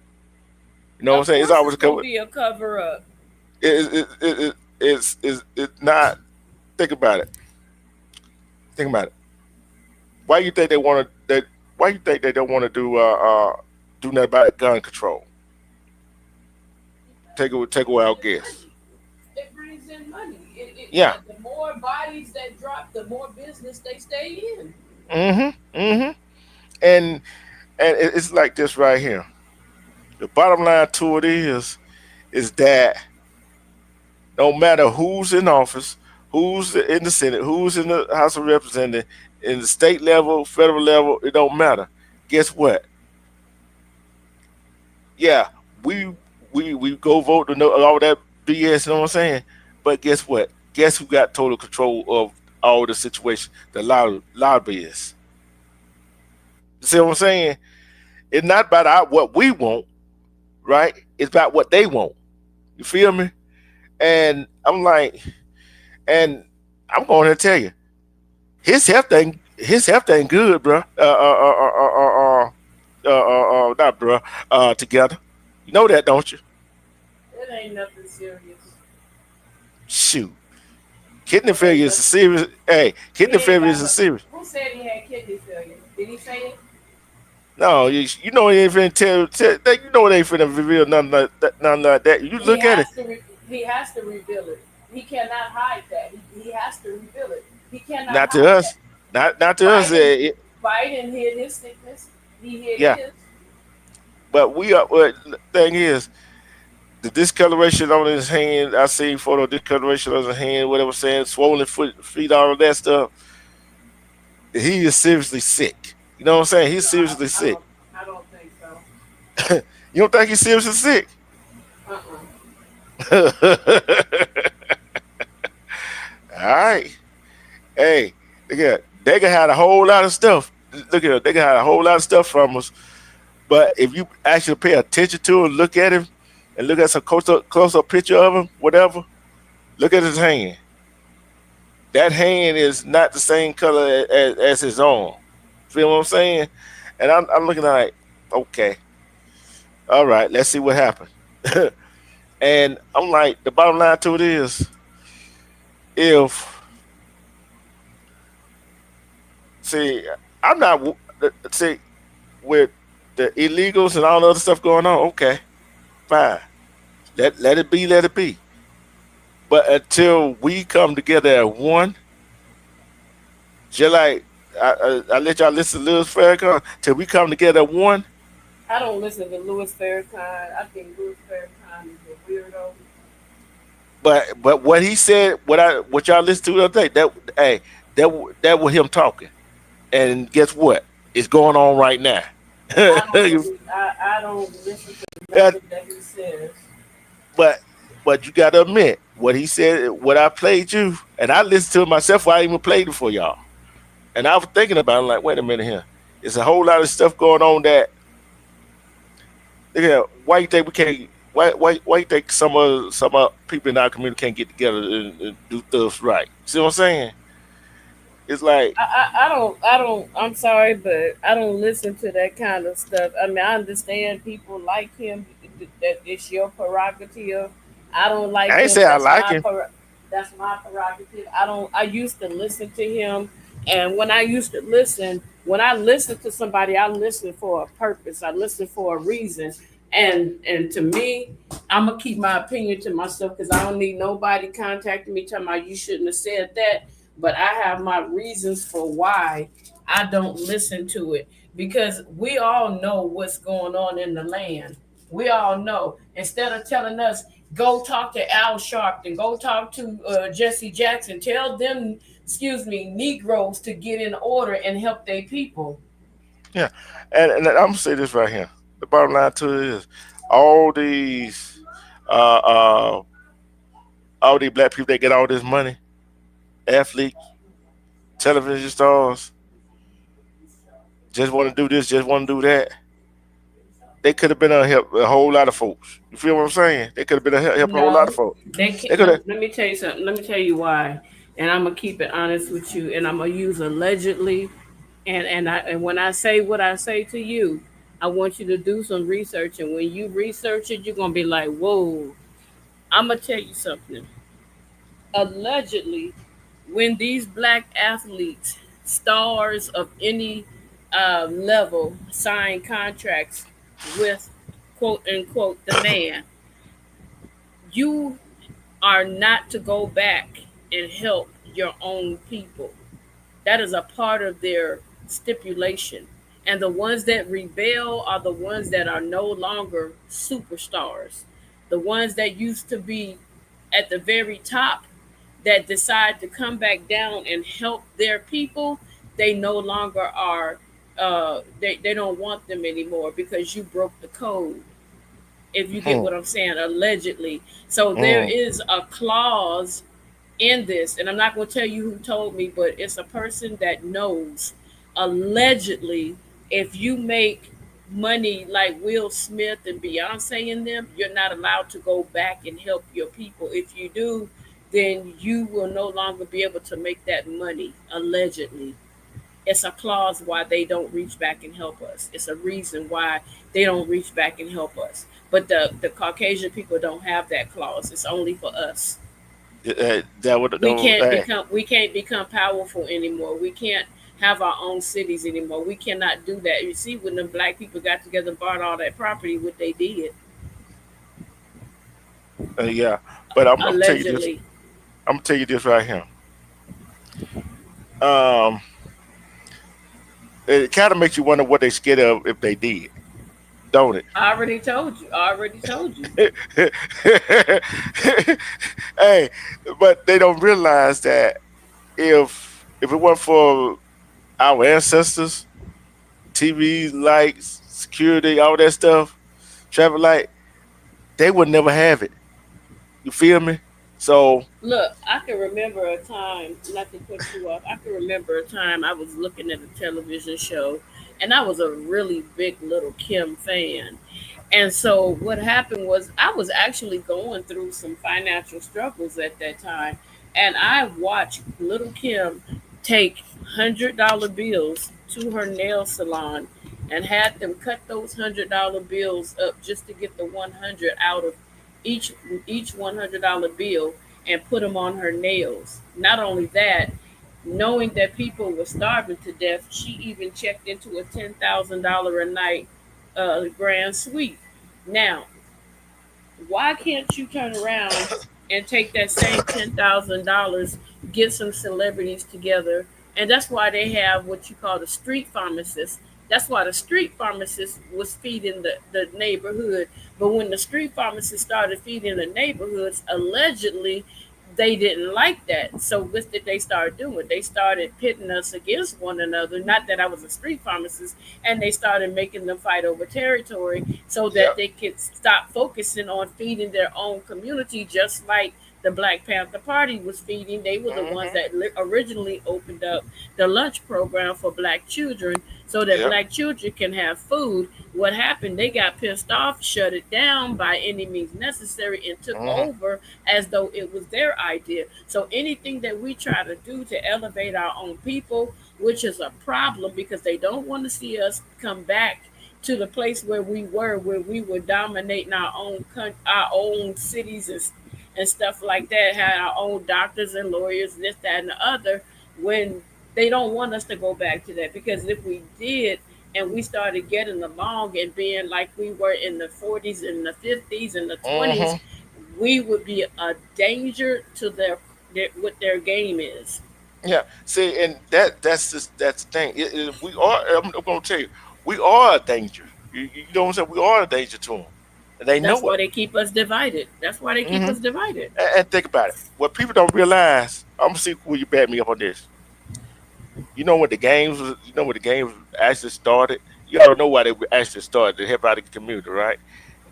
Speaker 3: You know what I'm
Speaker 4: Of
Speaker 3: saying? It's
Speaker 4: course
Speaker 3: always
Speaker 4: it's
Speaker 3: a
Speaker 4: gonna
Speaker 3: cover.
Speaker 4: be a cover up.
Speaker 3: It's not. Think about it. Think about it. Why you think they want to? Why you think they don't want to do nothing about gun control? Take away our guess.
Speaker 4: It brings in money.
Speaker 3: Yeah.
Speaker 4: The more bodies that drop, the more business they stay in.
Speaker 3: Mm-hmm. And it's like this right here. The bottom line to it is that no matter who's in office, who's in the Senate, who's in the House of Representatives, in the state level, federal level, it don't matter. Guess what? Yeah, we go vote to know all that BS, you know what I'm saying? But guess what? Guess who got total control of all the situation? The lobbyists. You see what I'm saying? It's not about what we want, right? It's about what they want. You feel me? And I'm like, and I'm going to tell you, his health ain't good, bro. Not bro. Together, you know that, don't you?
Speaker 4: It ain't nothing serious.
Speaker 3: Shoot, Kidney
Speaker 4: Okay,
Speaker 3: failure is a
Speaker 4: but
Speaker 3: serious. Hey,
Speaker 4: he
Speaker 3: kidney
Speaker 4: ain't
Speaker 3: failure
Speaker 4: got
Speaker 3: is a
Speaker 4: no.
Speaker 3: serious.
Speaker 4: Who said he had kidney failure? Did he say it?
Speaker 3: No, you know they ain't finna tell that. You know they ain't finna reveal nothing like that. Nothing like that. You
Speaker 4: He
Speaker 3: look at
Speaker 4: has
Speaker 3: it.
Speaker 4: to. He has to reveal it. He cannot hide that. He has to reveal it. He cannot
Speaker 3: Not to
Speaker 4: hide that.
Speaker 3: us. Not to us.
Speaker 4: Biden Biden hid his sickness. He hid
Speaker 3: Yeah,
Speaker 4: his.
Speaker 3: but we are. What the thing is, the discoloration on his hand. I seen photo discoloration on his hand. Whatever saying, swollen feet, all of that stuff. He is seriously sick. You know what I'm saying? He's
Speaker 4: No,
Speaker 3: seriously
Speaker 4: I
Speaker 3: sick.
Speaker 4: don't. I don't think so.
Speaker 3: You don't think he's seriously sick?
Speaker 4: Uh-uh.
Speaker 3: All right. Hey, look at they can have a whole lot of stuff. Look at they can have a whole lot of stuff from us. But if you actually pay attention to him, look at him, and look at some close up picture of him, whatever. Look at his hand. That hand is not the same color as his own. Feel what I'm saying? And I'm looking like, okay, all right, let's see what happens. And I'm like, the bottom line to it is, if see, I'm not see with the illegals and all the other stuff going on. Okay, fine, let it be, let it be. But until we come together as one, just like I let y'all listen to Louis Farrakhan, till we come together as one.
Speaker 4: I don't listen to Louis Farrakhan. I think Louis Farrakhan is a weirdo.
Speaker 3: But what he said, what y'all listened to the other day, that hey, that was him talking. And guess what? It's going on right now.
Speaker 4: I don't believe. I don't listen to
Speaker 3: Uh,
Speaker 4: nothing that he says.
Speaker 3: but but you gotta admit what he said, what I played you, and I listened to it myself. I even played it for y'all, and I was thinking about it, like, wait a minute here. It's a whole lot of stuff going on that. Why you think we can't? Why you think some people in our community can't get together and do stuff right? See what I'm saying? It's like,
Speaker 4: I'm sorry, but I don't listen to that kind of stuff. I mean, I understand people like him. That it's your prerogative. I don't like
Speaker 3: I ain't
Speaker 4: him.
Speaker 3: say I like him.
Speaker 4: That's my prerogative. I don't. I used to listen to him, and when I listen to somebody, I listen for a purpose. I listen for a reason. And to me, I'm gonna keep my opinion to myself because I don't need nobody contacting me telling me you shouldn't have said that. But I have my reasons for why I don't listen to it because we all know what's going on in the land. We all know. Instead of telling us go talk to Al Sharpton, go talk to Jesse Jackson, tell them, excuse me, Negroes to get in order and help their people.
Speaker 3: Yeah, and I'm gonna say this right here. The bottom line to it is all these uh uh all these black people that get all this money, athletes, television stars, just want to do this, just want to do that. They could have been a help a whole lot of folks. You feel what I'm saying? They could have been help a whole lot of
Speaker 4: No,
Speaker 3: folks.
Speaker 4: they
Speaker 3: They
Speaker 4: can't.
Speaker 3: could have.
Speaker 4: Let me tell you something. Let me tell you why. And I'm gonna keep it honest with you. And I'm gonna use allegedly. And when I say what I say to you, I want you to do some research. And when you research it, you're gonna be like, "Whoa!" I'm gonna tell you something. Allegedly, when these black athletes, stars of any level, sign contracts with quote unquote the man, you are not to go back and help your own people. That is a part of their stipulation. And the ones that rebel are the ones that are no longer superstars. The ones that used to be at the very top that decide to come back down and help their people, they no longer are, they don't want them anymore because you broke the code, if you get
Speaker 3: Hmm,
Speaker 4: what I'm saying, allegedly. So there
Speaker 3: hmm.
Speaker 4: is a clause in this, and I'm not going to tell you who told me, but it's a person that knows. Allegedly, if you make money like Will Smith and Beyonce and them, you're not allowed to go back and help your people. If you do, then you will no longer be able to make that money, allegedly. It's a clause why they don't reach back and help us. It's a reason why they don't reach back and help us. But the Caucasian people don't have that clause. It's only for us.
Speaker 3: That would
Speaker 4: We
Speaker 3: no.
Speaker 4: can't become we can't become powerful anymore. We can't have our own cities anymore. We cannot do that. You see, when the black people got together and bought all that property, what they did,
Speaker 3: Yeah. But I'm gonna tell you this.
Speaker 4: allegedly.
Speaker 3: I'm gonna tell you this right here. Um, it kind of makes you wonder what they scared of if they did, don't
Speaker 4: I already told you. I already told you.
Speaker 3: it? Hey, but they don't realize that if it weren't for our ancestors, TV lights, security, all that stuff, traffic light, they would never have it. You feel me? So
Speaker 4: Look, I can remember a time, not to cut you off, I can remember a time I was looking at a television show and I was a really big Little Kim fan. And so what happened was I was actually going through some financial struggles at that time. And I watched Little Kim take $100 bills to her nail salon and had them cut those $100 bills up just to get the 100 out of each each $100 bill and put them on her nails. Not only that, knowing that people were starving to death, she even checked into a $10,000 a night grand suite. Now, why can't you turn around and take that same $10,000, get some celebrities together, and that's why they have what you call the street pharmacist. That's why the street pharmacist was feeding the neighborhood. But when the street pharmacist started feeding the neighborhoods, allegedly they didn't like that. So what did they start doing? They started pitting us against one another. Not that I was a street pharmacist, and they started making them fight over territory so that
Speaker 3: yep.
Speaker 4: they could stop focusing on feeding their own community, just like the Black Panther Party was feeding. They were the ones
Speaker 3: Hmm.
Speaker 4: that originally opened up the lunch program for black children so that
Speaker 3: Yep.
Speaker 4: black children can have food. What happened? They got pissed off, shut it down by any means necessary, and took
Speaker 3: Hmm.
Speaker 4: over as though it was their idea. So anything that we try to do to elevate our own people, which is a problem because they don't want to see us come back to the place where we were dominating our own cities and stuff like that, had our own doctors and lawyers, this, that, and the other, when they don't want us to go back to that. Because if we did, and we started getting along and being like we were in the 40s and the 50s and the 20s,
Speaker 3: Hmm.
Speaker 4: we would be a danger to what their game is.
Speaker 3: Yeah. See, and that's the thing. We are. I'm gonna tell you, we are a danger. You know what I'm saying? We are a danger to them, and they
Speaker 4: That's
Speaker 3: know
Speaker 4: why
Speaker 3: it.
Speaker 4: they keep us divided. That's why they keep
Speaker 3: Hmm.
Speaker 4: us divided.
Speaker 3: And think about it. What people don't realize. I'm gonna see will you back me up on this. You know when the games was, you know when the games actually started. You don't know why they actually started to help out the community, right?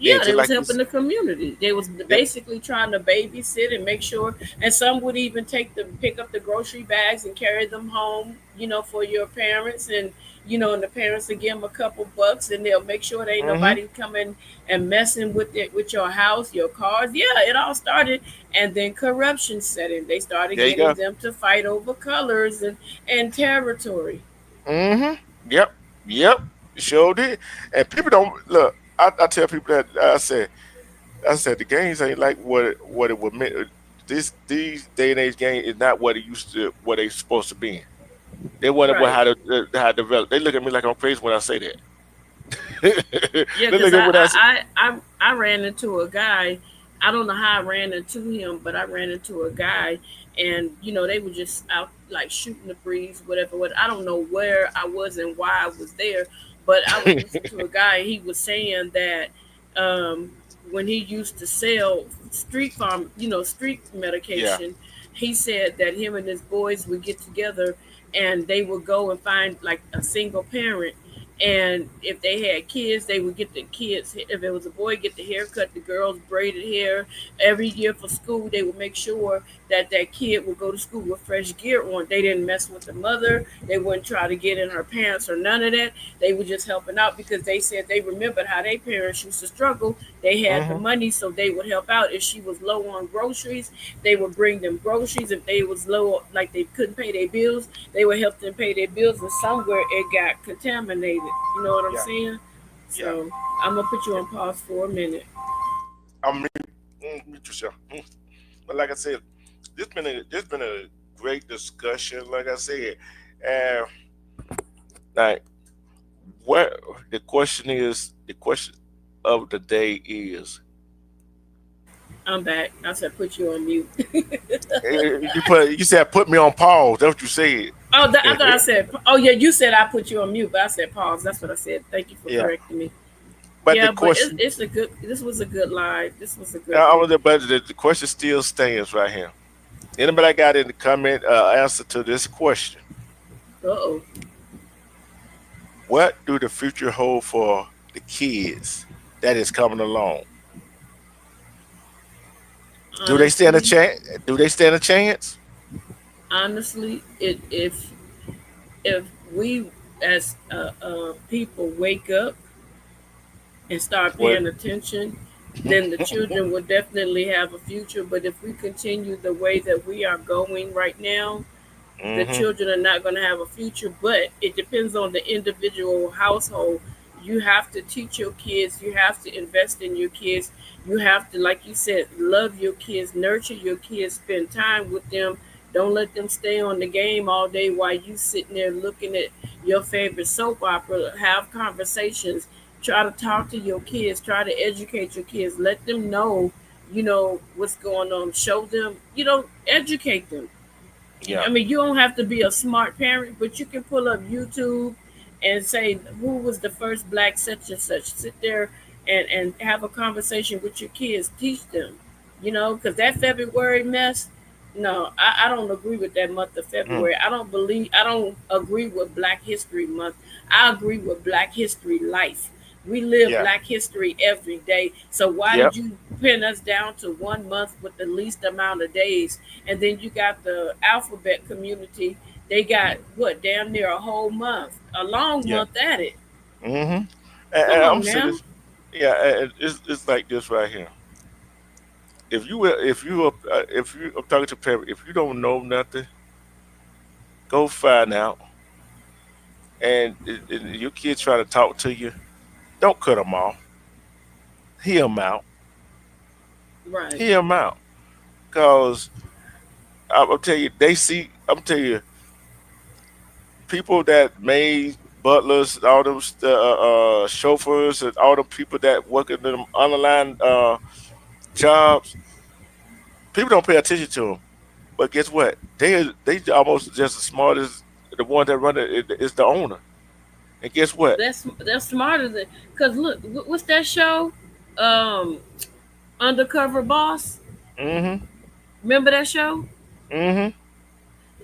Speaker 3: Then
Speaker 4: Yeah,
Speaker 3: just
Speaker 4: they was
Speaker 3: like you,
Speaker 4: helping the community. They was
Speaker 3: they,
Speaker 4: basically trying to babysit and make sure, and some would even pick up the grocery bags and carry them home, for your parents, and and the parents would give them a couple bucks, and they'll make sure there ain't
Speaker 3: hmm
Speaker 4: nobody coming and messing with it, with your house, your cars. Yeah, it all started, and then corruption set in. They started
Speaker 3: there you
Speaker 4: getting
Speaker 3: go.
Speaker 4: them to fight over colors and territory.
Speaker 3: Hmm. Yep. Yep. Sure did. And people don't look. I tell people that I said the games ain't like what it was meant. These day and age game is not what it used to what they supposed to be. They wonder what
Speaker 4: Right.
Speaker 3: how to develop. They look at me like I'm crazy when I say that.
Speaker 4: Yeah,
Speaker 3: They
Speaker 4: because
Speaker 3: look at what I say.
Speaker 4: I ran into a guy. I don't know how I ran into him, but I ran into a guy, and they were just out like shooting the breeze, whatever. What I don't know where I was and why I was there, but I was listening to a guy. He was saying that um, when he used to sell street
Speaker 3: Yeah.
Speaker 4: medication, he said that him and his boys would get together and they would go and find like a single parent, and if they had kids, they would get the kids. If it was a boy, get the haircut, the girls braided hair. Every year for school, they would make sure that that kid would go to school with fresh gear on. They didn't mess with the mother. They wouldn't try to get in her pants or none of that. They were just helping out because they said they remembered how their parents used to struggle. They had the
Speaker 3: Hmm.
Speaker 4: money, so they would help out. If she was low on groceries, they would bring them groceries. If they was low, like they couldn't pay their bills, they would help them pay their bills, and somewhere it got contaminated. You know what I'm
Speaker 3: Yeah.
Speaker 4: saying?
Speaker 3: Yeah.
Speaker 4: So I'm gonna put you
Speaker 3: Yeah.
Speaker 4: on pause for a minute.
Speaker 3: I'm mute yourself. But like I said, this been a great discussion. Like I said, and like what the question of the day is.
Speaker 4: I'm back. I said put you on mute.
Speaker 3: You said put me on pause. That's what you said.
Speaker 4: Oh, I thought I said. Oh yeah, you said I put you on mute, but I said pause. That's what I said. Thank you for
Speaker 3: Yeah,
Speaker 4: correcting me.
Speaker 3: but the
Speaker 4: Yeah, but
Speaker 3: question,
Speaker 4: it's a good. This was a good live. This was a good
Speaker 3: I
Speaker 4: one.
Speaker 3: was but the question still stands right here. Anybody got in the comment answer to this question?
Speaker 4: Uh oh.
Speaker 3: What do the future hold for the kids that is coming along? Do they stand a
Speaker 4: Honestly,
Speaker 3: chance? Do they stand a chance?
Speaker 4: honestly, if we as people wake up and start
Speaker 3: What?
Speaker 4: paying attention, then the children will definitely have a future. But if we continue the way that we are going right now, the
Speaker 3: Mm-hmm.
Speaker 4: children are not going to have a future. But it depends on the individual household. You have to teach your kids, you have to invest in your kids, you have to, like you said, love your kids, nurture your kids, spend time with them. Don't let them stay on the game all day while you sitting there looking at your favorite soap opera. Have conversations, try to talk to your kids, try to educate your kids, let them know, what's going on, show them, educate them.
Speaker 3: Yeah.
Speaker 4: I mean, you don't have to be a smart parent, but you can pull up YouTube and say, who was the first black such and such? Sit there and have a conversation with your kids. Teach them, because that February mess, no, I don't agree with that month of
Speaker 3: Mm.
Speaker 4: February. I don't agree with Black History Month. I agree with Black History Life. We live
Speaker 3: Yeah.
Speaker 4: Black history every day. So why
Speaker 3: Yep.
Speaker 4: did you pin us down to 1 month with the least amount of days? And then you got the alphabet community. They got what, damn near a whole month, a long
Speaker 3: Yeah.
Speaker 4: month at it.
Speaker 3: Mm-hmm.
Speaker 4: Come
Speaker 3: I'm
Speaker 4: on
Speaker 3: saying
Speaker 4: now.
Speaker 3: this. Yeah. It's like this right here. If you I'm talking to parents, if you don't know nothing, go find out. And your kids try to talk to you, don't cut them off. Hear them out.
Speaker 4: Right.
Speaker 3: Hear them out. Cause I'll tell you, they see. I'm tell you, people that made butlers, all those chauffeurs, and all the people that work in them underlying jobs. People don't pay attention to them. But guess what? They almost just as smart as the one that run it is the owner. And guess what?
Speaker 4: That's smarter than, because look, what's that show? Um, Undercover Boss.
Speaker 3: Mm-hmm.
Speaker 4: Remember that show?
Speaker 3: Mm-hmm.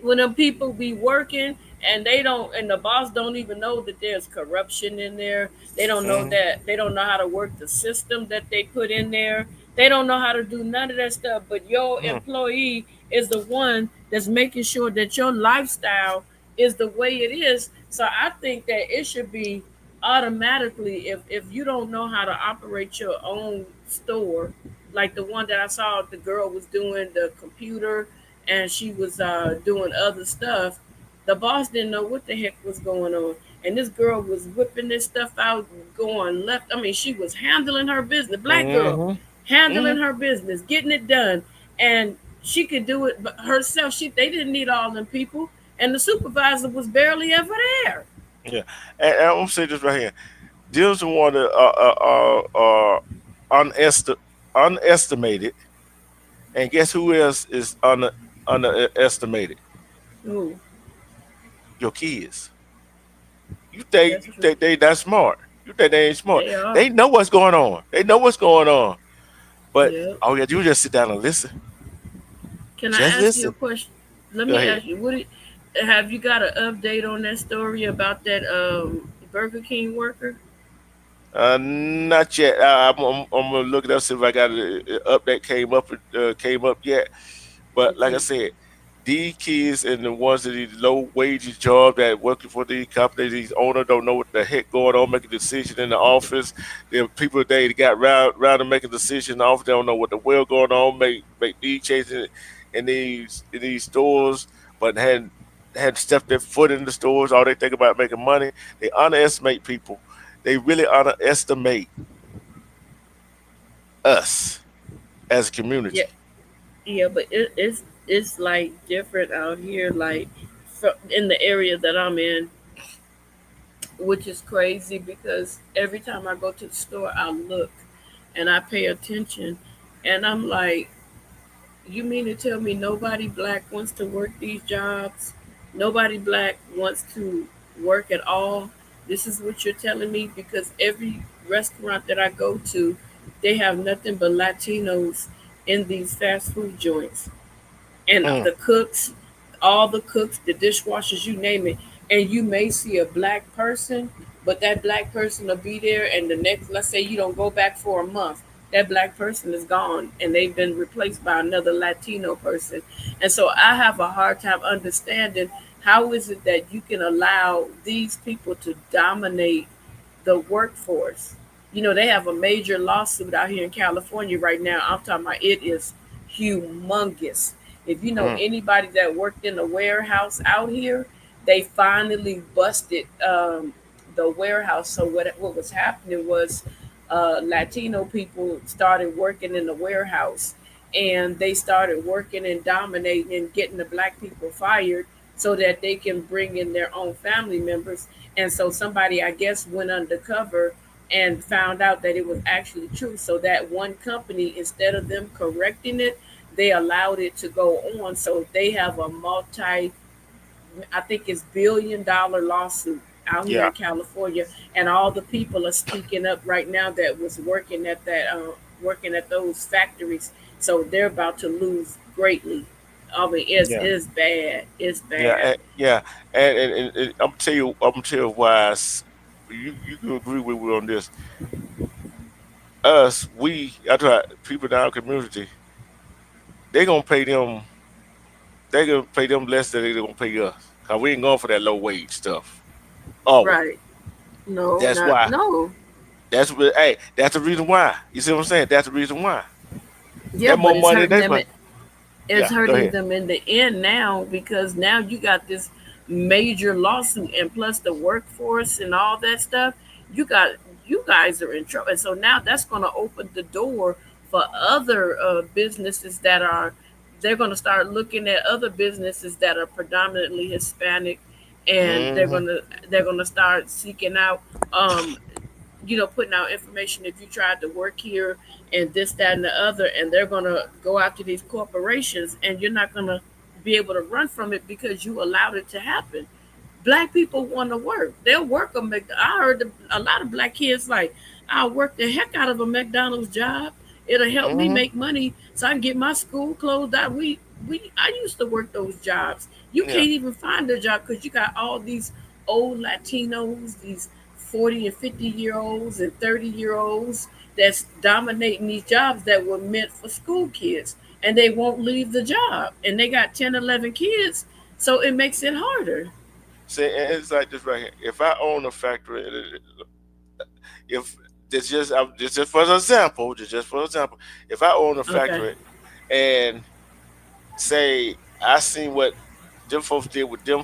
Speaker 4: When them people be working and they don't, and the boss don't even know that there's corruption in there. They don't know
Speaker 3: Mm-hmm.
Speaker 4: that, they don't know how to work the system that they put in there. They don't know how to do none of that stuff, but your
Speaker 3: Mm.
Speaker 4: employee is the one that's making sure that your lifestyle is the way it is. So I think that it should be automatically, if you don't know how to operate your own store, like the one that I saw, the girl was doing the computer and she was doing other stuff. The boss didn't know what the heck was going on. And this girl was whipping this stuff out, going left. I mean, she was handling her business. Black girl,
Speaker 3: Mm-hmm.
Speaker 4: handling
Speaker 3: Mm-hmm.
Speaker 4: her business, getting it done. And she could do it herself. They didn't need all them people. And the supervisor was barely ever there.
Speaker 3: Yeah. And I'm gonna say this right here. Deals the one that underestimated, and guess who else is underestimated?
Speaker 4: Ooh,
Speaker 3: Your kids. You think
Speaker 4: that's
Speaker 3: you
Speaker 4: true.
Speaker 3: think they that smart? You think they ain't smart?
Speaker 4: They are.
Speaker 3: They know what's going on. They know what's going on. But
Speaker 4: Yeah.
Speaker 3: all you have to do is just sit down and listen.
Speaker 4: Can I
Speaker 3: Just
Speaker 4: ask you a
Speaker 3: listen.
Speaker 4: question? Let
Speaker 3: Go
Speaker 4: me
Speaker 3: ahead.
Speaker 4: ask you, have you got an update on that story about that Burger King worker?
Speaker 3: Not yet. I'm gonna look it up see if I got an update came up yet. But like I
Speaker 4: Okay.
Speaker 3: said, these kids and the ones that these low wages job that working for these companies, these owners don't know what the heck going on, making a decision in the office. The people they got round to make a decision in the office, they don't know what the well going on, make these changes in these stores, but hadn't stepped their foot in the stores. All they think about making money. They underestimate people. They really underestimate us as a
Speaker 4: Yeah,
Speaker 3: community.
Speaker 4: yeah, but it's it's like different out here, like in the area that I'm in, which is crazy because every time I go to the store, I look and I pay attention, and I'm like, you mean to tell me nobody black wants to work these jobs? Nobody black wants to work at all? This is what you're telling me? Because every restaurant that I go to, they have nothing but Latinos in these fast food joints. And
Speaker 3: Mm,
Speaker 4: the cooks, all the cooks, the dishwashers, you name it. And you may see a black person, but that black person will be there, and the next, let's say you don't go back for a month, that black person is gone, and they've been replaced by another Latino person. And so I have a hard time understanding how is it that you can allow these people to dominate the workforce. You know, they have a major lawsuit out here in California right now. I'm talking about it is humongous. If you know
Speaker 3: mm,
Speaker 4: anybody that worked in a warehouse out here, they finally busted the warehouse. So what was happening was Latino people started working in the warehouse, and they started working and dominating and getting the black people fired so that they can bring in their own family members. And so somebody, I guess, went undercover and found out that it was actually true. So that one company, instead of them correcting it, they allowed it to go on. So they have a I think it's $1 billion lawsuit out here
Speaker 3: yeah.
Speaker 4: in California, and all the people are speaking up right now that was working at those factories. So they're about to lose greatly. I mean,
Speaker 3: Yeah.
Speaker 4: it's bad. It's
Speaker 3: Yeah.
Speaker 4: bad.
Speaker 3: Yeah. And I'm tell you why you can agree with me on this. I try people in our community. They gonna pay them. They gonna pay them less than they gonna pay us. Cause we ain't going for that low wage stuff. Are we?
Speaker 4: Right. No,
Speaker 3: That's
Speaker 4: not
Speaker 3: why.
Speaker 4: no.
Speaker 3: Hey, that's the reason why. You see what I'm saying? That's the reason why.
Speaker 4: Yeah,
Speaker 3: That
Speaker 4: but
Speaker 3: more money they pay.
Speaker 4: it's
Speaker 3: Yeah. Go
Speaker 4: hurting
Speaker 3: ahead.
Speaker 4: them in the end now, because now you got this major lawsuit, and plus the workforce and all that stuff. You got you guys are in trouble, and so now that's going to open the door for other businesses that are. They're going to start looking at other businesses that are predominantly Hispanic, and
Speaker 3: Hmm.
Speaker 4: they're going to start seeking out um, putting out information if you tried to work here and this, that, and the other, and they're gonna go after these corporations, and you're not gonna be able to run from it because you allowed it to happen. Black people want to work. They'll work I heard a lot of black kids like, I'll work the heck out of a McDonald's job. It'll help me
Speaker 3: Hmm.
Speaker 4: make money so I can get my school closed out. I used to work those jobs. You
Speaker 3: Yeah.
Speaker 4: can't even find a job because you got all these old Latinos, these 40 and 50-year olds and 30-year olds that's dominating these jobs that were meant for school kids, and they won't leave the job, and they got 10, 11 kids, so it makes it harder.
Speaker 3: See, and it's like this right here. If I own a factory, if this just for example, just for example, if I own a
Speaker 4: Okay.
Speaker 3: factory and say I seen what them folks did with them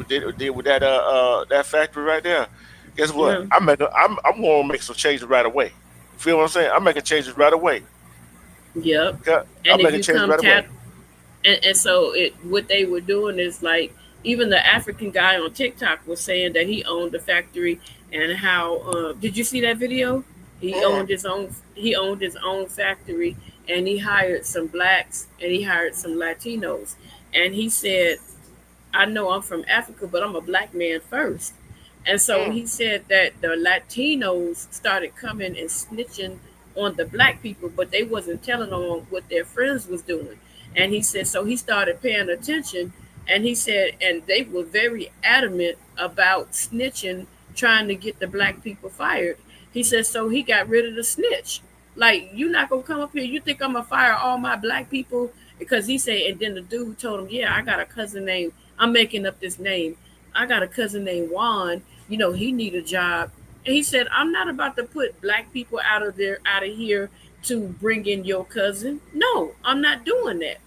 Speaker 3: did with that factory right there, guess what?
Speaker 4: Yeah.
Speaker 3: I'm gonna make some changes right away. You feel what I'm saying? I'm making changes right away.
Speaker 4: Yep.
Speaker 3: I'm
Speaker 4: And if
Speaker 3: making
Speaker 4: you
Speaker 3: changes
Speaker 4: come
Speaker 3: right away.
Speaker 4: and so it what they were doing is like, even the African guy on TikTok was saying that he owned a factory, and how did you see that video?
Speaker 3: Mm,
Speaker 4: He owned his own factory, and he hired some blacks and he hired some Latinos, and he said, I know I'm from Africa, but I'm a black man first. And so
Speaker 3: mm,
Speaker 4: he said that the Latinos started coming and snitching on the black people, but they wasn't telling on what their friends was doing. And he said, so he started paying attention, and he said, and they were very adamant about snitching, trying to get the black people fired. He said, so he got rid of the snitch. Like, you're not gonna come up here. You think I'm gonna fire all my black people? Because he said, and then the dude told him, yeah, I got a cousin named, I'm making up this name. I got a cousin named Juan. He need a job. And he said, I'm not about to put black people out of here to bring in your cousin. No, I'm not doing that.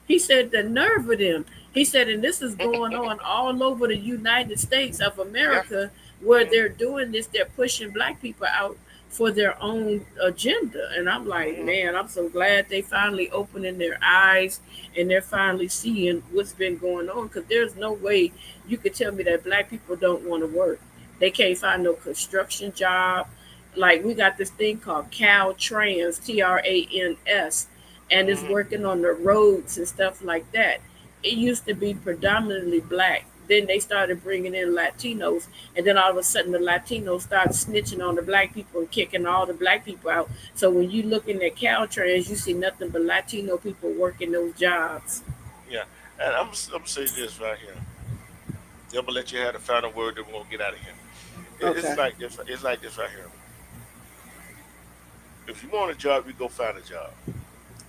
Speaker 4: He said, the nerve of them. He said, and this is going on all over the United States of
Speaker 3: yeah.
Speaker 4: America, where
Speaker 3: Mm,
Speaker 4: they're doing this. They're pushing black people out for their own agenda. And I'm like,
Speaker 3: Mhm.
Speaker 4: man, I'm so glad they finally opening their eyes and they're finally seeing what's been going on. Because there's no way you could tell me that black people don't want to work. They can't find no construction job. Like we got this thing called Caltrans, Trans, and it's
Speaker 3: Mhm.
Speaker 4: working on the roads and stuff like that. It used to be predominantly black. Then they started bringing in Latinos, and then all of a sudden the Latinos started snitching on the black people and kicking all the black people out. So when you looking at Caltrans, you see nothing but Latino people working those jobs.
Speaker 3: Yeah, and I'm saying this right here. I'm gonna let you have the final word. Then we're gonna get out of here. It's
Speaker 4: Okay.
Speaker 3: like this. It's like this right here. If you want a job, you go find a job.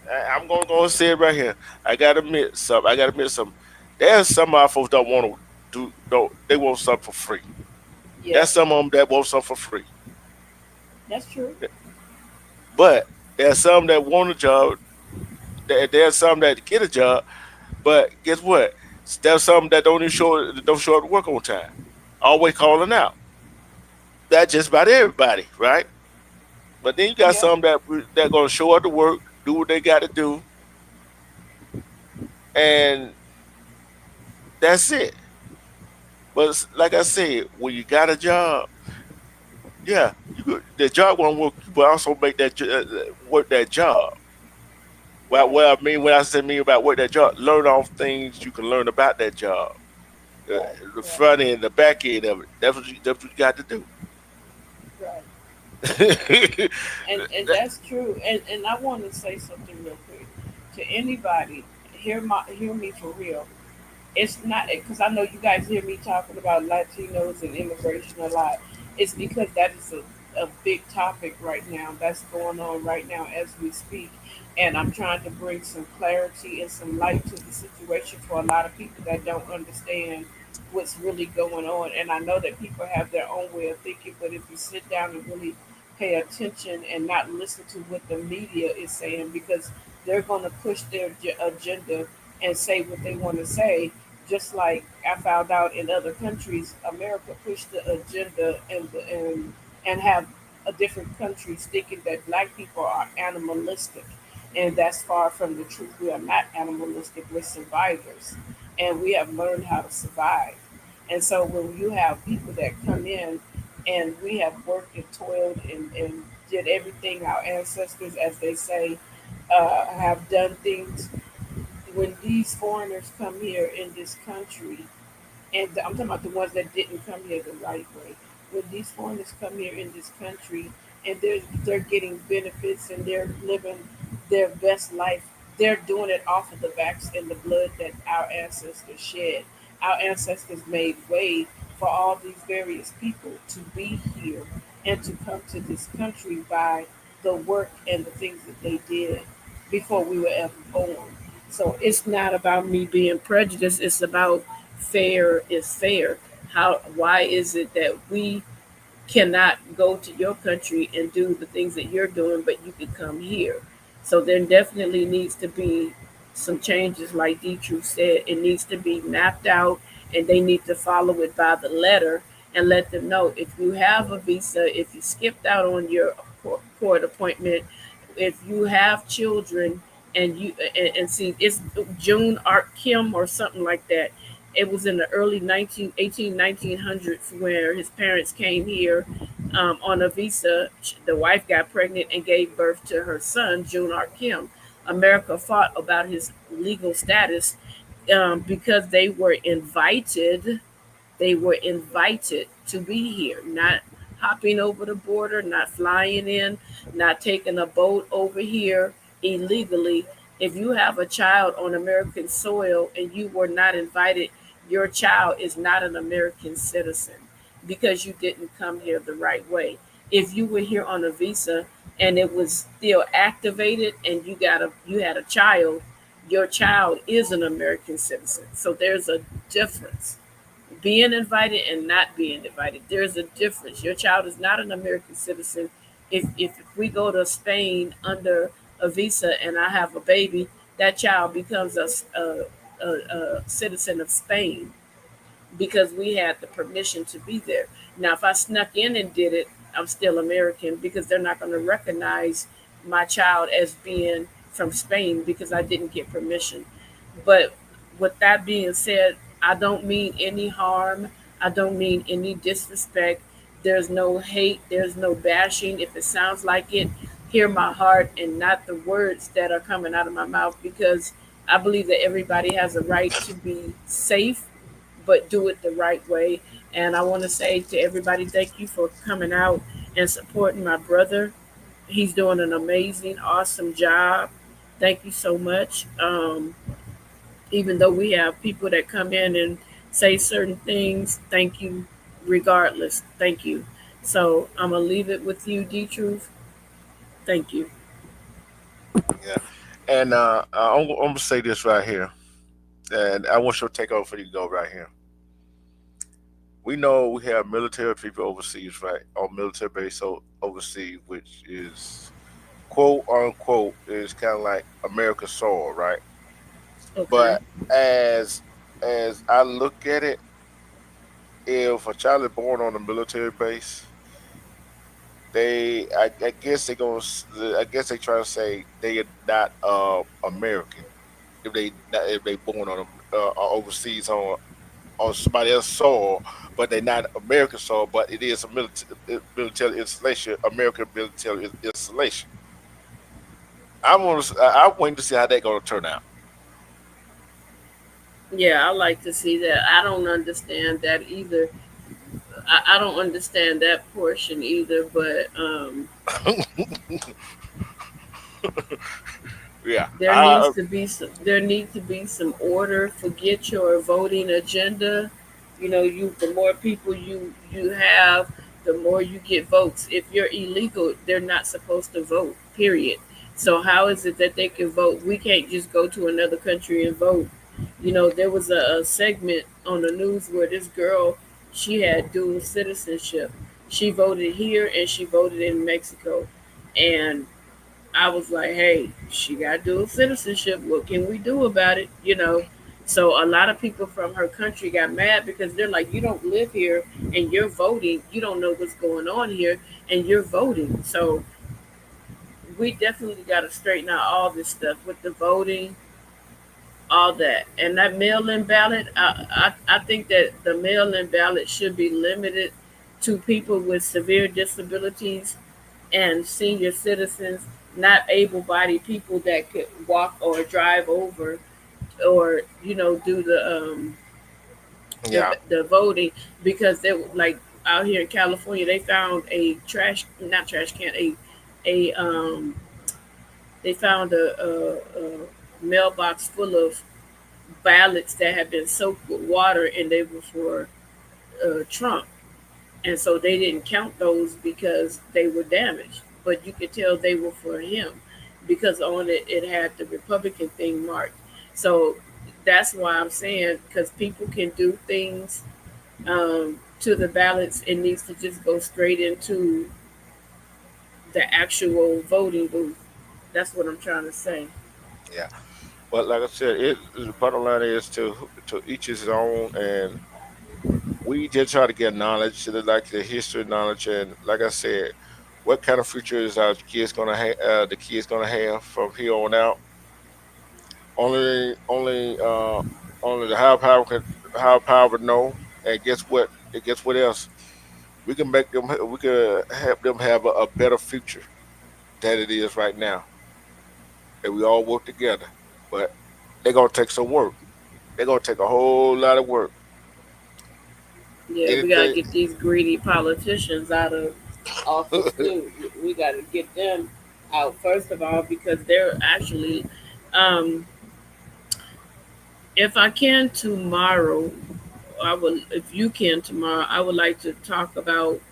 Speaker 3: I'm gonna go and say it right here. I gotta admit something. I gotta admit something. There's some of our folks don't want to do. Don't they want something for free? There's
Speaker 4: Yes,
Speaker 3: some of them that want something for free.
Speaker 4: that's true.
Speaker 3: But there's some that want a job. There's some that get a job. But guess what? There's some that don't show up to work on time. Always calling out. That's just about everybody, right? But then you got
Speaker 4: Yep.
Speaker 3: some that gonna show up to work, do what they got to do, and that's it. But like I said, when you got a job, yeah, the job won't work, but also make work that job.
Speaker 4: Right.
Speaker 3: Well, I mean, when I say mean about work that job, learn off things you can learn about that job, uh,
Speaker 4: Right.
Speaker 3: the
Speaker 4: Right.
Speaker 3: front end, the back end of it. That's what you got to do.
Speaker 4: Right.
Speaker 3: That-
Speaker 4: And that's true. And I want to say something real quick to anybody. Hear me for real. It's not because I know you guys hear me talking about Latinos and immigration a lot. It's because that is a big topic right now that's going on right now as we speak. And I'm trying to bring some clarity and some light to the situation for a lot of people that don't understand what's really going on. And I know that people have their own way of thinking, but if you sit down and really pay attention and not listen to what the media is saying, because they're going to push their agenda and say what they want to say, just like I found out in other countries, America pushed the agenda and have a different countries thinking that black people are animalistic, and that's far from the truth. We are not animalistic. We're survivors, and we have learned how to survive. And so when you have people that come in, and we have worked and toiled and did everything our ancestors, as they say, have done things, when these foreigners come here in this country, and I'm talking about the ones that didn't come here the right way. When these foreigners come here in this country and they're getting benefits and they're living their best life, they're doing it off of the backs and the blood that our ancestors shed. Our ancestors made way for all these various people to be here and to come to this country by the work and the things that they did before we were ever born. So it's not about me being prejudiced. It's about fair is fair. Why is it that we cannot go to your country and do the things that you're doing, but you can come here? So there definitely needs to be some changes, like Detru said. It needs to be mapped out, and they need to follow it by the letter and let them know if you have a visa, if you skipped out on your court appointment, if you have children, and see, it's June Art Kim or something like that. It was in the early 1900s where his parents came here on a visa. The wife got pregnant and gave birth to her son, June Art Kim. America fought about his legal status because they were invited to be here, not hopping over the border, not flying in, not taking a boat over here illegally. If you have a child on American soil and you were not invited, your child is not an American citizen because you didn't come here the right way. If you were here on a visa and it was still activated and you had a child, your child is an American citizen. So there's a difference, being invited and not being invited. There's a difference. Your child is not an American citizen. If we go to Spain under a visa and I have a baby, that child becomes a citizen of Spain because we had the permission to be there. Now, if I snuck in and did it, I'm still American because they're not going to recognize my child as being from Spain because I didn't get permission. But with that being said, I don't mean any harm. I don't mean any disrespect. There's no hate. There's no bashing. If it sounds like it, hear my heart and not the words that are coming out of my mouth because I believe that everybody has a right to be safe, but do it the right way. And I want to say to everybody, thank you for coming out and supporting my brother. He's doing an amazing, awesome job. Thank you so much. Even though we have people that come in and say certain things, thank you regardless. Thank you. So I'm gonna leave it with you, D Truth. Thank you.
Speaker 3: Yeah. And I'm gonna say this right here, and I want your take over for you to go right here. We know we have military people overseas, right? On military base overseas, which is quote unquote is kind of like America's soil, right?
Speaker 4: Okay.
Speaker 3: But as as I look at it, if a child is born on a military base, I guess I guess they try to say they are not American if they born on overseas on somebody else's soil, but they're not American soil, but it is a military installation, American military installation. I'm waiting to see how they gonna turn out.
Speaker 4: Yeah, I like to see that. I don't understand that either. I don't understand that portion either, but
Speaker 3: Yeah,
Speaker 4: there needs to be some order. Forget your voting agenda. You know, you the more people you have, the more you get votes. If you're illegal, they're not supposed to vote. Period. So how is it that they can vote? We can't just go to another country and vote. You know, there was a segment on the news where this girl, she had dual citizenship. She voted here and she voted in Mexico, and I was like, hey, she got dual citizenship. What can we do about it? You know. So a lot of people from her country got mad because they're like, you don't live here and you're voting. You don't know what's going on here and you're voting. So we definitely got to straighten out all this stuff with the voting, all that. And that mail-in ballot, I think that the mail-in ballot should be limited to people with severe disabilities and senior citizens, not able-bodied people that could walk or drive over or do
Speaker 3: yeah,
Speaker 4: the voting because they like out here in California they found a trash not trash can a they found a mailbox full of ballots that had been soaked with water and they were for Trump. And so they didn't count those because they were damaged. But you could tell they were for him because on it had the Republican thing marked. So that's why I'm saying because people can do things to the ballots, it needs to just go straight into the actual voting booth. That's what I'm trying to say.
Speaker 3: yeah. But like I said, the bottom line is to each his own, and we just try to get knowledge, like the history knowledge, and like I said, what kind of future is our kids gonna have? The kids gonna have from here on out. Only the higher power know. And guess what? And guess what else? We can make them. We can help them have a better future than it is right now, and we all work together. But they're gonna take some work. They're gonna take a whole lot of work.
Speaker 4: Yeah, we gotta
Speaker 3: Anything,
Speaker 4: get these greedy politicians out of office too. We gotta get them out first of all because they're actually, um, if I can tomorrow, I will. If you can tomorrow, I would like to talk about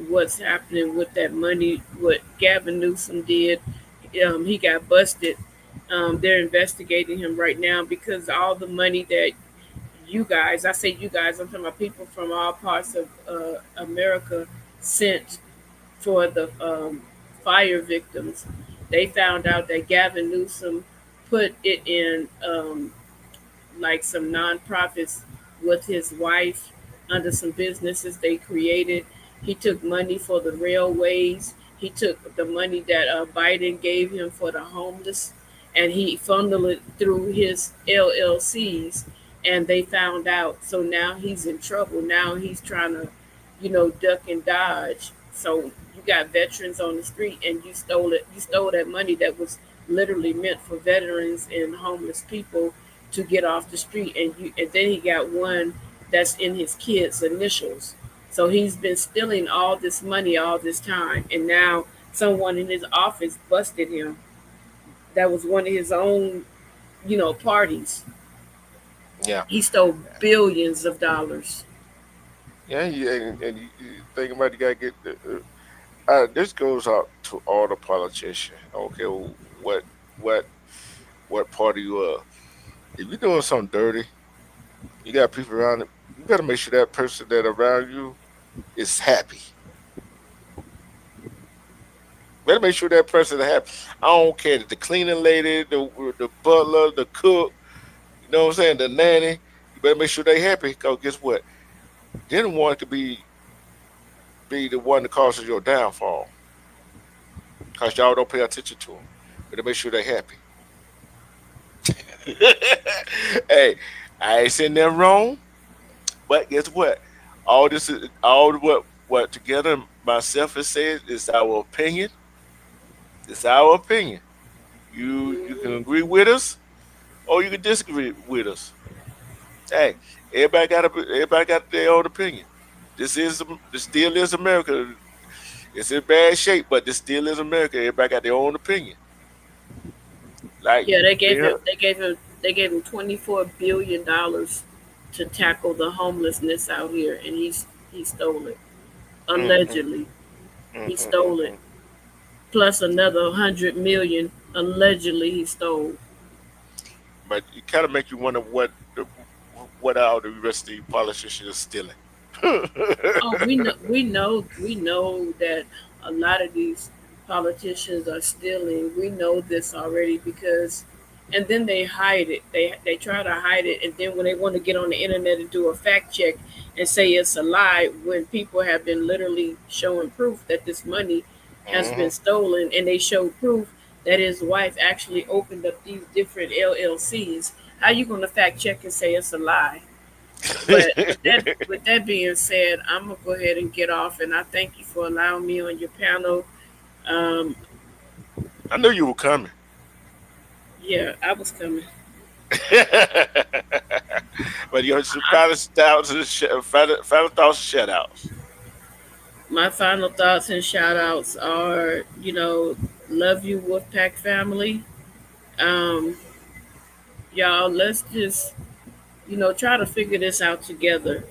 Speaker 4: what's happening with that money. What Gavin Newsom did, he got busted. They're investigating him right now because all the money that you guys, I say you guys, I'm talking about people from all parts of America sent for the fire victims. They found out that Gavin Newsom put it in like some nonprofits with his wife under some businesses they created. He took money for the railways. He took the money that Biden gave him for the homeless, and he funneled it through his LLCs. And they found out. So now he's in trouble. Now he's trying to, duck and dodge. So you got veterans on the street, and you stole it. You stole that money that was literally meant for veterans and homeless people to get off the street. And then he got one that's in his kids' initials. So he's been stealing all this money all this time, and now someone in his office busted him. That was one of his own, parties.
Speaker 3: Yeah,
Speaker 4: He stole billions of dollars.
Speaker 3: yeah, and you think about you gotta get. This goes out to all the politicians. I don't care what what what party you are. If you're doing something dirty, you got people around it. You better make sure that person that around you is happy. Better make sure that person is happy. I don't care the cleaning lady, the butler, the cook. You know what I'm saying? The nanny. You better make sure they happy. Cause guess what? They're the one could be the one that causes your downfall. Cause y'all don't pay attention to them. Better make sure they happy. Hey, I ain't saying them wrong, but guess what? All this is all what together myself has said is our opinion. It's our opinion. You can agree with us or you can disagree with us. Hey, everybody got their own opinion. This still is America. It's in bad shape, but this still is America. Everybody got their own opinion. Like
Speaker 4: Yeah, they gave
Speaker 3: yeah,
Speaker 4: him. They gave him $24 billion to tackle the homelessness out here, and he stole it.
Speaker 3: mm, mm,
Speaker 4: Allegedly,
Speaker 3: mm,
Speaker 4: he
Speaker 3: mm, mm,
Speaker 4: stole it.
Speaker 3: mm.
Speaker 4: Plus another 100 million. Allegedly, he stole.
Speaker 3: But it kind of make you wonder what all the rest of the politicians are stealing.
Speaker 4: Oh, we know that a lot of these politicians are stealing. We know this already because, and then they hide it. They try to hide it, and then when they want to get on the internet and do a fact check and say it's a lie, when people have been literally showing proof that this money has been
Speaker 3: Hmm.
Speaker 4: stolen, and they show proof that his wife actually opened up these different LLCs. How you going to fact check and say it's a lie? But with that being said, I'm gonna go ahead and get off, and I thank you for allowing me on your panel. Um,
Speaker 3: I knew you were coming.
Speaker 4: yeah, I was coming.
Speaker 3: But your
Speaker 4: I,
Speaker 3: final thoughts and shutouts.
Speaker 4: my final thoughts and shout outs are, love you, Wolfpack family. Um, y'all, let's just, try to figure this out together.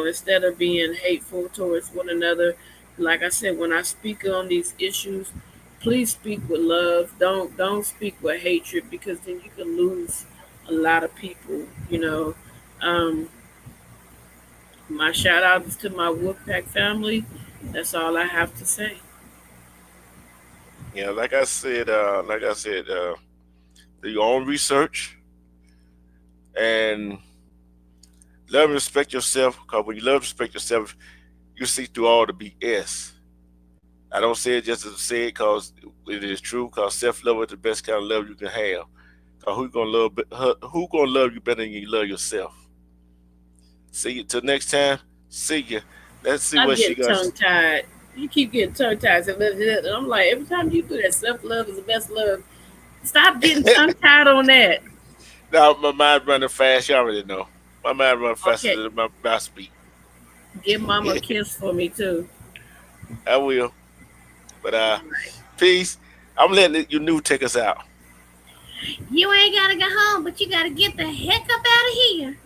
Speaker 4: Instead of being hateful towards one another. Like I said, when I speak on these issues, please speak with love. Don't speak with hatred because then you can lose a lot of people. Um, my shout out is to my Wolfpack family. That's all I have to say.
Speaker 3: Yeah, do your own research and love and respect yourself. Because when you love and respect yourself, you see through all the BS. I don't say it just to say it because it is true. Because self love is the best kind of love you can have. Because who gonna love you better than you love yourself? See you till next time. See you. Let's see
Speaker 4: I'm
Speaker 3: what she
Speaker 4: getting
Speaker 3: got.
Speaker 4: tongue tied. You keep getting tongue tied. And I'm like, every time you do that, self love is the best love. Stop getting tongue tied on that.
Speaker 3: Now my mind running fast. You already know. My mind running faster
Speaker 4: Okay,
Speaker 3: than my mouth speak.
Speaker 4: give mama a kiss for me too.
Speaker 3: I will. But
Speaker 4: All right.
Speaker 3: peace. I'm letting you new take us out.
Speaker 5: You ain't gotta go home, but you gotta get the heck up out of here.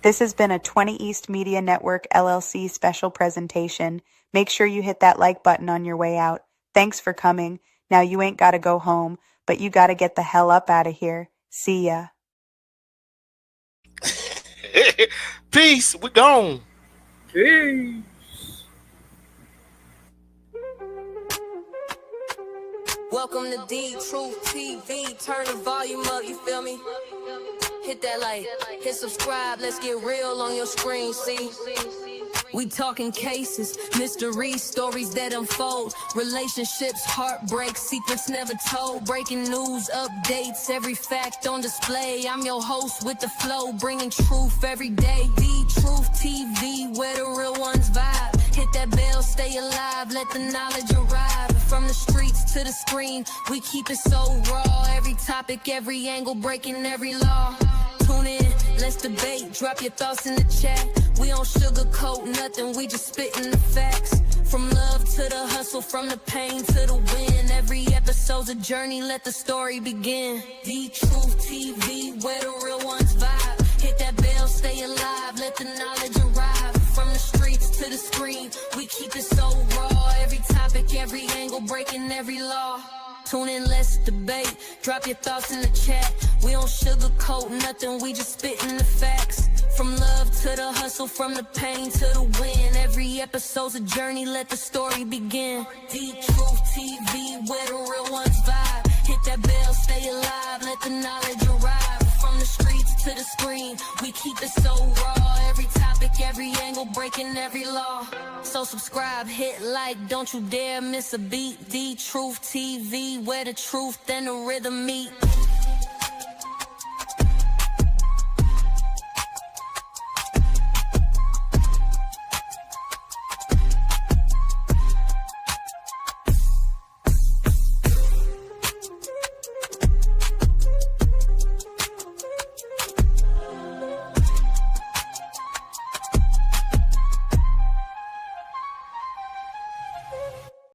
Speaker 6: This has been a 20 East Media Network LLC special presentation. Make sure you hit that like button on your way out. Thanks for coming. Now you ain't gotta go home, but you gotta get the hell up out of here. See ya.
Speaker 3: Peace. We gone.
Speaker 4: Peace.
Speaker 2: Welcome to D Truth TV. Turn the volume up, you feel me? Hit that like, hit subscribe, let's get real on your screen, see? We talking cases, mysteries, stories that unfold, relationships, heartbreak, secrets never told, breaking news, updates, every fact on display. I'm your host with the flow, bringing truth every day. The Truth TV, where the real ones vibe. Hit that bell, stay alive, let the knowledge arrive. From the streets to the screen, we keep it so raw. Every topic, every angle, breaking every law. Tune in, let's debate, drop your thoughts in the chat. We don't sugarcoat nothing, we just spitting the facts. From love to the hustle, from the pain to the win. Every episode's a journey, let the story begin. The Truth TV, where the real ones vibe. Hit that bell, stay alive, let the knowledge arrive. From the streets to the screen, we keep it so raw. Every topic, every angle, breaking every law. Tune in, let's debate, drop your thoughts in the chat. We don't sugarcoat nothing, we just spitting the facts. From love to the hustle, from the pain to the win. Every episode's a journey, let the story begin. The Truth TV, where the real ones vibe. Hit that bell, stay alive, let the knowledge arrive. From the streets to the screen, we keep it so raw. Every topic, every angle, breaking every law. So subscribe, hit like, don't you dare miss a beat. The Truth TV, where the truth and the rhythm meet.